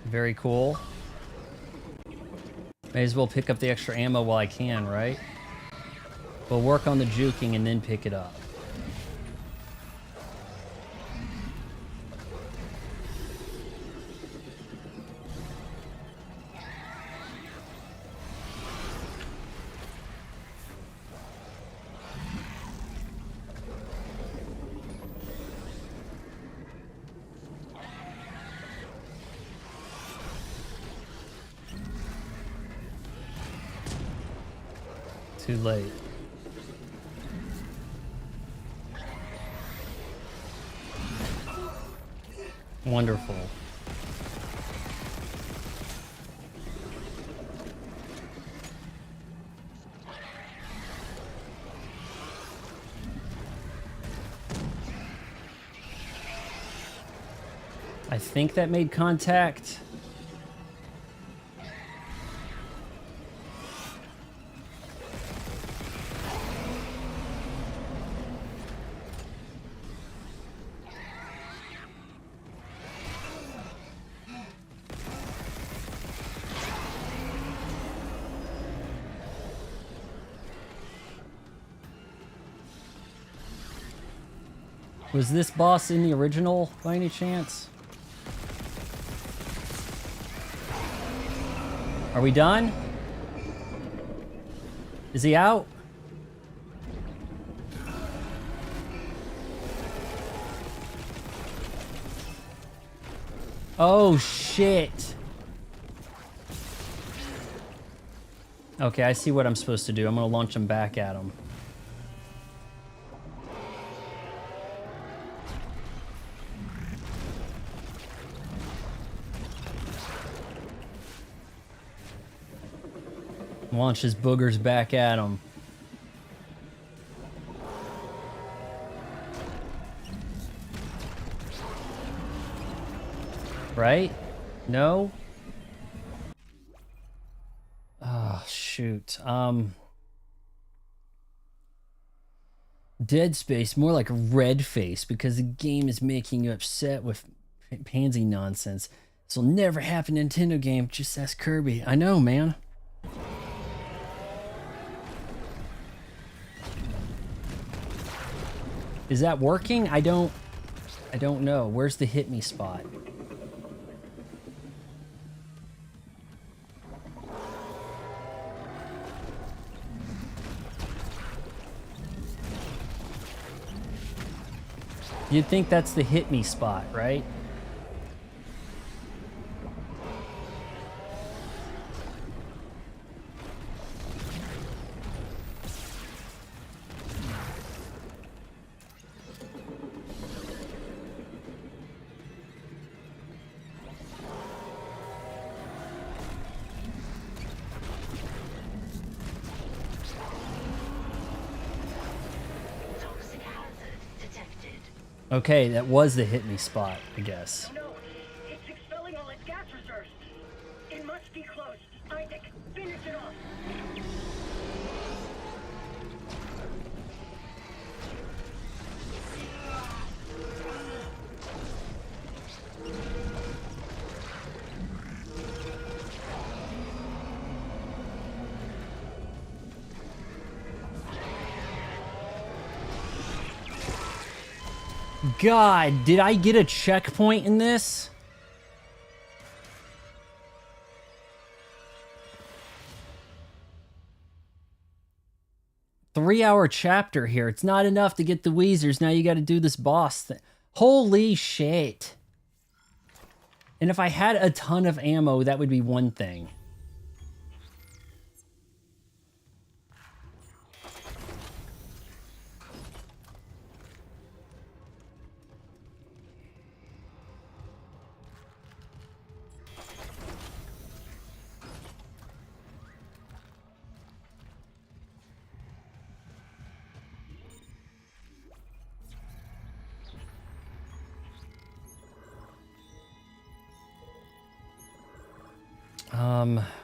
Very cool. May as well pick up the extra ammo while I can, right? We'll work on the juking and then pick it up. Too late. Wonderful. I think that made contact. Was this boss in the original by any chance? Are we done? Is he out? Oh shit. Okay, I see what I'm supposed to do. I'm gonna launch him back at him. Launch his boogers back at him. Right? No? Oh, shoot. Dead Space, more like red face, because the game is making you upset with pansy nonsense. This will never happen in a Nintendo game. Just ask Kirby. I know, man. Is that working? I don't know. Where's the hit me spot? You'd think that's the hit me spot, right? Toxic hazard detected. Okay, that was the hit me spot, I guess. No, it's expelling all its gas reserves. It must be close. Isaac, finish it off. God, did I get a checkpoint in this? Three-hour chapter here. It's not enough to get the Weezers. Now you got to do this boss thing. Holy shit. And if I had a ton of ammo, that would be one thing.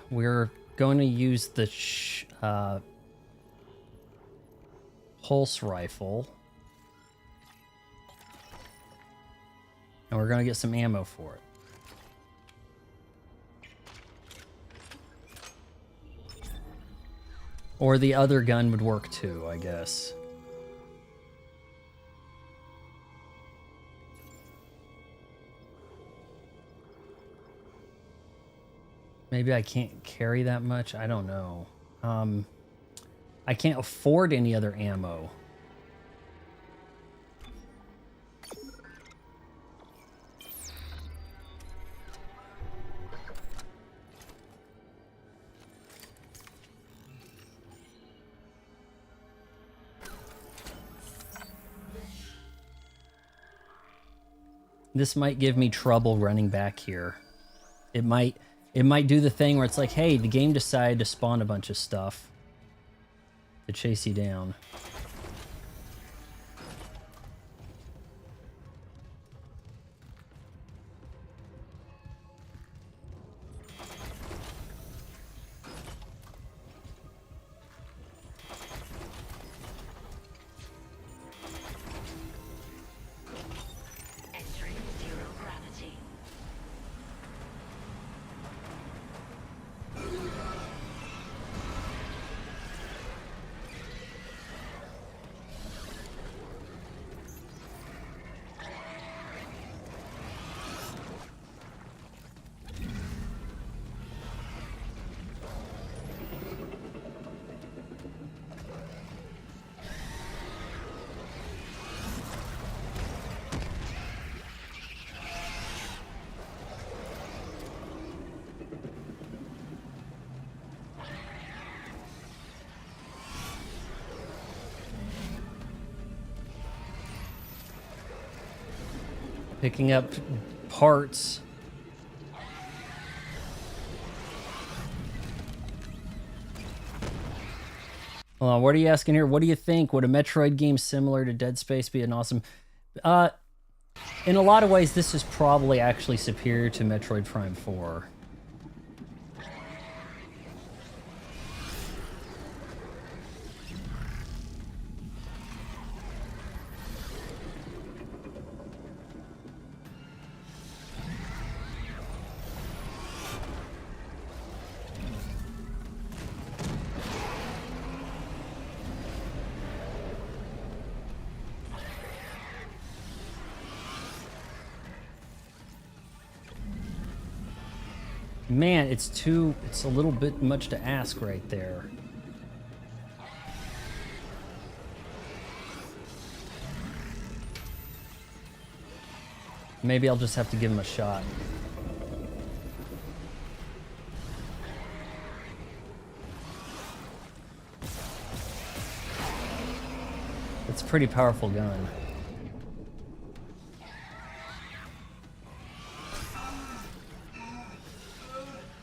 We're going to use the pulse rifle. And we're going to get some ammo for it. Or the other gun would work too, I guess. Maybe I can't carry that much. I don't know. I can't afford any other ammo. This might give me trouble running back here. It might do the thing where it's like, hey, the game decided to spawn a bunch of stuff to chase you down. Entering zero gravity. Picking up parts. Hold on, what are you asking here? What do you think? Would a Metroid game similar to Dead Space be an awesome... in a lot of ways, this is probably actually superior to Metroid Prime 4. Man, it's a little bit much to ask right there. Maybe I'll just have to give him a shot. It's a pretty powerful gun.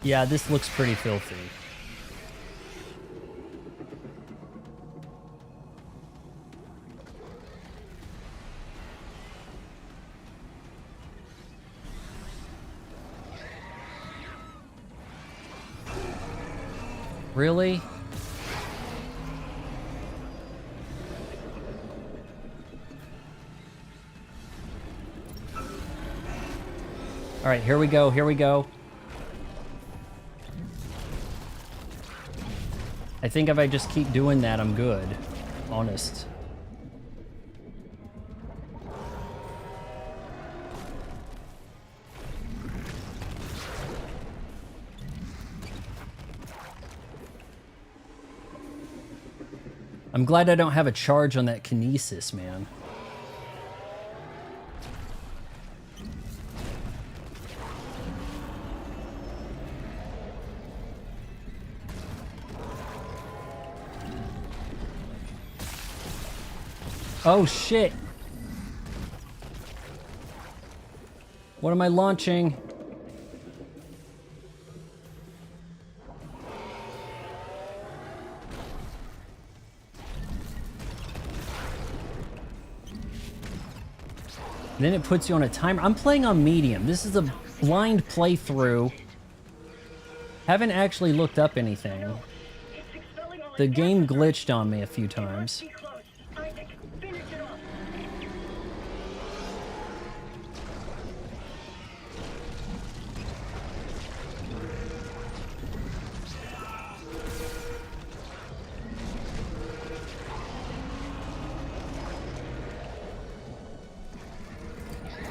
Yeah, this looks pretty filthy. Really? All right, here we go, here we go. I think if I just keep doing that, I'm good. Honest. I'm glad I don't have a charge on that kinesis, man. Oh shit! What am I launching? Then it puts you on a timer. I'm playing on medium. This is a blind playthrough. Haven't actually looked up anything. The game glitched on me a few times.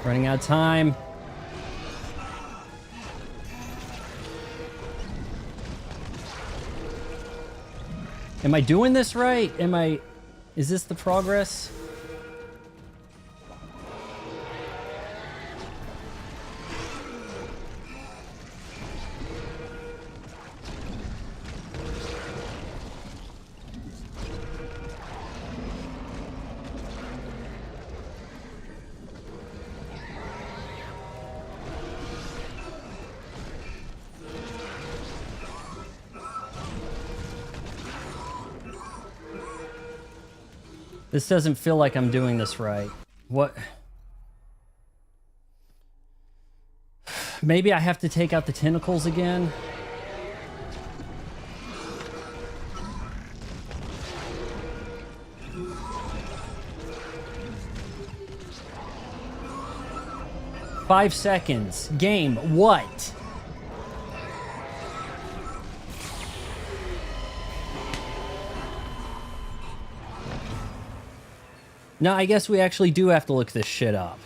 Running out of time. Am I doing this right? Is this the progress? This doesn't feel like I'm doing this right. What? Maybe I have to take out the tentacles again? Five seconds. Game. What? No, I guess we actually do have to look this shit up.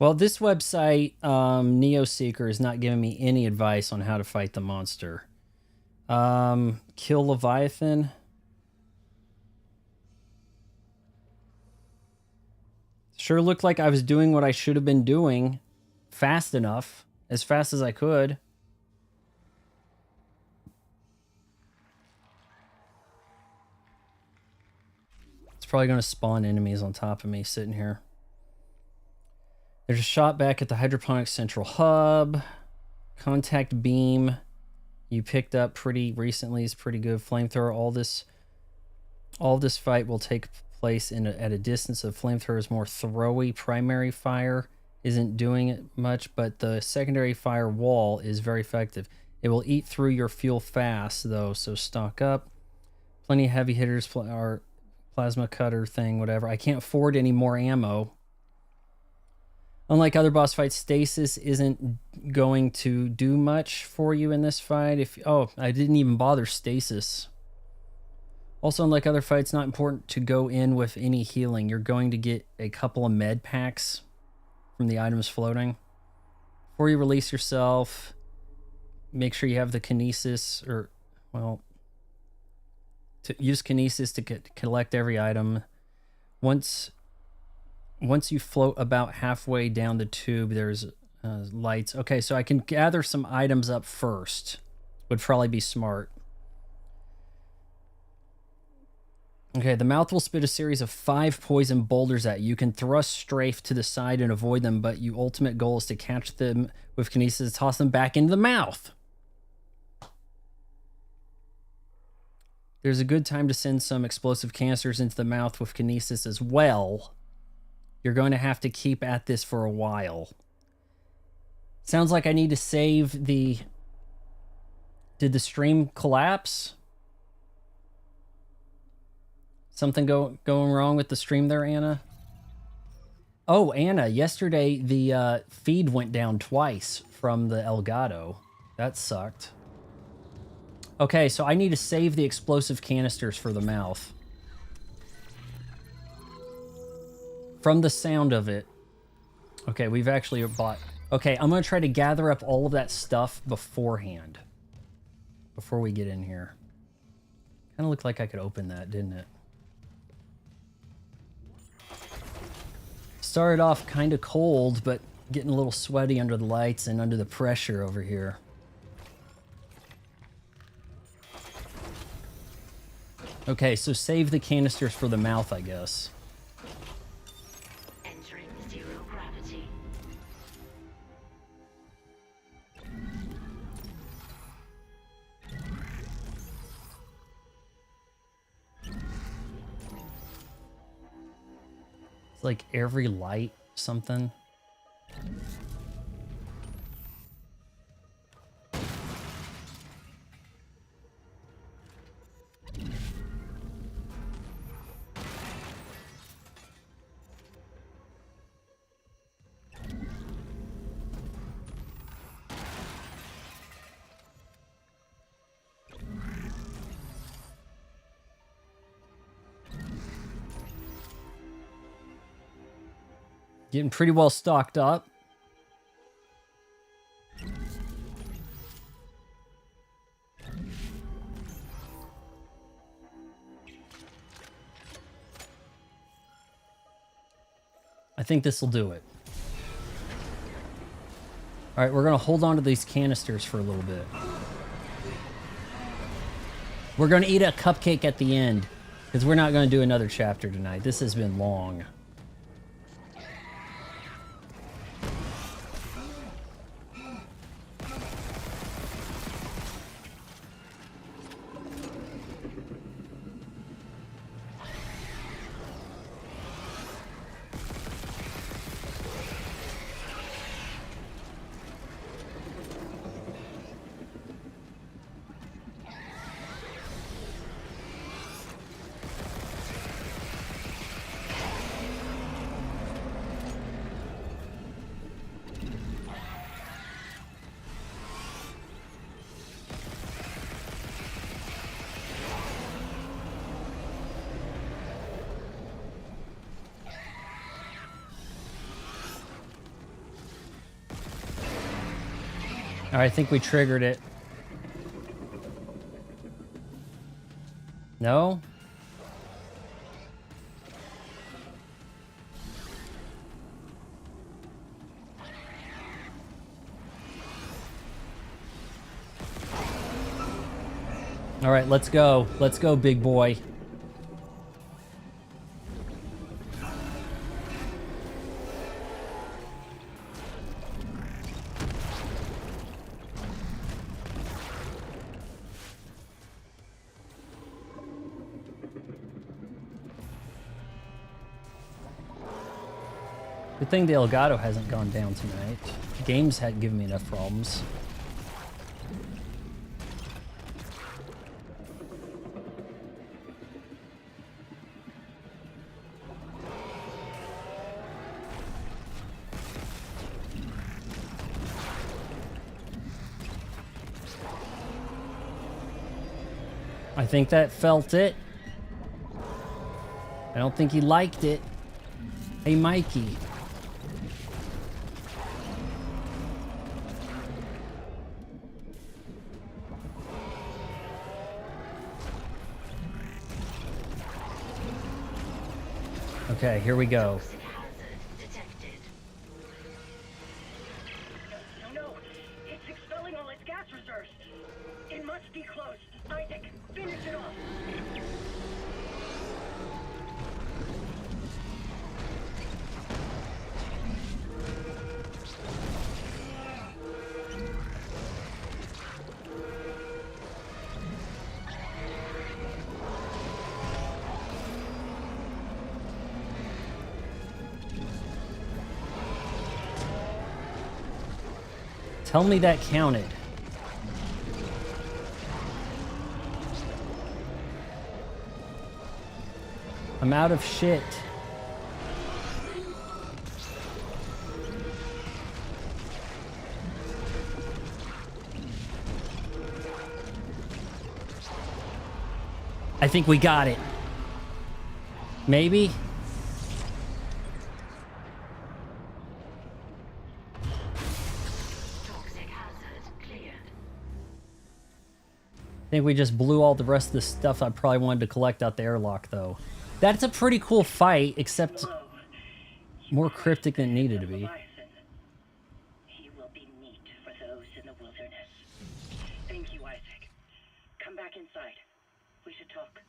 Well, this website, NeoSeeker, is not giving me any advice on how to fight the monster. Kill Leviathan. Sure looked like I was doing what I should have been doing fast enough, as fast as I could. It's probably going to spawn enemies on top of me sitting here. There's a shot back at the Hydroponics Central Hub. Contact Beam. You picked up pretty recently is pretty good. Flamethrower. All this fight will take place at a distance of flamethrower's more throwy primary fire. Isn't doing it much, but the secondary fire wall is very effective. It will eat through your fuel fast, though, so stock up. Plenty of heavy hitters, or plasma cutter thing, whatever. I can't afford any more ammo. Unlike other boss fights, stasis isn't going to do much for you in this fight. Oh, I didn't even bother stasis. Also, unlike other fights, not important to go in with any healing. You're going to get a couple of med packs from the items floating. Before you release yourself, make sure you have the kinesis, or, well, to use kinesis to collect every item. Once you float about halfway down the tube, there's lights. Okay, so I can gather some items up first. Would probably be smart. Okay, the mouth will spit a series of 5 poison boulders at you. You can thrust strafe to the side and avoid them, but your ultimate goal is to catch them with kinesis and toss them back into the mouth. There's a good time to send some explosive canisters into the mouth with kinesis as well. You're going to have to keep at this for a while. Sounds like I need to save the... Did the stream collapse? Something going wrong with the stream there, Anna? Oh, Anna, yesterday the feed went down twice from the Elgato. That sucked. Okay, so I need to save the explosive canisters for the mouth. From the sound of it. Okay, we've actually bought... Okay, I'm going to try to gather up all of that stuff beforehand. Before we get in here. Kind of looked like I could open that, didn't it? Started off kind of cold, but getting a little sweaty under the lights and under the pressure over here. Okay, so save the canisters for the mouth, I guess. Entering zero gravity. It's like every light, something. Getting pretty well stocked up. I think this will do it. All right, we're gonna hold on to these canisters for a little bit. We're gonna eat a cupcake at the end, because we're not gonna do another chapter tonight. This has been long. All right, I think we triggered it. No? All right, let's go. Let's go, big boy. Good thing the Elgato hasn't gone down tonight. Games hadn't given me enough problems. I think that felt it. I don't think he liked it. Hey, Mikey. Okay, here we go. No, it's expelling all its gas reserves. It must be close. Isaac, finish it off. Tell me that counted. I'm out of shit. I think we got it. Maybe? I think we just blew all the rest of the stuff I probably wanted to collect out the airlock, though. That's a pretty cool fight, except more cryptic than it needed to be. He will be meat for those in the wilderness. Thank you, Isaac. Come back inside. We should talk.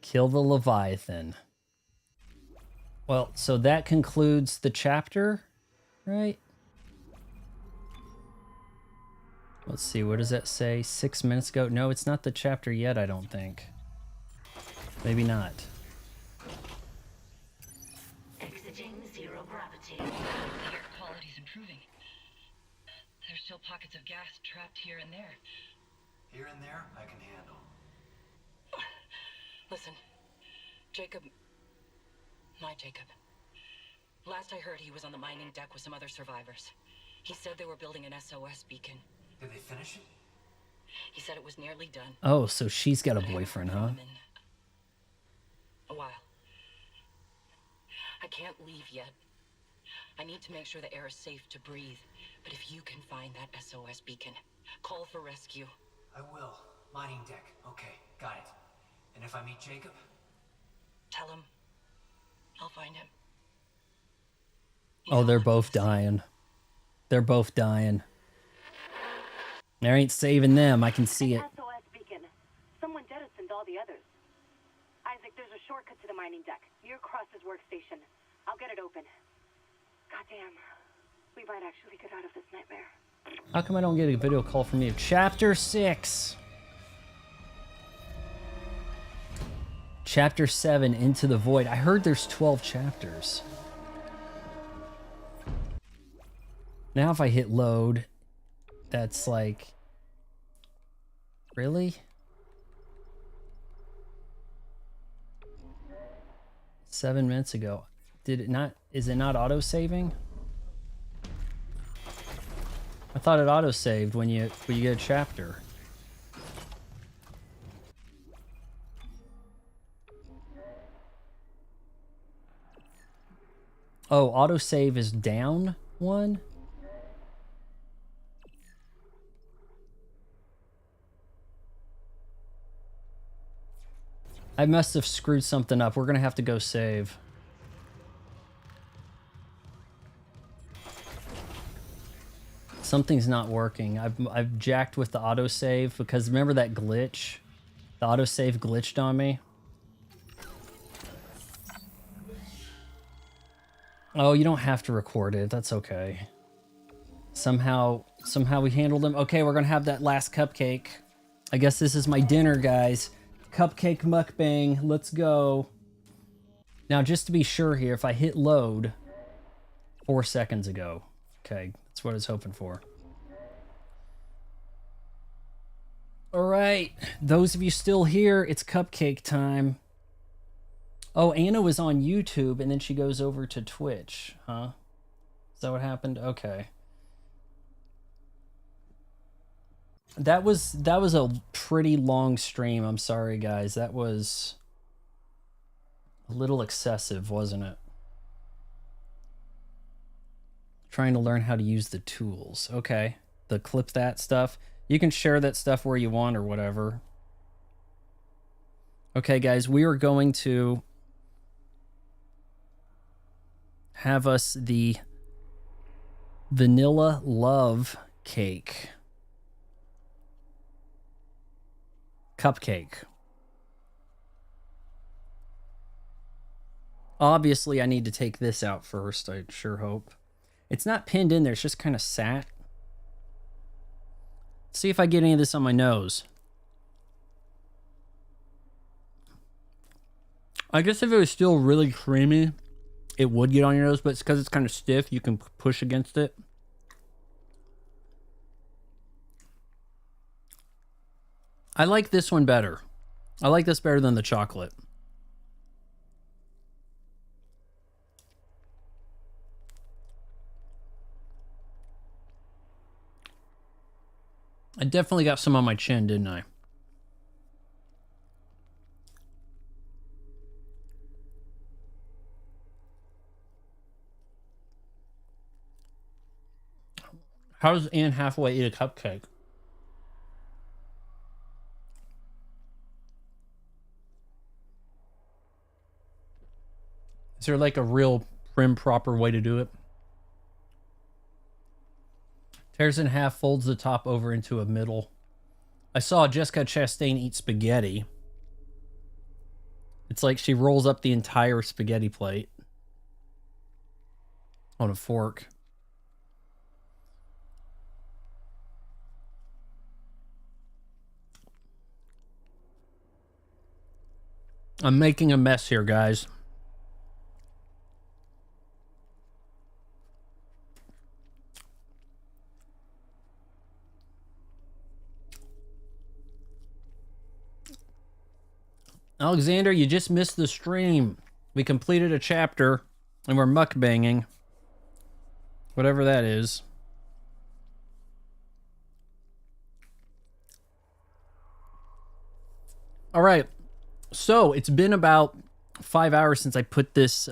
Kill the Leviathan. Well, so that concludes the chapter, right? Let's see, what does that say? 6 minutes ago? No, it's not the chapter yet, I don't think. Maybe not. Exiting zero gravity. The air quality's improving. There's still pockets of gas trapped here and there. Here and there, I can handle. Listen, Jacob... My Jacob. Last I heard, he was on the mining deck with some other survivors. He said they were building an SOS beacon. Did they finish it? He said it was nearly done. Oh, so she's got a But I haven't boyfriend, heard huh? from him in a while. I can't leave yet. I need to make sure the air is safe to breathe. But if you can find that SOS beacon, call for rescue. I will. Mining deck. Okay, got it. And if I meet Jacob? Tell him I'll find him. Oh, they're both dying. They're both dying. There ain't saving them. I can see it. SOS beacon. Someone jettisoned all the others. Isaac, there's a shortcut to the mining deck near Cross's workstation. I'll get it open. Goddamn. We might actually get out of this nightmare. How come I don't get a video call from you? Chapter 6. Chapter 7, Into the Void. I heard there's 12 chapters. Now if I hit load, that's like... Really? 7 minutes ago. Did it not... Is it not auto-saving? I thought it auto-saved when you get a chapter. Oh, autosave is down one? I must have screwed something up. We're gonna have to go save. Something's not working. I've jacked with the autosave because remember that glitch? The autosave glitched on me. Oh, you don't have to record it. That's okay. Somehow we handled them. Okay, we're gonna have that last cupcake. I guess this is my dinner, guys. Cupcake mukbang. Let's go. Now, just to be sure here, if I hit load 4 seconds ago. Okay, that's what I was hoping for. All right, those of you still here, it's cupcake time. Oh, Anna was on YouTube, and then she goes over to Twitch, huh? Is that what happened? Okay. That was a pretty long stream. I'm sorry, guys. That was a little excessive, wasn't it? Trying to learn how to use the tools. Okay. The clip that stuff. You can share that stuff where you want or whatever. Okay, guys, we are going to have us the vanilla love cake. Cupcake. Obviously, I need to take this out first, I sure hope. It's not pinned in there, it's just kind of sat. See if I get any of this on my nose. I guess if it was still really creamy, it would get on your nose, but it's because it's kind of stiff, you can push against it. I like this one better. I like this better than the chocolate. I definitely got some on my chin, didn't I? How does Anne Hathaway eat a cupcake? Is there like a real prim proper way to do it? Tears in half, folds the top over into a middle. I saw Jessica Chastain eat spaghetti. It's like she rolls up the entire spaghetti plate on a fork. I'm making a mess here, guys. Alexander, you just missed the stream. We completed a chapter and we're mukbanging. Whatever that is. All right. So it's been about 5 hours since I put this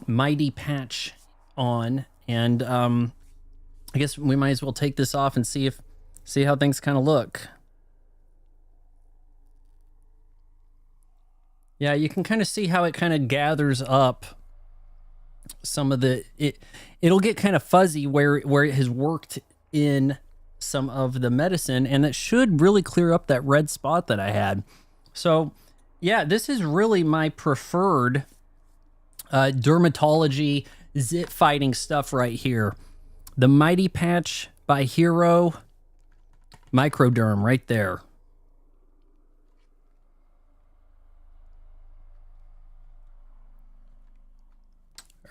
mighty patch on, and I guess we might as well take this off and see how things kind of look. Yeah, you can kind of see how it kind of gathers up some of it'll get kind of fuzzy where it has worked in some of the medicine, and it should really clear up that red spot that I had. So yeah, this is really my preferred dermatology zit fighting stuff right here. The Mighty Patch by Hero Microderm right there.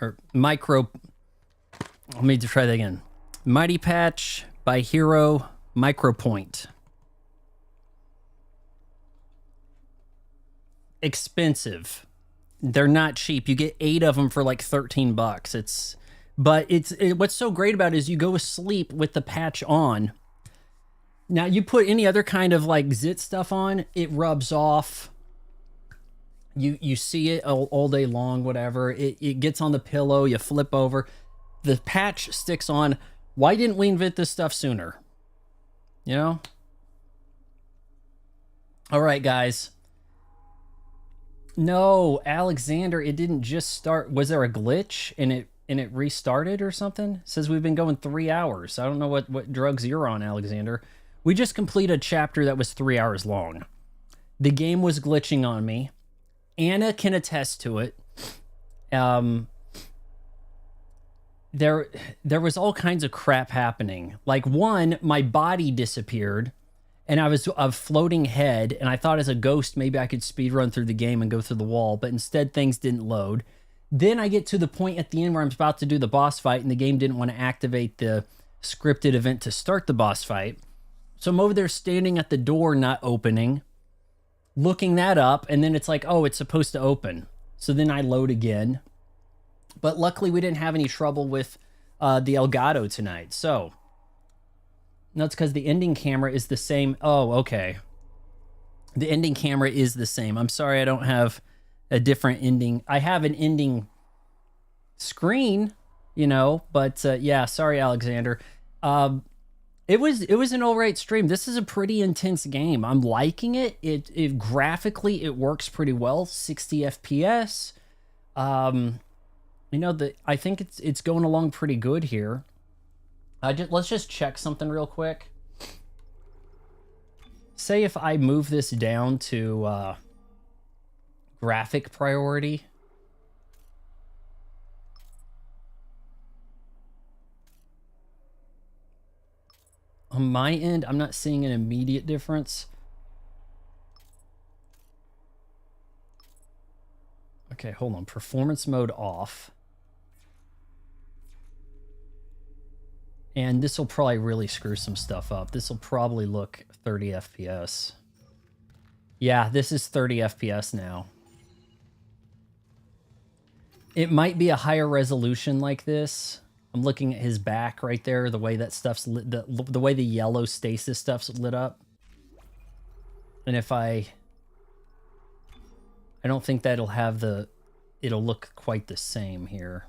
Or let me try that again. Mighty Patch by Hero Micropoint. Expensive. They're not cheap. You get 8 of them for like $13. What's so great about it is you go to sleep with the patch on. Now you put any other kind of like zit stuff on, it rubs off. You see it all day long, whatever. It gets on the pillow, you flip over. The patch sticks on. Why didn't we invent this stuff sooner? You know? All right, guys. No, Alexander, it didn't just start. Was there a glitch and it restarted or something? It says we've been going 3 hours. I don't know what drugs you're on, Alexander. We just completed a chapter that was 3 hours long. The game was glitching on me. Anna can attest to it. There was all kinds of crap happening. Like one, my body disappeared. And I was a floating head, and I thought as a ghost maybe I could speed run through the game and go through the wall, but instead things didn't load. Then I get to the point at the end where I'm about to do the boss fight, and the game didn't want to activate the scripted event to start the boss fight. So I'm over there standing at the door not opening, looking that up, and then it's like, oh, it's supposed to open. So then I load again. But luckily we didn't have any trouble with the Elgato tonight, so... No, it's because the ending camera is the same. Oh, okay. The ending camera is the same. I'm sorry I don't have a different ending. I have an ending screen, you know, but yeah, sorry, Alexander. It was an all right stream. This is a pretty intense game. I'm liking it. It graphically, it works pretty well. 60 FPS. You know, I think it's going along pretty good here. Let's just check something real quick. Say if I move this down to graphic priority. On my end, I'm not seeing an immediate difference. Okay, hold on. Performance mode off. And this will probably really screw some stuff up. This will probably look 30 FPS. Yeah, this is 30 FPS now. It might be a higher resolution like this. I'm looking at his back right there, the way that stuff's lit, the way the yellow stasis stuff's lit up. And if I don't think that'll have it'll look quite the same here.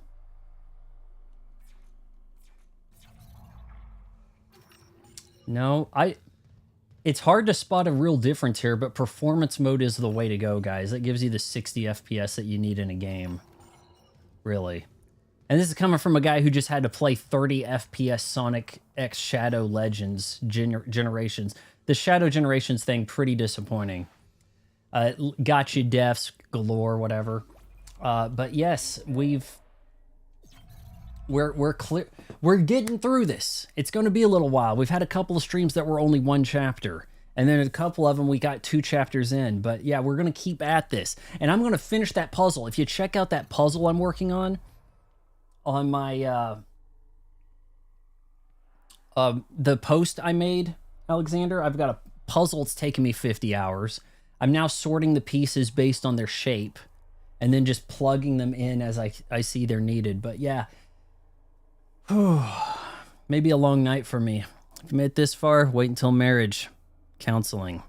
No, it's hard to spot a real difference here, but performance mode is the way to go, guys. That gives you the 60 FPS that you need in a game. Really. And this is coming from a guy who just had to play 30 FPS Sonic X Shadow Legends Generations. The Shadow Generations thing, pretty disappointing. Got you deaths galore, whatever. But yes, we're clear. We're getting through this. It's going to be a little while. We've had a couple of streams that were only one chapter, and then a couple of them we got 2 chapters in. But yeah, we're going to keep at this, and I'm going to finish that puzzle. If you check out that puzzle I'm working on my the post I made, Alexander, I've got a puzzle. It's taken me 50 hours. I'm now sorting the pieces based on their shape, and then just plugging them in as I see they're needed. But yeah. Maybe a long night for me. If you made it this far, wait until marriage counseling.